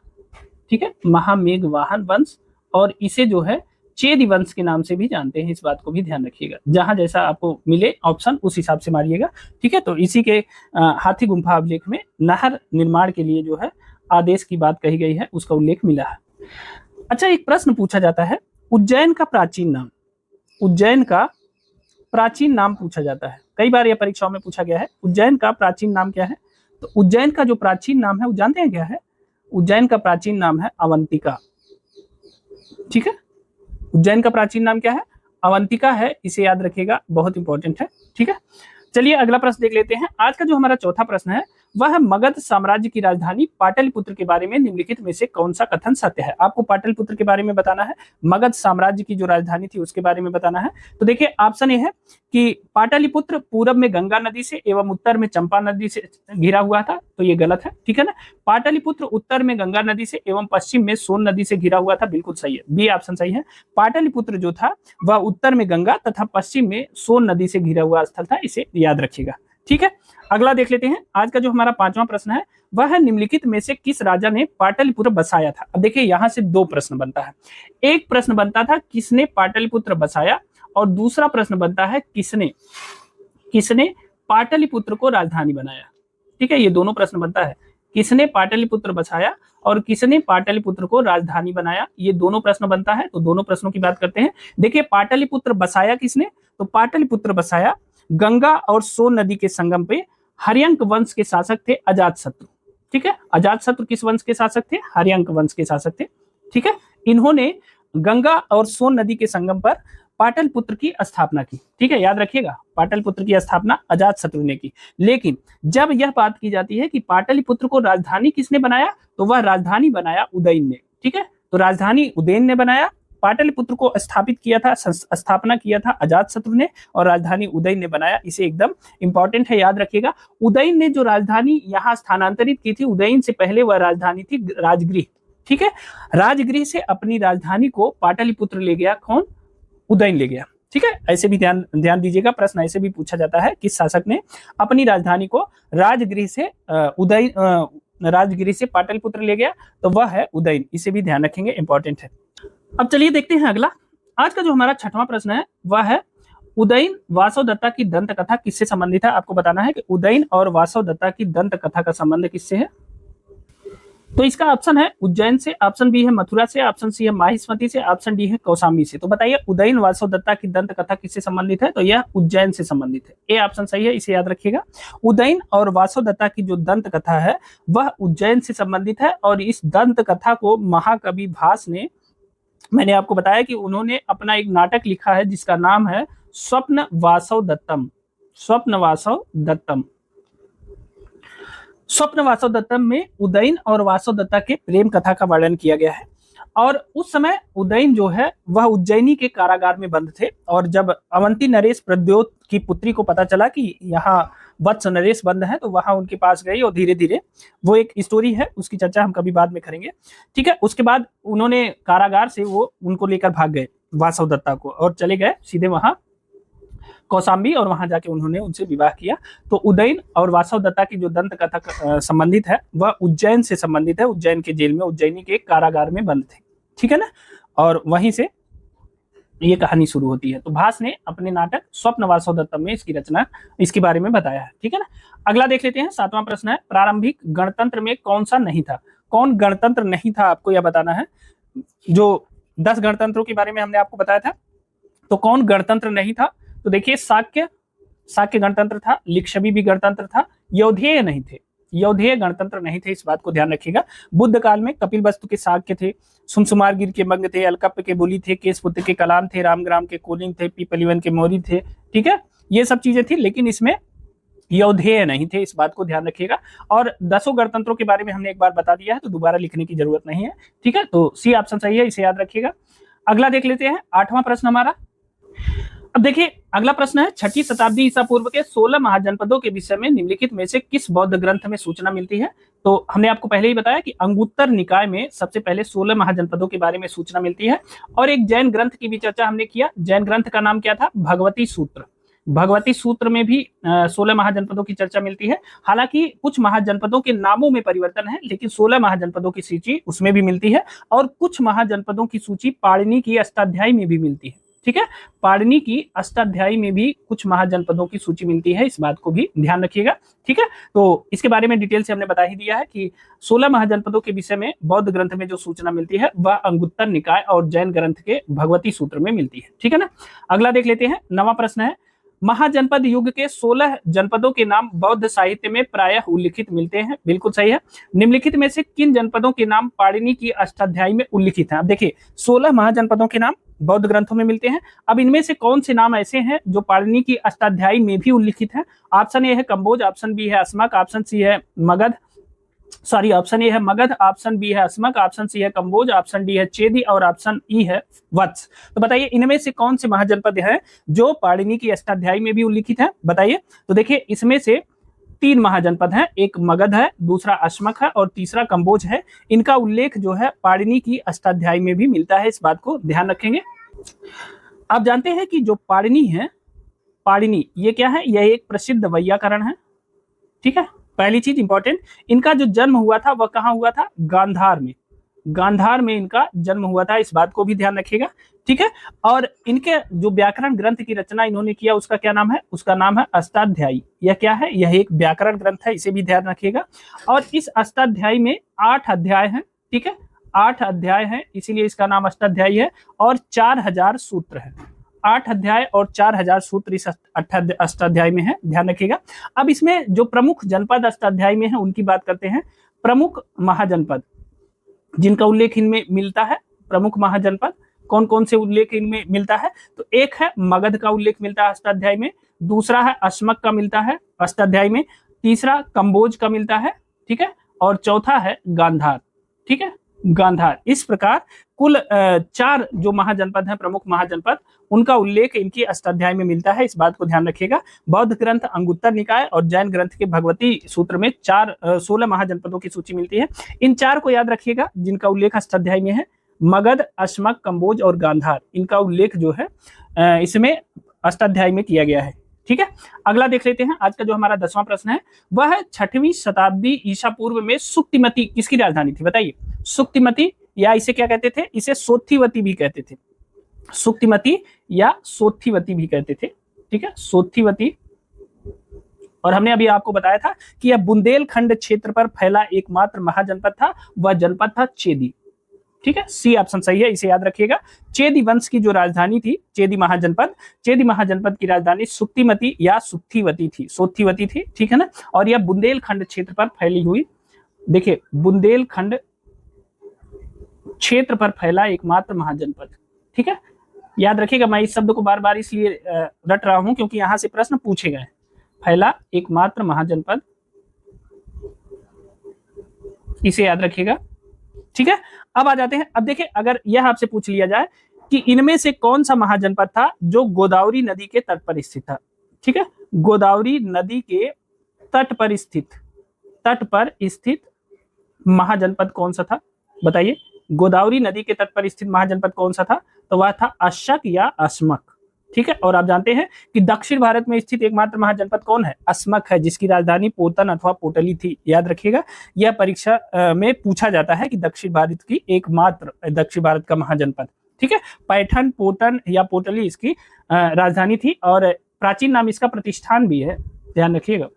ठीक है, महामेघवाहन वंश, और इसे जो है चेदी वंश के नाम से भी जानते हैं, इस बात को भी ध्यान रखिएगा। जहां जैसा आपको मिले ऑप्शन, उस हिसाब से मारिएगा। ठीक है, तो इसी के हाथी गुम्फा अभिलेख में नहर निर्माण के लिए जो है आदेश की बात कही गई है, उसका उल्लेख मिला है। अच्छा, एक प्रश्न पूछा जाता है, उज्जैन का प्राचीन नाम, उज्जैन का प्राचीन नाम पूछा जाता है, कई बार यह परीक्षाओं में पूछा गया है। उज्जैन का प्राचीन नाम क्या है? तो उज्जैन का जो प्राचीन नाम है वो जानते हैं क्या है? उज्जैन का प्राचीन नाम है अवंतिका। ठीक है, उज्जैन का प्राचीन नाम क्या है? अवंतिका है, इसे याद रखिएगा, बहुत इंपॉर्टेंट है। ठीक है, चलिए अगला प्रश्न देख लेते हैं। आज का जो हमारा चौथा प्रश्न है वह है मगध साम्राज्य की राजधानी पाटलिपुत्र के बारे में निम्नलिखित में से कौन सा कथन सत्य है? आपको पाटलिपुत्र के बारे में बताना है, मगध साम्राज्य की जो राजधानी थी उसके बारे में बताना है। तो देखिए ऑप्शन ए है कि पाटलिपुत्र पूरब में गंगा नदी से एवं उत्तर में चंपा नदी से घिरा हुआ था, तो ये गलत है। ठीक है ना, पाटलिपुत्र उत्तर में गंगा नदी से एवं पश्चिम में सोन नदी से घिरा हुआ था, बिल्कुल सही है, बी ऑप्शन सही है। पाटलिपुत्र जो था वह उत्तर में गंगा तथा पश्चिम में सोन नदी से घिरा हुआ स्थल था, इसे याद रखिएगा। ठीक है, अगला देख लेते हैं। आज का जो हमारा पांचवा प्रश्न है वह है निम्नलिखित में से किस राजा ने पाटलिपुत्र बसाया था? अब देखिए यहां से दो प्रश्न बनता है। एक प्रश्न बनता था किसने पाटलिपुत्र बसाया, और दूसरा प्रश्न बनता है किसने पाटलिपुत्र को राजधानी बनाया। ठीक है, ये दोनों प्रश्न बनता है, किसने पाटलिपुत्र बसाया और किसने पाटलिपुत्र को राजधानी बनाया, ये दोनों प्रश्न बनता है। तो दोनों प्रश्नों की बात करते हैं। देखिए पाटलिपुत्र बसाया किसने? तो पाटलिपुत्र बसाया गंगा और सोन नदी के संगम पे हर्यंक वंश के शासक थे अजातशत्रु। ठीक है, अजातशत्रु किस वंश के शासक थे? हर्यंक वंश के शासक थे। ठीक है, इन्होंने गंगा और सोन नदी के संगम पर पाटलिपुत्र की स्थापना की। ठीक है, याद रखिएगा, पाटलिपुत्र की स्थापना अजातशत्रु ने की। लेकिन जब यह बात की जाती है कि पाटलिपुत्र को राजधानी किसने बनाया, तो वह राजधानी बनाया उदयन ने। ठीक है, तो राजधानी उदयन ने बनाया, पाटलिपुत्र को स्थापित किया था, स्थापना किया था अजातशत्रु ने, और राजधानी उदयन ने बनाया। इसे एकदम इंपॉर्टेंट है, याद रखिएगा। उदयन ने जो राजधानी यहाँ स्थानांतरित की थी, उदयन से पहले वह राजधानी थी राजगृह। ठीक है, राजगृह से अपनी राजधानी को पाटलिपुत्र ले गया, कौन? उदयन ले गया। ठीक है, ऐसे भी ध्यान दीजिएगा, प्रश्न ऐसे भी पूछा जाता है, किस शासक ने अपनी राजधानी को राजगृह से पाटलिपुत्र ले गया, तो वह है उदयन। इसे भी ध्यान रखेंगे, इंपॉर्टेंट है। अब चलिए देखते हैं अगला। आज का जो हमारा छठवां प्रश्न है वह है उदयन वासवदत्ता की दंत कथा किससे संबंधित है? आपको बताना है कि उदयन और वासवदत्ता की दंत कथा का संबंध किससे है। तो इसका ऑप्शन है उज्जैन से, ऑप्शन बी है मथुरा से, ऑप्शन सी है माहिष्मति से, ऑप्शन डी है कौशाम्बी से। तो बताइए उदयन वासवदत्ता की दंत कथा किससे संबंधित है? तो यह उज्जैन से संबंधित है, ए ऑप्शन सही है, इसे याद रखिएगा। उदयन और वासवदत्ता की जो दंत कथा है वह उज्जैन से संबंधित है, और इस दंत कथा को महाकवि भास ने, मैंने आपको बताया कि उन्होंने अपना एक नाटक लिखा है जिसका नाम है स्वप्न वासव दत्तम। स्वप्न वासव दत्तम में उदयन और वासवदत्ता के प्रेम कथा का वर्णन किया गया है। और उस समय उदयन जो है वह उज्जैनी के कारागार में बंद थे, और जब अवंती नरेश प्रद्योत की पुत्री को पता चला कि यहाँ वत्स नरेश बंद है, तो वहां उनके पास गई, और धीरे धीरे, वो एक स्टोरी है, उसकी चर्चा हम कभी बाद में करेंगे। ठीक है, उसके बाद उन्होंने कारागार से वो उनको लेकर भाग गए वासवदत्ता को, और चले गए सीधे वहां कौशाम्बी, और वहां जाके उन्होंने उनसे विवाह किया। तो उदयन और वासवदत्ता की जो दंत कथा संबंधित है वह उज्जैन से संबंधित है। उज्जैन के जेल में, उज्जैनी के कारागार में बंद थे। ठीक है ना, और वहीं से ये कहानी शुरू होती है। तो भास ने अपने नाटक स्वप्न वासवदत्तम में इसकी रचना, इसके बारे में बताया है। ठीक है ना, अगला देख लेते हैं। सातवां प्रश्न है प्रारंभिक गणतंत्र में कौन सा नहीं था? कौन गणतंत्र नहीं था, आपको यह बताना है। जो 10 गणतंत्रों के बारे में हमने आपको बताया था, तो कौन गणतंत्र नहीं था? तो देखिए शाक्य गणतंत्र था, लिच्छवी भी गणतंत्र था, यौधेय नहीं थे, यौधेय गणतंत्र नहीं थे, इस बात को ध्यान रखिएगा। बुद्ध काल में कपिलवस्तु के शाक्य थे, सुमसुमारगिर के मंग थे, अलकप्प के बुली थे, केशपुत्र के कलाम थे, रामग्राम के कोलिंग थे, पीपलीवन के मौर्य थे। ठीक है, ये सब चीजें थी, लेकिन इसमें यौधेय नहीं थे, इस बात को ध्यान रखिएगा। और 10 गणतंत्रों के बारे में हमने एक बार बता दिया है, तो दोबारा लिखने की जरूरत नहीं है। ठीक है, तो सी ऑप्शन सही है, इसे याद रखिएगा। अगला देख लेते हैं, 8वां प्रश्न हमारा। अब देखिए अगला प्रश्न है 6वीं शताब्दी ईसा पूर्व के 16 महाजनपदों के विषय में निम्नलिखित में से किस बौद्ध ग्रंथ में सूचना मिलती है? तो हमने आपको पहले ही बताया कि अंगुत्तर निकाय में सबसे पहले 16 महाजनपदों के बारे में सूचना मिलती है। और एक जैन ग्रंथ की भी चर्चा हमने किया। जैन ग्रंथ का नाम क्या था? भगवती सूत्र। भगवती सूत्र में भी 16 महाजनपदों की चर्चा मिलती है। हालांकि कुछ महाजनपदों के नामों में परिवर्तन है, लेकिन 16 महाजनपदों की सूची उसमें भी मिलती है। और कुछ महाजनपदों की सूची पाणिनि की अष्टाध्यायी में भी मिलती है। ठीक है, पाणिनि की अष्टाध्यायी में भी कुछ महाजनपदों की सूची मिलती है, इस बात को भी ध्यान रखिएगा। ठीक है, तो इसके बारे में डिटेल से हमने बता ही दिया है कि 16 महाजनपदों के विषय में बौद्ध ग्रंथ में जो सूचना मिलती है वह अंगुत्तर निकाय और जैन ग्रंथ के भगवती सूत्र में मिलती है। ठीक है ना, अगला देख लेते हैं। 9वां प्रश्न है महाजनपद युग के 16 जनपदों के नाम बौद्ध साहित्य में प्रायः उल्लिखित मिलते हैं। बिल्कुल सही है। निम्नलिखित में से किन जनपदों के नाम पाणिनि की अष्टाध्यायी में उल्लिखित हैं? अब देखिए 16 महाजनपदों के नाम बौद्ध ग्रंथों में मिलते हैं। अब इनमें से कौन से नाम ऐसे हैं जो पाणिनि की अष्टाध्यायी में भी उल्लिखित हैं? ऑप्शन ए है कंबोज, ऑप्शन बी है अस्मक, ऑप्शन सी है मगध, ऑप्शन ए है मगध, ऑप्शन बी है अस्मक, ऑप्शन सी है कंबोज, ऑप्शन डी है चेदी और ऑप्शन ई है वत्स। तो बताइए इनमें से कौन से महाजनपद हैं जो पाणिनि की अष्टाध्यायी में भी उल्लिखित है? बताइए। तो देखिए इसमें से 3 महाजनपद हैं, एक मगध है, दूसरा अस्मक है और तीसरा कंबोज है। इनका उल्लेख जो है पाणिनि की अष्टाध्यायी में भी मिलता है, इस बात को ध्यान रखेंगे। आप जानते हैं कि जो पाणिनि है, पाणिनि ये क्या है? यह एक प्रसिद्ध वैयाकरण है। ठीक है, पहली चीज इंपॉर्टेंट, इनका जो जन्म हुआ था वह कहाँ हुआ था? गांधार में। गांधार में इनका जन्म हुआ था, इस बात को भी ध्यान रखिएगा। ठीक है, और इनके जो व्याकरण ग्रंथ की रचना इन्होंने किया उसका क्या नाम है? उसका नाम है अष्टाध्यायी। यह क्या है? यह एक व्याकरण ग्रंथ है, इसे भी ध्यान रखिएगा। और इस अष्टाध्यायी में 8 अध्याय हैं। ठीक है, 8 अध्याय हैं, इसीलिए इसका नाम अष्टाध्यायी है। और 4000 सूत्र है। 8 अध्याय और 4000 सूत्र इस अष्टाध्यायी में है, ध्यान रखिएगा। अब इसमें जो प्रमुख जनपद अष्टाध्यायी में है उनकी बात करते हैं। प्रमुख महाजनपद जिनका उल्लेख इनमें मिलता है, प्रमुख महाजनपद कौन कौन से उल्लेख इनमें मिलता है? तो एक है मगध का उल्लेख मिलता है अष्टाध्यायी में, दूसरा है अस्मक का मिलता है अष्टाध्यायी में, तीसरा कंबोज का मिलता है। ठीक है, और चौथा है गांधार। ठीक है, गांधार। इस प्रकार कुल 4 जो महाजनपद हैं, प्रमुख महाजनपद, उनका उल्लेख इनकी अष्टाध्यायी में मिलता है, इस बात को ध्यान रखिएगा। बौद्ध ग्रंथ अंगुत्तर निकाय और जैन ग्रंथ के भगवती सूत्र में 16 महाजनपदों की सूची मिलती है। इन 4 को याद रखिएगा जिनका उल्लेख अष्टाध्यायी में है। मगध, अस्मक, कंबोज और गांधार, इनका उल्लेख जो है इसमें अष्टाध्यायी में किया गया है। ठीक है, अगला देख लेते हैं। आज का जो हमारा 10वां प्रश्न है वह है 6वीं शताब्दी ईसा पूर्व में सुक्तिमती किसकी राजधानी थी? बताइए। सुक्तिमती, या इसे क्या कहते थे? इसे सोथिवती भी कहते थे। सुक्तिमती या सोथिवती भी कहते थे। ठीक है, सोथिवती। और हमने अभी आपको बताया था कि यह बुंदेलखंड क्षेत्र पर फैला एकमात्र महाजनपद था। वह जनपद था चेदी। ठीक है, सी ऑप्शन सही है, इसे याद रखिएगा। चेदी वंश की जो राजधानी थी, चेदी महाजनपद की राजधानी सुक्तिमती या सुक्तिवती थी, सोथिवती थी। ठीक है ना, और यह बुंदेलखंड क्षेत्र पर फैली हुई, देखिए बुंदेलखंड क्षेत्र पर फैला एकमात्र महाजनपद। ठीक है, याद रखिएगा। मैं इस शब्द को बार बार इसलिए रट रहा हूं क्योंकि यहां से प्रश्न पूछे गए। फैला एकमात्र महाजनपद, इसे याद रखिएगा। ठीक है, अब आ जाते हैं। अब देखिए, अगर यह आपसे पूछ लिया जाए कि इनमें से कौन सा महाजनपद था जो गोदावरी नदी के तट पर स्थित था? ठीक है, गोदावरी नदी के तट पर स्थित महाजनपद कौन सा था? बताइए। गोदावरी नदी के तट पर स्थित महाजनपद कौन सा था? तो वह था अशक या अस्मक। ठीक है, और आप जानते हैं कि दक्षिण भारत में स्थित एकमात्र महाजनपद कौन है? अस्मक है, जिसकी राजधानी पोतन अथवा पोटली थी। याद रखिएगा, यह परीक्षा में पूछा जाता है कि दक्षिण भारत की एकमात्र दक्षिण भारत का महाजनपद। ठीक है, पैठन, पोटन या पोटली इसकी राजधानी थी और प्राचीन नाम इसका प्रतिष्ठान भी है, ध्यान रखिएगा।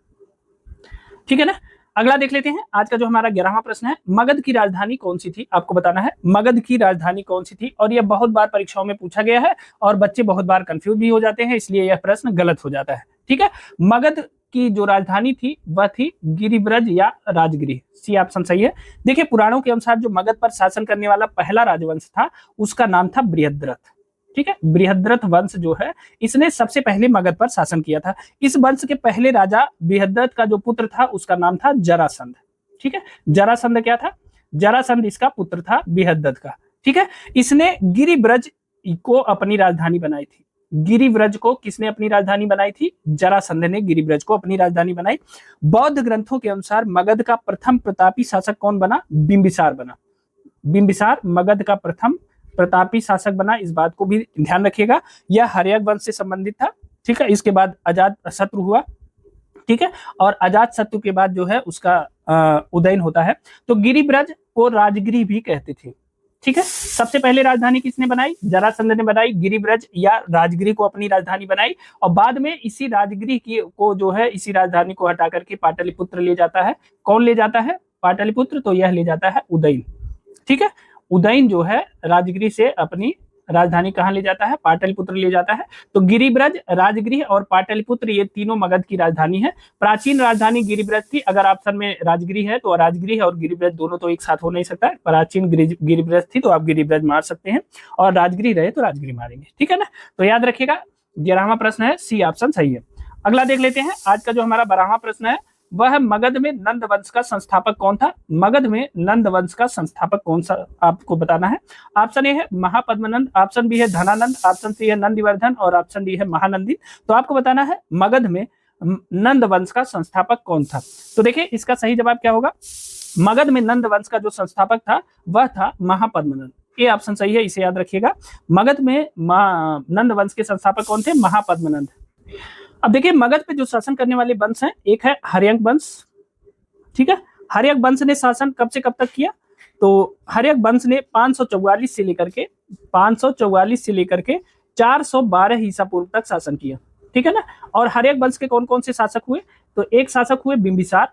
ठीक है ना, अगला देख लेते हैं। आज का जो हमारा 11वां प्रश्न है, मगध की राजधानी कौन सी थी? आपको बताना है मगध की राजधानी कौन सी थी। और यह बहुत बार परीक्षाओं में पूछा गया है और बच्चे बहुत बार कंफ्यूज भी हो जाते हैं, इसलिए यह प्रश्न गलत हो जाता है। ठीक है, मगध की जो राजधानी थी वह थी गिरिब्रज या राजगृह। सी ऑप्शन सही है। देखिए, पुराणों के अनुसार जो मगध पर शासन करने वाला पहला राजवंश था उसका नाम था बृहद्रथ। ठीक है, बृहद्रथ वंश जो है इसने सबसे पहले मगध पर शासन किया था। इस वंश के पहले राजा बृहद्रथ का जो पुत्र था उसका नाम था जरासंध। ठीक है, जरासंध क्या था? जरासंध इसका पुत्र था बृहद्रथ का। ठीक है, इसने गिरिब्रज को अपनी राजधानी बनाई थी। गिरिब्रज को किसने अपनी राजधानी बनाई थी? जरासंध ने गिरिब्रज को अपनी राजधानी बनाई। बौद्ध ग्रंथों के अनुसार मगध का प्रथम प्रतापी शासक कौन बना? बिंबिसार बना। बिंबिसार मगध का प्रथम प्रतापी शासक बना, इस बात को भी ध्यान रखिएगा। यह हर्यक वंश से संबंधित था। ठीक है, इसके बाद अजात शत्रु हुआ। ठीक है, और अजात शत्रु के बाद जो है उसका उदयन होता है। तो गिरिब्रज को राजगृह भी कहते थे। ठीक है, सबसे पहले राजधानी किसने बनाई? जरासंध ने बनाई। गिरिब्रज या राजगृह को अपनी राजधानी बनाई और बाद में इसी राजगृह की को जो है इसी राजधानी को हटा करके पाटलिपुत्र ले जाता है। कौन ले जाता है पाटलिपुत्र? तो यह ले जाता है उदयन। ठीक है, उदयन जो है राजगृह से अपनी राजधानी कहाँ ले जाता है? पाटलिपुत्र ले जाता है। तो गिरिब्रज, राजगृह और पाटलिपुत्र ये तीनों मगध की राजधानी है। प्राचीन राजधानी गिरिब्रज थी। अगर ऑप्शन में राजगृह है तो राजगृह और गिरिब्रज दोनों तो एक साथ हो नहीं सकता है। प्राचीन गिरिब्रज थी तो आप गिरिब्रज मार सकते हैं, और राजगृह रहे तो राजगृह मारेंगे, ठीक है ना। तो याद रखिएगा 11वां प्रश्न है, सी ऑप्शन सही है। अगला देख लेते हैं। आज का जो हमारा 12वां प्रश्न है वह मगध में नंद वंश का संस्थापक कौन था? मगध में नंद वंश का संस्थापक कौन सा आपको बताना है। ऑप्शन ए है महापद्मनंद, ऑप्शन बी है धनानंद, ऑप्शन सी है नंदिवर्धन और ऑप्शन डी है महानंदी। तो आपको बताना है मगध में नंद वंश का संस्थापक कौन था। तो देखिए इसका सही जवाब क्या होगा। मगध में नंद वंश का जो संस्थापक था वह था महापद्मनंद। ये ऑप्शन सही है, इसे याद रखिएगा। मगध में नंद वंश के संस्थापक कौन थे? महापद्मनंद। अब देखिए मगध पे जो शासन करने वाले वंश हैं, एक है हर्यक वंश, ठीक है। हर्यक वंश ने शासन कब से कब तक किया? तो हर्यक वंश ने 544 से लेकर के 412 ईसा पूर्व तक शासन किया, ठीक है ना। और हर्यक वंश के कौन कौन से शासक हुए? तो एक शासक हुए बिंबिसार,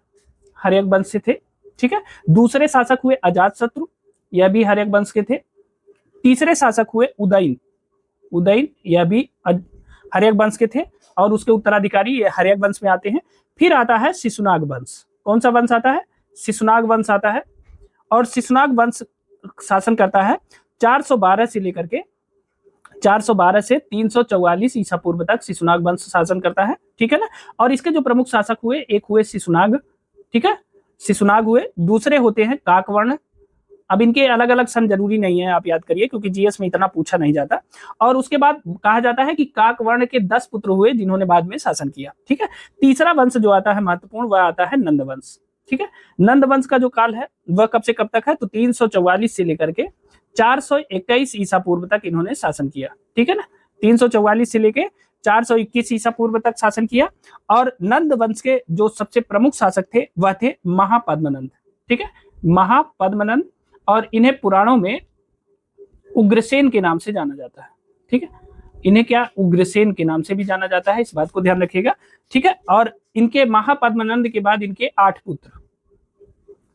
हर्यक वंश से थे, ठीक है। दूसरे शासक हुए अजातशत्रु, यह भी हर्यक वंश के थे। तीसरे शासक हुए उदयन, यह भी हर्यक वंश के थे, और उसके उत्तराधिकारी ये हर्यक वंश में आते हैं। फिर आता है शिशुनाग वंश। कौन सा वंश आता है? शिशुनाग वंश आता है। और शिशुनाग वंश शासन करता है 412 से लेकर के 412 से 344 ईसा पूर्व तक शिशुनाग वंश शासन करता है, ठीक है ना। और इसके जो प्रमुख शासक हुए, एक हुए शिशुनाग, ठीक है, शिशुनाग हुए। दूसरे होते हैं काकवर्ण। अब इनके अलग अलग सन जरूरी नहीं है, आप याद करिए, क्योंकि जीएस में इतना पूछा नहीं जाता। और उसके बाद कहा जाता है कि काकवर्ण के 10 पुत्र हुए जिन्होंने बाद में शासन किया, ठीक है। तीसरा वंश जो आता है महत्वपूर्ण, वह आता है नंद वंश, ठीक है। नंद वंश का जो काल है वह कब से कब तक है? तो 344 से लेकर के 421 ईसा पूर्व तक इन्होंने शासन किया, ठीक है ना। 344 से लेकर 421 ईसा पूर्व तक शासन किया। और नंद वंश के जो सबसे प्रमुख शासक थे वह थे महापद्मनंद, ठीक है, महापद्मनंद। और इन्हें पुराणों में उग्रसेन के नाम से जाना जाता है, ठीक है। इन्हें क्या उग्रसेन के नाम से भी जाना जाता है, इस बात को ध्यान रखिएगा, ठीक है। और इनके महापद्मनंद के बाद इनके 8 पुत्र,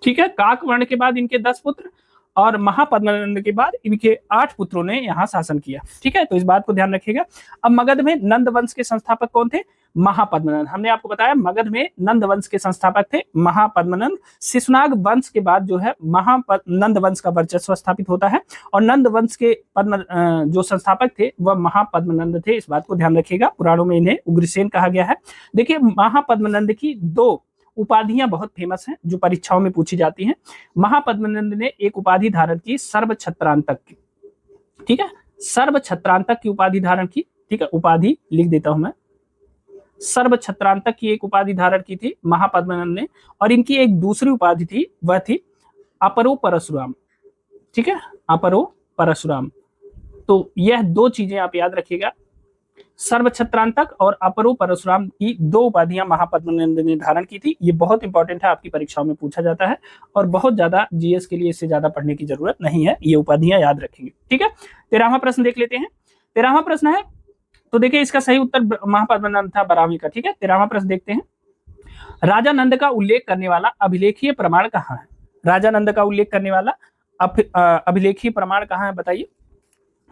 ठीक है। काकवर्ण के बाद इनके 10 पुत्र और महापद्मनंद के बाद इनके 8 पुत्रों ने यहाँ शासन किया, ठीक है। तो इस बात को ध्यान रखिएगा। अब मगध में नंद वंश के संस्थापक कौन थे? महापद्मनंद। हमने आपको बताया मगध में नंद वंश के संस्थापक थे महापद्मनंद। शिशुनाग वंश के बाद जो है नंद वंश का वर्चस्व स्थापित होता है, और नंद वंश के जो संस्थापक थे वह महापद्मनंद थे, इस बात को ध्यान रखिएगा। पुराणों में इन्हें उग्रसेन कहा गया है। देखिए महापद्मनंद की 2 उपाधियां बहुत फेमस हैं जो परीक्षाओं में पूछी जाती हैं। महापद्मनंद ने एक उपाधि धारण की सर्वछत्रांतक की, ठीक है, सर्वछत्रांतक की उपाधि धारण की, ठीक है। उपाधि लिख देता हूं मैं, सर्वछत्रांतक की एक उपाधि धारण की थी महापद्मनंद ने। और इनकी एक दूसरी उपाधि थी, वह थी अपरो परशुराम, ठीक है, अपरो परशुराम। तो यह 2 चीजें आप याद रखिएगा, सर्वछत्रांतक और अपरो परशुराम की 2 उपाधियां महापद्मनंद ने धारण की थी। ये बहुत इंपॉर्टेंट है, आपकी परीक्षाओं में पूछा जाता है, और बहुत ज्यादा जीएस के लिए इससे ज्यादा पढ़ने की जरूरत नहीं है, ये उपाधियां याद रखेंगे, ठीक है। 13वां प्रश्न देख लेते हैं। 13वां प्रश्न है, तो देखिए इसका सही उत्तर महापद्मनंद था, 12वीं का, ठीक है। 13वां प्रश्न देखते हैं। राजा नंद का उल्लेख करने वाला अभिलेखीय प्रमाण कहाँ है? राजा नंद का उल्लेख करने वाला अभिलेखीय प्रमाण कहाँ है, बताइए।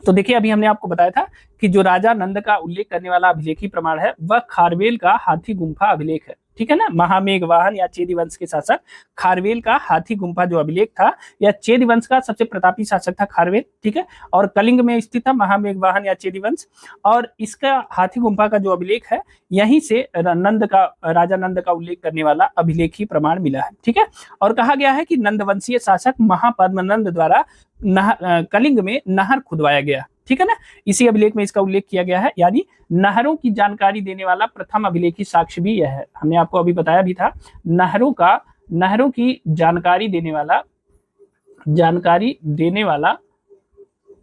तो देखिए अभी हमने आपको बताया था कि जो राजा नंद का उल्लेख करने वाला अभिलेखीय प्रमाण है वह खारवेल का हाथी गुम्फा अभिलेख है, ठीक है ना। महामेघ वाहन या चेदी वंश के शासक खारवेल का हाथी गुम्फा जो अभिलेख था, या चेदी वंश का सबसे प्रतापी शासक था खारवेल, ठीक है। और कलिंग में स्थित था महामेघ वाहन या चेदी वंश, और इसका हाथी गुम्फा का जो अभिलेख है, यहीं से राजा नंद का उल्लेख करने वाला अभिलेखीय प्रमाण मिला है, ठीक है। और कहा गया है कि नंदवंशीय शासक महापद्मनंद द्वारा कलिंग में नहर खुदवाया गया, ठीक है ना। इसी अभिलेख में इसका उल्लेख किया गया है, यानी नहरों की जानकारी देने वाला प्रथम अभिलेखी साक्ष्य भी यह है। हमने आपको अभी बताया भी था, नहरों की जानकारी देने वाला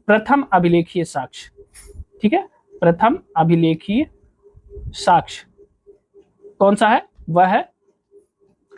प्रथम अभिलेखीय साक्ष्य, ठीक है। प्रथम अभिलेखीय साक्ष्य कौन सा है? वह है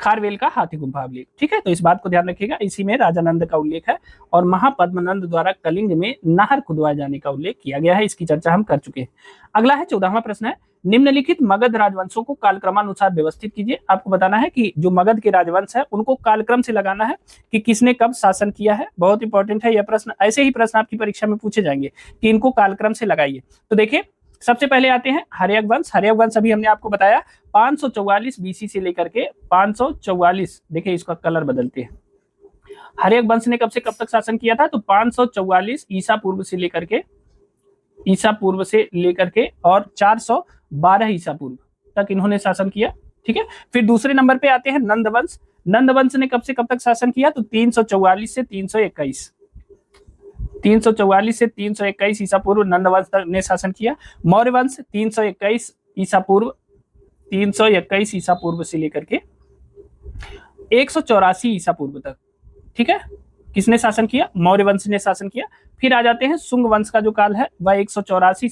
खारवेल का हाथी गुम्फा अभिलेख। ठीक है, तो इस बात को ध्यान रखिएगा। इसी में राजानंद का उल्लेख है और महापद्मनंद द्वारा कलिंग में नहर खुदवाए जाने का उल्लेख किया गया है। इसकी चर्चा हम कर चुके हैं। अगला है 14वां प्रश्न है, निम्नलिखित मगध राजवंशों को कालक्रमानुसार व्यवस्थित कीजिए। आपको बताना है कि जो मगध के राजवंश है उनको कालक्रम से लगाना है कि किसने कब शासन किया है। बहुत इंपॉर्टेंट है यह प्रश्न। ऐसे ही प्रश्न आपकी परीक्षा में पूछे जाएंगे कि इनको कालक्रम से लगाइए। तो देखिए, सबसे पहले आते हैं हर्यक वंश। हर्यक वंश अभी हमने आपको बताया 544 बीसी से लेकर के 544, देखिए इसका कलर बदलते हैं। हर्यक वंश ने कब से कब तक शासन किया था? तो 544 ईसा पूर्व से लेकर के और 412 ईसा पूर्व तक इन्होंने शासन किया। ठीक है, फिर दूसरे नंबर पे आते हैं नंद वंश। नंद वंश ने कब से कब तक शासन किया? तो 344 से 321, 344 से 321 ईसा पूर्व नंद वंश ने शासन किया। मौर्य वंश 321 ईसा पूर्व, 321 ईसा पूर्व से लेकर के 184 ईसा पूर्व तक, ठीक है, किसने शासन किया? मौर्य वंश ने शासन किया। फिर आ जाते हैं शुंग वंश का जो काल है वह 184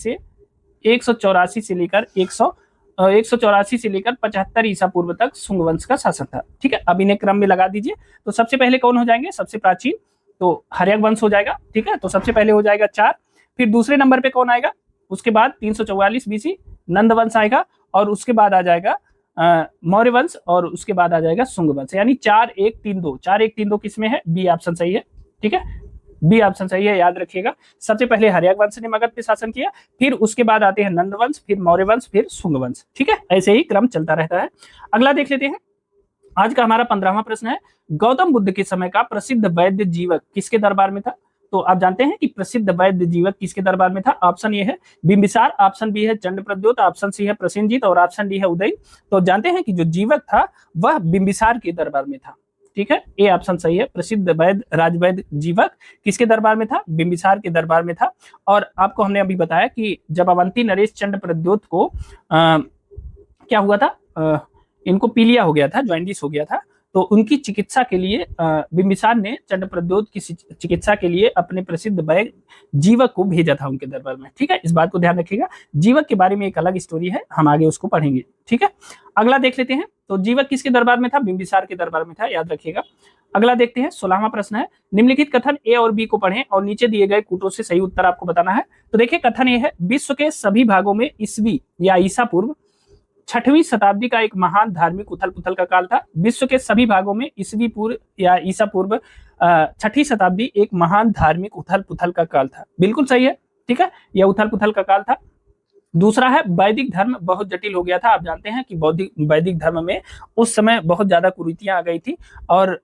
से लेकर 75 ईसा पूर्व तक शुंग वंश का शासन था। ठीक है, अब इन्हें क्रम में लगा दीजिए। तो सबसे पहले कौन हो जाएंगे? सबसे प्राचीन तो हर्यक वंश हो जाएगा। ठीक है, तो सबसे पहले हो जाएगा 4। फिर दूसरे नंबर पे कौन आएगा? उसके बाद 344 बीसी नंद वंश आएगा और उसके बाद आ जाएगा मौर्य वंश और उसके बाद आ जाएगा शुंग वंश। यानी 4 1 3 2, 4 1 3 2 किसमें है? बी ऑप्शन सही है। ठीक है, बी ऑप्शन सही है, याद रखिएगा। सबसे पहले हर्यक वंश ने मगध पे शासन किया, फिर उसके बाद आते हैं नंद वंश, फिर मौर्य वंश, फिर शुंग वंश। ठीक है, ऐसे ही क्रम चलता रहता है। अगला देख लेते हैं। आज का हमारा 15वां प्रश्न है, गौतम बुद्ध के समय का प्रसिद्ध वैद्य जीवक किसके दरबार में था? तो आप जानते हैं कि प्रसिद्ध वैद्य जीवक किसके दरबार में था? ऑप्शन ए है बिंबिसार, ऑप्शन बी है चंद्रप्रद्योत, ऑप्शन सी है प्रसेनजीत और ऑप्शन डी है उदय। तो जानते हैं कि जो जीवक था वह बिंबिसार के दरबार में था। ठीक है, ए ऑप्शन सही है। प्रसिद्ध वैद्य राजवैद्य जीवक किसके दरबार में था? बिंबिसार के दरबार में था। और आपको हमने अभी बताया कि जब अवंती नरेश चंद्रप्रद्योत को क्या हुआ था, इनको पीलिया हो गया था, जॉइंडिस हो गया था, तो उनकी चिकित्सा के लिए बिंबिसार ने चंद्रप्रद्योत की चिकित्सा के लिए अपने प्रसिद्ध वैद्य जीवक को भेजा था उनके दरबार में। ठीक है, इस बात को ध्यान रखिएगा। जीवक के बारे में एक अलग स्टोरी है, हम आगे उसको पढ़ेंगे। ठीक है, अगला देख लेते हैं। तो जीवक किसके दरबार में था? बिंबिसार के दरबार में था, याद रखिएगा। अगला देखते हैं। 16वां प्रश्न है, निम्नलिखित कथन ए और बी को पढ़ें और नीचे दिए गए कूटों से सही उत्तर आपको बताना है। तो देखिए, कथन ए है, विश्व के सभी भागों में ईस्वी या ईसा पूर्व 6वीं शताब्दी का एक महान धार्मिक उथल पुथल का काल था। विश्व के सभी भागों में ईस्वी पूर्व या ईसा पूर्व 6वीं शताब्दी एक महान धार्मिक उथल पुथल का काल था। बिल्कुल सही है। ठीक है, यह उथल पुथल का काल था। दूसरा है, वैदिक धर्म बहुत जटिल हो गया था। आप जानते हैं कि वैदिक धर्म में उस समय बहुत ज्यादा कुरीतियां आ गई थी और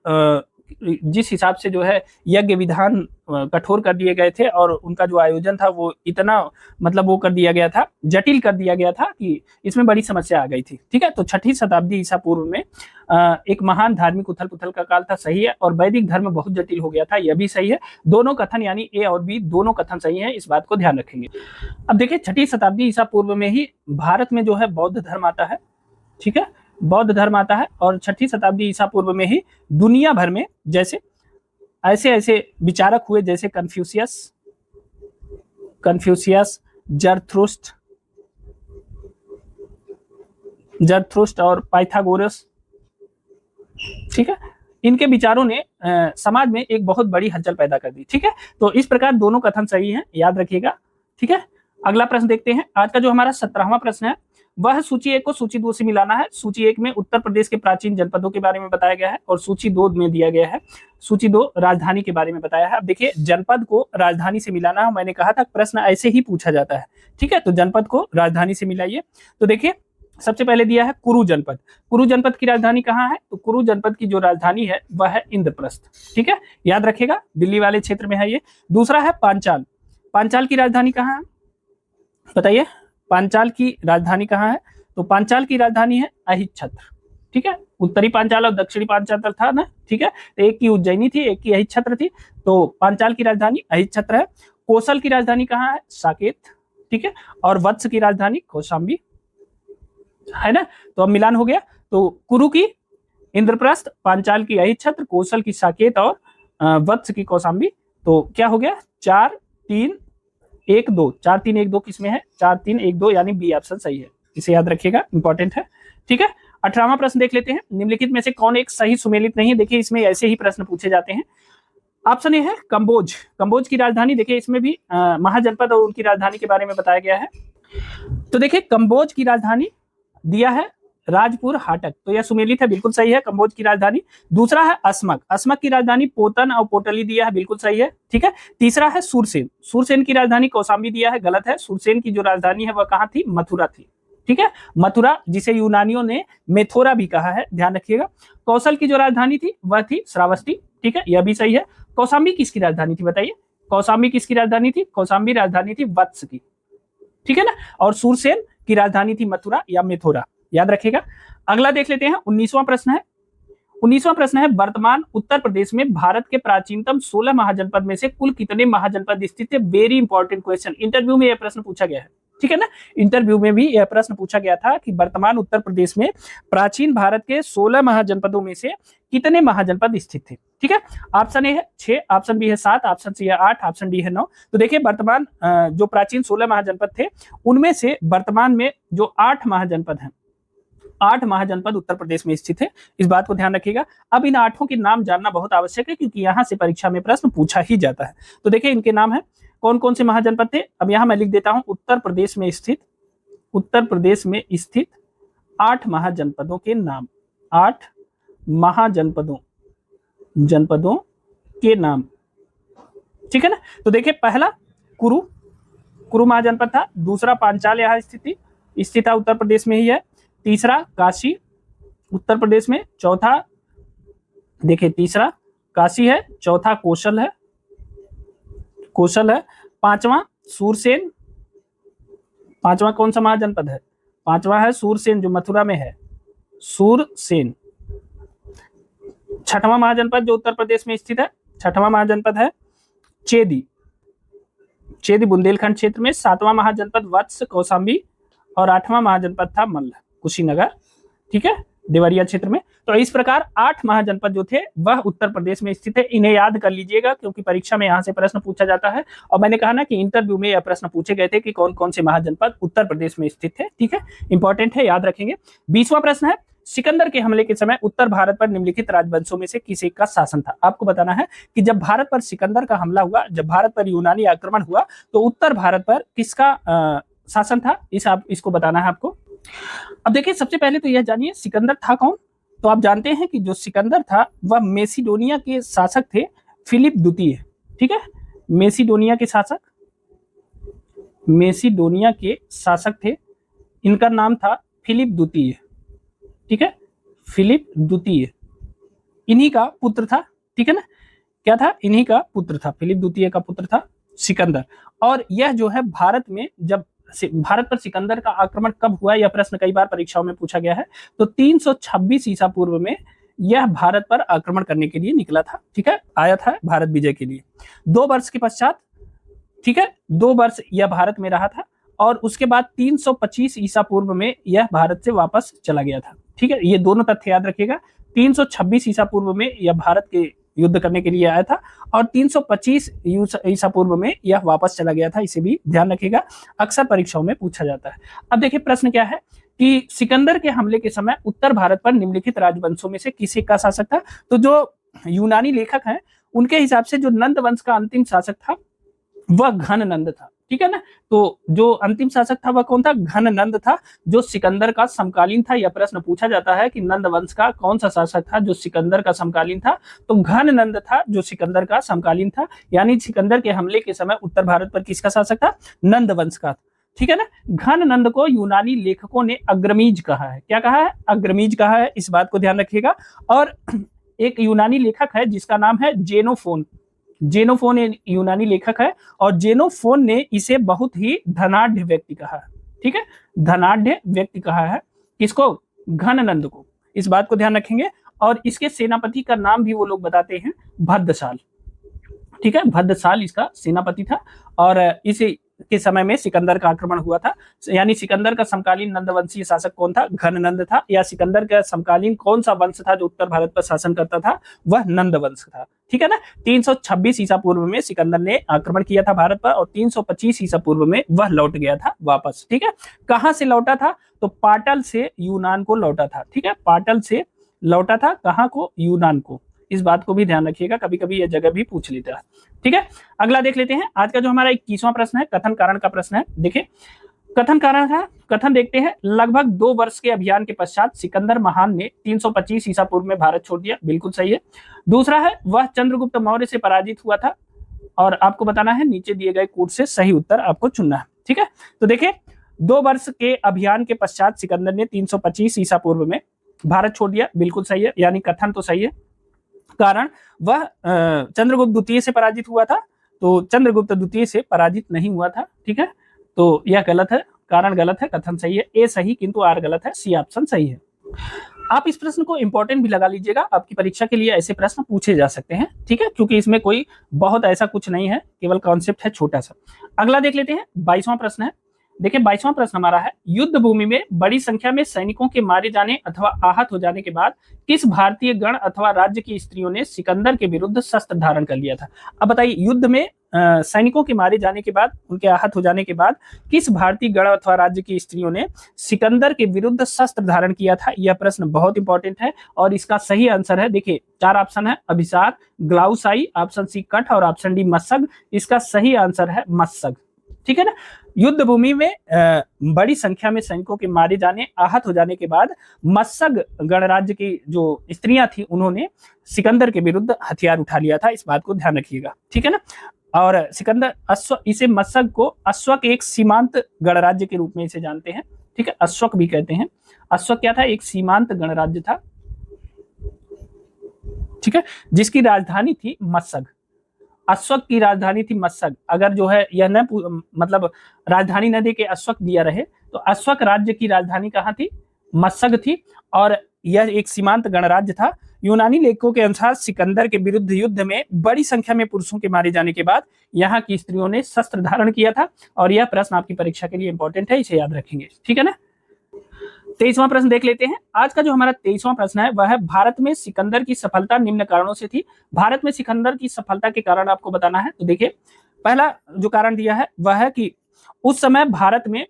जिस हिसाब से जो है यज्ञ विधान कठोर कर दिए गए थे और उनका जो आयोजन था वो इतना मतलब वो कर दिया गया था, जटिल कर दिया गया था कि इसमें बड़ी समस्या आ गई थी। ठीक है, तो 6वीं शताब्दी ईसा पूर्व में एक महान धार्मिक उथल पुथल का काल था, सही है। और वैदिक धर्म बहुत जटिल हो गया था, यह भी सही है। दोनों कथन यानी ए और बी दोनों कथन सही है, इस बात को ध्यान रखेंगे। अब देखिए, 6वीं शताब्दी ईसा पूर्व में ही भारत में जो है बौद्ध धर्म आता है। ठीक है, बौद्ध धर्म आता है और 6वीं शताब्दी ईसा पूर्व में ही दुनिया भर में जैसे ऐसे विचारक हुए जैसे कन्फ्यूशियस, जरथुस्त्र और पाइथागोरस। ठीक है, इनके विचारों ने समाज में एक बहुत बड़ी हलचल पैदा कर दी। ठीक है, तो इस प्रकार दोनों कथन सही हैं, याद रखिएगा। ठीक है, अगला प्रश्न देखते हैं। आज का जो हमारा 17वां प्रश्न है वह सूची 1 को सूची 2 से मिलाना है। सूची 1 में उत्तर प्रदेश के प्राचीन जनपदों के बारे में बताया गया है और सूची 2 में दिया गया है, सूची 2 राजधानी के बारे में बताया है। अब देखिए, जनपद को राजधानी से मिलाना है। मैंने कहा था प्रश्न ऐसे ही पूछा जाता है। ठीक है, तो जनपद को राजधानी से मिलाइए। तो देखिए, सबसे पहले दिया है कुरु जनपद। कुरु जनपद की राजधानी कहाँ है? तो कुरु जनपद की जो राजधानी है वह है इंद्रप्रस्थ। ठीक है, याद रखेगा, दिल्ली वाले क्षेत्र में है ये। दूसरा है पांचाल। पांचाल की राजधानी कहाँ है बताइए? पांचाल की राजधानी कहाँ है? तो पांचाल की राजधानी है अहिच्छत्र। ठीक है, उत्तरी पांचाल और दक्षिणी पांचाल था ना। ठीक है, तो एक की उज्जैनी थी, एक की अहिच्छत्र थी। तो पांचाल की राजधानी अहिच्छत्र है। कोसल की राजधानी कहाँ है? साकेत। ठीक है, और वत्स की राजधानी कौशाम्बी है ना। तो अब मिलान हो गया। तो कुरु की इंद्रप्रस्थ, पांचाल की अहिच्छत्र, कोसल की साकेत और वत्स की कौशाम्बी। तो क्या हो गया? 4 3 1 2, 4 3 1 2 किसमें है? 4 3 1 2 यानी बी ऑप्शन सही है। इसे याद रखिएगा, इंपॉर्टेंट है। ठीक है, 18वां प्रश्न देख लेते हैं, निम्नलिखित में से कौन एक सही सुमेलित नहीं है। देखिए इसमें ऐसे ही प्रश्न पूछे जाते हैं। ऑप्शन ए है कंबोज। कंबोज की राजधानी, देखिए इसमें भी महाजनपद और उनकी राजधानी के बारे में बताया गया है। तो देखिए कंबोज की राजधानी दिया है राजपुर हाटक, तो यह सुमेलित है, बिल्कुल सही है, कंबोज की राजधानी। दूसरा है अस्मक, अस्मक की राजधानी पोतन और पोटली दिया है, बिल्कुल सही है, ठीक है। तीसरा है सुरसेन, सुरसेन की राजधानी कौशाम्बी दिया है, गलत है, सुरसेन की जो राजधानी है वह कहाँ थी, मथुरा थी, ठीक है, मथुरा, जिसे यूनानियों ने मेथोरा भी कहा है, ध्यान रखिएगा। कौशल की जो राजधानी थी वह थी श्रावस्ती, ठीक है, यह भी सही है। कौशाम्बी किसकी राजधानी थी बताइए, कौशाम्बी किसकी राजधानी थी, कौशाम्बी राजधानी थी वत्स की, ठीक है ना। और सुरसेन की राजधानी थी मथुरा या मेथोरा, याद रखिएगा। अगला देख लेते हैं, 19वां प्रश्न है। 19वां प्रश्न है, वर्तमान उत्तर प्रदेश में भारत के प्राचीनतम 16 महाजनपद में से कुल कितने महाजनपद स्थित है। वेरी इंपॉर्टेंट क्वेश्चन, इंटरव्यू में यह प्रश्न पूछा गया है, ठीक है ना। इंटरव्यू में भी यह प्रश्न पूछा गया था कि वर्तमान उत्तर प्रदेश में प्राचीन भारत के 16 महाजनपदों में से कितने महाजनपद स्थित थे, ठीक है। ऑप्शन ए है 6, ऑप्शन बी है 7, ऑप्शन सी है 8, ऑप्शन डी है 9। तो देखिए वर्तमान जो प्राचीन 16 महाजनपद थे उनमें से वर्तमान में जो 8 महाजनपद हैं, 8 महाजनपद उत्तर प्रदेश में स्थित है, इस बात को ध्यान रखिएगा। अब इन 8 के नाम जानना बहुत आवश्यक है क्योंकि यहां से परीक्षा में प्रश्न पूछा ही जाता है। तो देखिए इनके नाम है, कौन कौन से महाजनपद थे। अब यहां मैं लिख देता हूं, उत्तर प्रदेश में स्थित 8 महाजनपदों के नाम, 8 जनपदों के नाम, ठीक है ना। तो देखिए पहला कुरु महाजनपद था, दूसरा पांचाल यहाँ स्थित था, उत्तर प्रदेश में ही है। तीसरा काशी उत्तर प्रदेश में, चौथा देखिए तीसरा काशी है, चौथा कौशल है, पांचवा सूरसेन, पांचवा कौन सा महाजनपद है, पांचवा है सूरसेन जो मथुरा में है, सूरसेन। छठवां महाजनपद जो उत्तर प्रदेश में स्थित है, छठवां महाजनपद है चेदी बुंदेलखंड क्षेत्र में। सातवां महाजनपद वत्स कौशाम्बी, और 8वां महाजनपद था मल्ल कुशीनगर, ठीक है, देवरिया क्षेत्र में। तो इस प्रकार 8 महाजनपद जो थे वह उत्तर प्रदेश में स्थित है, इन्हें याद कर लीजिएगा क्योंकि परीक्षा में यहाँ से प्रश्न पूछा जाता है। और मैंने कहा ना कि इंटरव्यू में यह प्रश्न पूछे गए थे कि कौन कौन से महाजनपद उत्तर प्रदेश में स्थित है, ठीक है, इंपॉर्टेंट है, याद रखेंगे। 20वां प्रश्न है, सिकंदर के हमले के समय उत्तर भारत पर निम्नलिखित राजवंशों में से किस एक का शासन था। आपको बताना है कि जब भारत पर सिकंदर का हमला हुआ, जब भारत पर यूनानी आक्रमण हुआ तो उत्तर भारत पर किसका शासन था, इसको बताना है आपको। अब देखिए सबसे पहले तो यह जानिए सिकंदर था कौन। तो आप जानते हैं कि जो सिकंदर था वह मेसिडोनिया के शासक थे, फिलिप द्वितीय, ठीक है, मेसिडोनिया के शासक थे, इनका नाम था फिलिप द्वितीय, ठीक है, फिलिप द्वितीय, इन्हीं का पुत्र था, ठीक है ना, क्या था, इन्हीं का पुत्र था, फिलिप द्वितीय का पुत्र था सिकंदर। और यह जो है भारत में, जब भारत पर सिकंदर का आक्रमण कब हुआ, यह प्रश्न कई बार परीक्षाओं में पूछा गया है। तो 326 ईसा पूर्व में यह भारत पर आक्रमण करने के लिए निकला था, ठीक है, आया था भारत विजय के लिए। 2 वर्ष के पश्चात, ठीक है, 2 वर्ष यह भारत में रहा था और उसके बाद 325 ईसा पूर्व में यह भारत से वापस चला गया था, ठीक है, ये दोनों तथ्य याद रखिएगा। 326 ईसा पूर्व में यह भारत के युद्ध करने के लिए आया था और 325 ईसा पूर्व में यह वापस चला गया था, इसे भी ध्यान रखिएगा, अक्सर परीक्षाओं में पूछा जाता है। अब देखिए प्रश्न क्या है कि सिकंदर के हमले के समय उत्तर भारत पर निम्नलिखित राजवंशों में से किसी का शासक था। तो जो यूनानी लेखक हैं उनके हिसाब से जो नंद वंश का अंतिम शासक था वह घननंद था, ठीक है ना। तो जो अंतिम शासक था वह कौन था, घननंद था, जो सिकंदर का समकालीन था। यह प्रश्न पूछा जाता है कि नंद वंश का कौन सा शासक था जो सिकंदर का समकालीन था, तो घननंद था जो सिकंदर का समकालीन था। यानी सिकंदर के हमले के समय उत्तर भारत पर किसका शासक था, नंद वंश का, ठीक है ना। घननंद को यूनानी लेखकों ने अग्रमीज कहा है, क्या कहा है, अग्रमीज कहा है, इस बात को ध्यान रखिएगा। और एक यूनानी लेखक है जिसका नाम है जेनोफोन, जेनोफोन यूनानी लेखक है और जेनोफोन ने इसे बहुत ही धनाढ़ व्यक्ति कहा है, ठीक है, धनाढ़ व्यक्ति कहा है किसको, घननंद को, इस बात को ध्यान रखेंगे। और इसके सेनापति का नाम भी वो लोग बताते हैं भद्रसाल, ठीक है, भद्रसाल इसका सेनापति था। और इसे के समय में सिकंदर का आक्रमण हुआ था, यानी सिकंदर का समकालीन नंदवंशीय शासक कौन था? घननंद था। या सिकंदर का समकालीन कौन सा वंश था जो उत्तर भारत पर शासन करता था? वह नंद वंश था। ठीक है ना। 326 ईसा पूर्व में सिकंदर ने आक्रमण किया था भारत पर, और 325 ईसा पूर्व में वह लौट गया था वापस। ठीक है। कहां से लौटा था? तो पाटल से यूनान को लौटा था। ठीक है, पाटल से लौटा था। कहां को? यूनान को। इस बात को भी ध्यान रखिएगा, कभी कभी यह जगह भी पूछ लेता है। ठीक है, अगला देख लेते हैं। आज का जो हमारा 21वां प्रश्न है, कथन कारण का प्रश्न है। देखिए, कथन कारण था, कथन देखते हैं। लगभग 2 वर्ष के अभियान के पश्चात सिकंदर महान ने 325 ईसा पूर्व में भारत छोड़ दिया। बिल्कुल सही है। दूसरा है, वह चंद्रगुप्त मौर्य से पराजित हुआ था, और आपको बताना है नीचे दिए गए कूट से सही उत्तर आपको चुनना है। ठीक है, तो देखिए, 2 वर्ष के अभियान के पश्चात सिकंदर ने 325 ईसा पूर्व में भारत छोड़ दिया। बिल्कुल सही है, यानी कथन तो सही है। कारण, वह चंद्रगुप्त द्वितीय से पराजित हुआ था, तो चंद्रगुप्त द्वितीय से पराजित नहीं हुआ था। ठीक है, तो यह गलत है, कारण गलत है, कथन सही है। ए सही, किंतु आर गलत है। सी ऑप्शन सही है। आप इस प्रश्न को इंपॉर्टेंट भी लगा लीजिएगा, आपकी परीक्षा के लिए ऐसे प्रश्न पूछे जा सकते हैं। ठीक है, क्योंकि इसमें कोई बहुत ऐसा कुछ नहीं है, केवल कॉन्सेप्ट है छोटा सा। अगला देख लेते हैं, 22वां प्रश्न है। देखिए, 22वां प्रश्न हमारा है, युद्ध भूमि में बड़ी संख्या में सैनिकों के मारे जाने अथवा आहत हो जाने के बाद किस भारतीय गण अथवा राज्य की स्त्रियों ने सिकंदर के विरुद्ध शस्त्र धारण कर लिया था? अब बताइए, युद्ध में सैनिकों के मारे जाने के बाद, उनके आहत हो जाने के बाद किस भारतीय गण अथवा राज्य की स्त्रियों ने सिकंदर के विरुद्ध शस्त्र धारण किया था? यह प्रश्न बहुत इंपॉर्टेंट है, और इसका सही आंसर है, देखिए 4 ऑप्शन है, अभिसार, ग्लाउसाई, ऑप्शन सी कठ, और ऑप्शन डी मत्सग। इसका सही आंसर है मत्सग। ठीक है ना। युद्ध भूमि में बड़ी संख्या में सैनिकों के मारे जाने, आहत हो जाने के बाद मत्सग गणराज्य की जो स्त्रियां थी, उन्होंने सिकंदर के विरुद्ध हथियार उठा लिया था। इस बात को ध्यान रखिएगा। ठीक है ना। और सिकंदर इसे मत्सग को अश्वक एक सीमांत गणराज्य के रूप में इसे जानते हैं। ठीक है, अश्वक भी कहते हैं। अश्वक क्या था? एक सीमांत गणराज्य था। ठीक है, जिसकी राजधानी थी मत्सग। अश्वक की राजधानी थी मत्सग। अगर जो है यह न मतलब राजधानी न दे के अश्वक दिया रहे, तो अश्वक राज्य की राजधानी कहाँ थी? मत्सग थी, और यह एक सीमांत गणराज्य था। यूनानी लेखकों के अनुसार सिकंदर के विरुद्ध युद्ध में बड़ी संख्या में पुरुषों के मारे जाने के बाद यहाँ की स्त्रियों ने शस्त्र धारण किया था, और यह प्रश्न आपकी परीक्षा के लिए इंपॉर्टेंट है, इसे याद रखेंगे। ठीक है ना। 23वां प्रश्न देख लेते हैं। आज का जो हमारा 23वां प्रश्न है, वह है, भारत में सिकंदर की सफलता निम्न कारणों से थी। भारत में सिकंदर की सफलता के कारण आपको बताना है। तो देखिए, पहला जो कारण दिया है वह है कि उस समय भारत में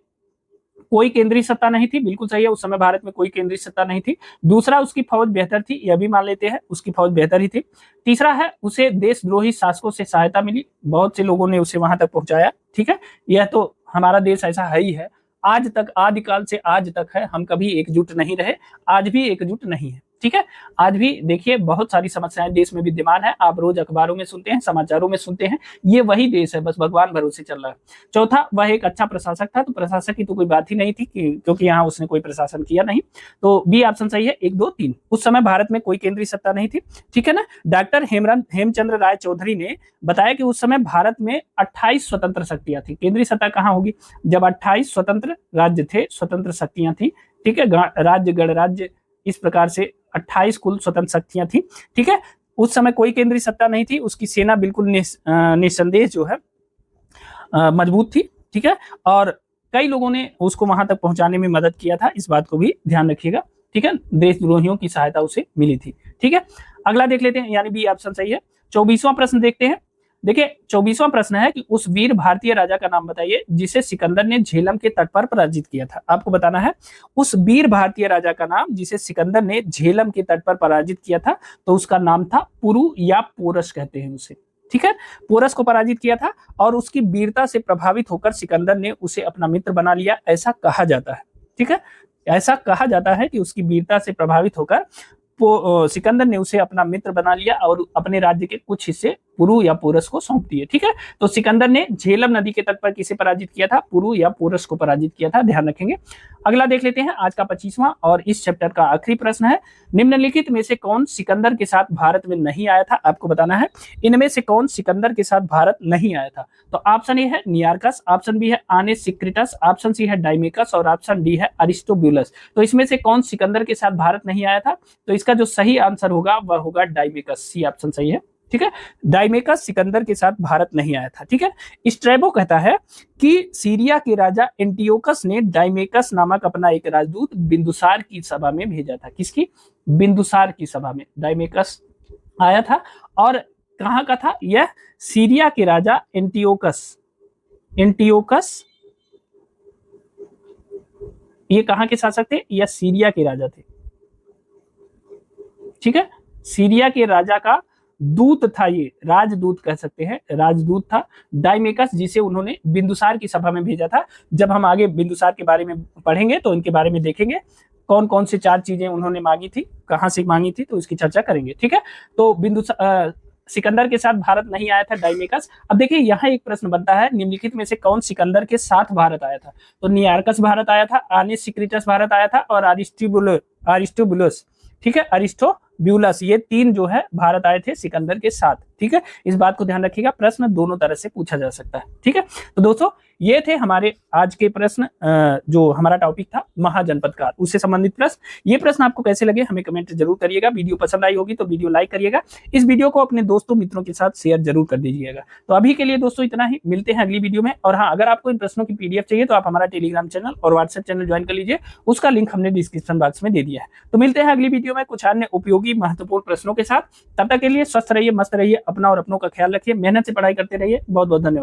कोई केंद्रीय सत्ता नहीं थी। बिल्कुल सही है, उस समय भारत में कोई केंद्रीय सत्ता नहीं थी। दूसरा, उसकी फौज बेहतर थी, यह भी मान लेते हैं, उसकी फौज बेहतर ही थी। तीसरा है, उसे देशद्रोही शासकों से सहायता मिली, बहुत से लोगों ने उसे वहां तक पहुंचाया। ठीक है, यह तो हमारा देश ऐसा है ही है, आज तक, आदिकाल से आज तक है, हम कभी एकजुट नहीं रहे, आज भी एकजुट नहीं है। ठीक है, आज भी देखिए बहुत सारी समस्याएं देश में विद्यमान है, आप रोज अखबारों में सुनते हैं, समाचारों में सुनते हैं, ये वही देश है, बस भगवान भरोसे चल रहा है। चौथा, वह एक अच्छा प्रशासक था, तो प्रशासक की तो कोई बात ही नहीं थी, क्योंकि यहाँ उसने कोई प्रशासन किया नहीं। तो बी ऑप्शन सही है, 1, 2, 3। उस समय भारत में कोई केंद्रीय सत्ता नहीं थी। ठीक है ना। डॉक्टर हेमचंद्र राय चौधरी ने बताया कि उस समय भारत में 28 स्वतंत्र शक्तियां थी। केंद्रीय सत्ता कहाँ होगी जब 28 स्वतंत्र राज्य थे, स्वतंत्र शक्तियां थी। ठीक है, राज्य, गणराज्य, इस प्रकार से 28 कुल स्वतंत्र शक्तियां थी। ठीक है, उस समय कोई केंद्रीय सत्ता नहीं थी, उसकी सेना बिल्कुल निस्संदेह जो है मजबूत थी। ठीक है, और कई लोगों ने उसको वहां तक पहुंचाने में मदद किया था, इस बात को भी ध्यान रखिएगा। ठीक है, देशद्रोहियों की सहायता उसे मिली थी। ठीक है, अगला देख लेते हैं, यानी बी ऑप्शन सही है। 24वां प्रश्न देखते हैं। देखिए, 24वां प्रश्न है कि उस वीर भारतीय राजा का नाम बताइए जिसे सिकंदर ने झेलम के तट पर पराजित किया था। आपको बताना है उस वीर भारतीय राजा का नाम जिसे सिकंदर ने झेलम के तट पर पराजित किया था, तो उसका नाम था पुरु, या पोरस कहते हैं उसे। ठीक है, पोरस को पराजित किया था, और उसकी वीरता से प्रभावित होकर सिकंदर ने उसे अपना मित्र बना लिया, ऐसा कहा जाता है। ठीक है, ऐसा कहा जाता है कि उसकी वीरता से प्रभावित होकर सिकंदर ने उसे अपना मित्र बना लिया, और अपने राज्य के कुछ हिस्से पुरु या पोरस को सौंप दिए। ठीक है, तो सिकंदर ने झेलम नदी के तट पर किसे पराजित किया था? पुरु या पोरस को पराजित किया था, ध्यान रखेंगे। अगला देख लेते हैं, आज का 25वां और इस चैप्टर का आखिरी प्रश्न है। निम्नलिखित में से कौन सिकंदर के साथ भारत में नहीं आया था? आपको बताना है इनमें से कौन सिकंदर के साथ भारत नहीं आया था। तो ऑप्शन ए है नियार्कस, ऑप्शन बी है आनेस सिक्रिटस, ऑप्शन सी है डाइमेकस, और ऑप्शन डी है अरिस्टोब्यूलस। तो इसमें से कौन सिकंदर के साथ भारत नहीं आया था? तो इसका जो सही आंसर होगा वह होगा डाइमेकस। सी ऑप्शन सही है। ठीक है, डायमेकस सिकंदर के साथ भारत नहीं आया था। ठीक है, स्ट्रैबो कहता है कि सीरिया के राजा एंटियोकस ने डायमेकस नामक अपना एक राजदूत बिंदुसार की सभा में भेजा था। किसकी? बिंदुसार की सभा में डायमेकस आया था। और कहां का था यह? सीरिया के राजा एंटियोकस। एंटियोकस ये कहां के शासक थे? यह सीरिया के राजा थे। ठीक है, सीरिया के राजा का दूत था, ये राजदूत कह सकते हैं, राजदूत था डायमेकस, जिसे उन्होंने बिंदुसार की सभा में भेजा था। जब हम आगे बिंदुसार के बारे में पढ़ेंगे तो इनके बारे में देखेंगे कौन कौन से 4 चीजें उन्होंने मांगी थी, कहां से मांगी थी, तो इसकी चर्चा करेंगे। ठीक है, तो बिंदुसार सिकंदर के साथ भारत नहीं आया था डायमेकस। अब देखिए यहाँ एक प्रश्न बनता है, निम्नलिखित में से कौन सिकंदर के साथ भारत आया था? तो नियार्कस भारत आया था, आनेसिक्रिटस भारत आया था, और अरिस्टोबुलस, ठीक है, अरिस्टोब्यूलस, ये 3 जो है भारत आए थे सिकंदर के साथ। ठीक है, इस बात को ध्यान रखिएगा, प्रश्न दोनों तरह से पूछा जा सकता है। ठीक है, तो दोस्तों ये थे हमारे आज के प्रश्न, जो हमारा टॉपिक था महाजनपद काल, उससे संबंधित प्रश्न। ये प्रश्न आपको कैसे लगे हमें कमेंट जरूर करिएगा। वीडियो पसंद आई होगी तो वीडियो लाइक करिएगा, इस वीडियो को अपने दोस्तों मित्रों के साथ शेयर जरूर कर दीजिएगा। तो अभी के लिए दोस्तों इतना ही, मिलते हैं अगली वीडियो में। और हाँ, अगर आपको इन प्रश्नों की पीडीएफ चाहिए तो आप हमारा टेलीग्राम चैनल और व्हाट्सएप चैनल ज्वाइन कर लीजिए, उसका लिंक हमने डिस्क्रिप्शन बॉक्स में दे दिया है। तो मिलते हैं अगली वीडियो में कुछ अन्य उपयोगी महत्वपूर्ण प्रश्नों के साथ। तब तक के लिए स्वस्थ रहिए, मस्त रहिए, अपना और अपनों का ख्याल रखिए, मेहनत से पढ़ाई करते रहिए। बहुत बहुत धन्यवाद।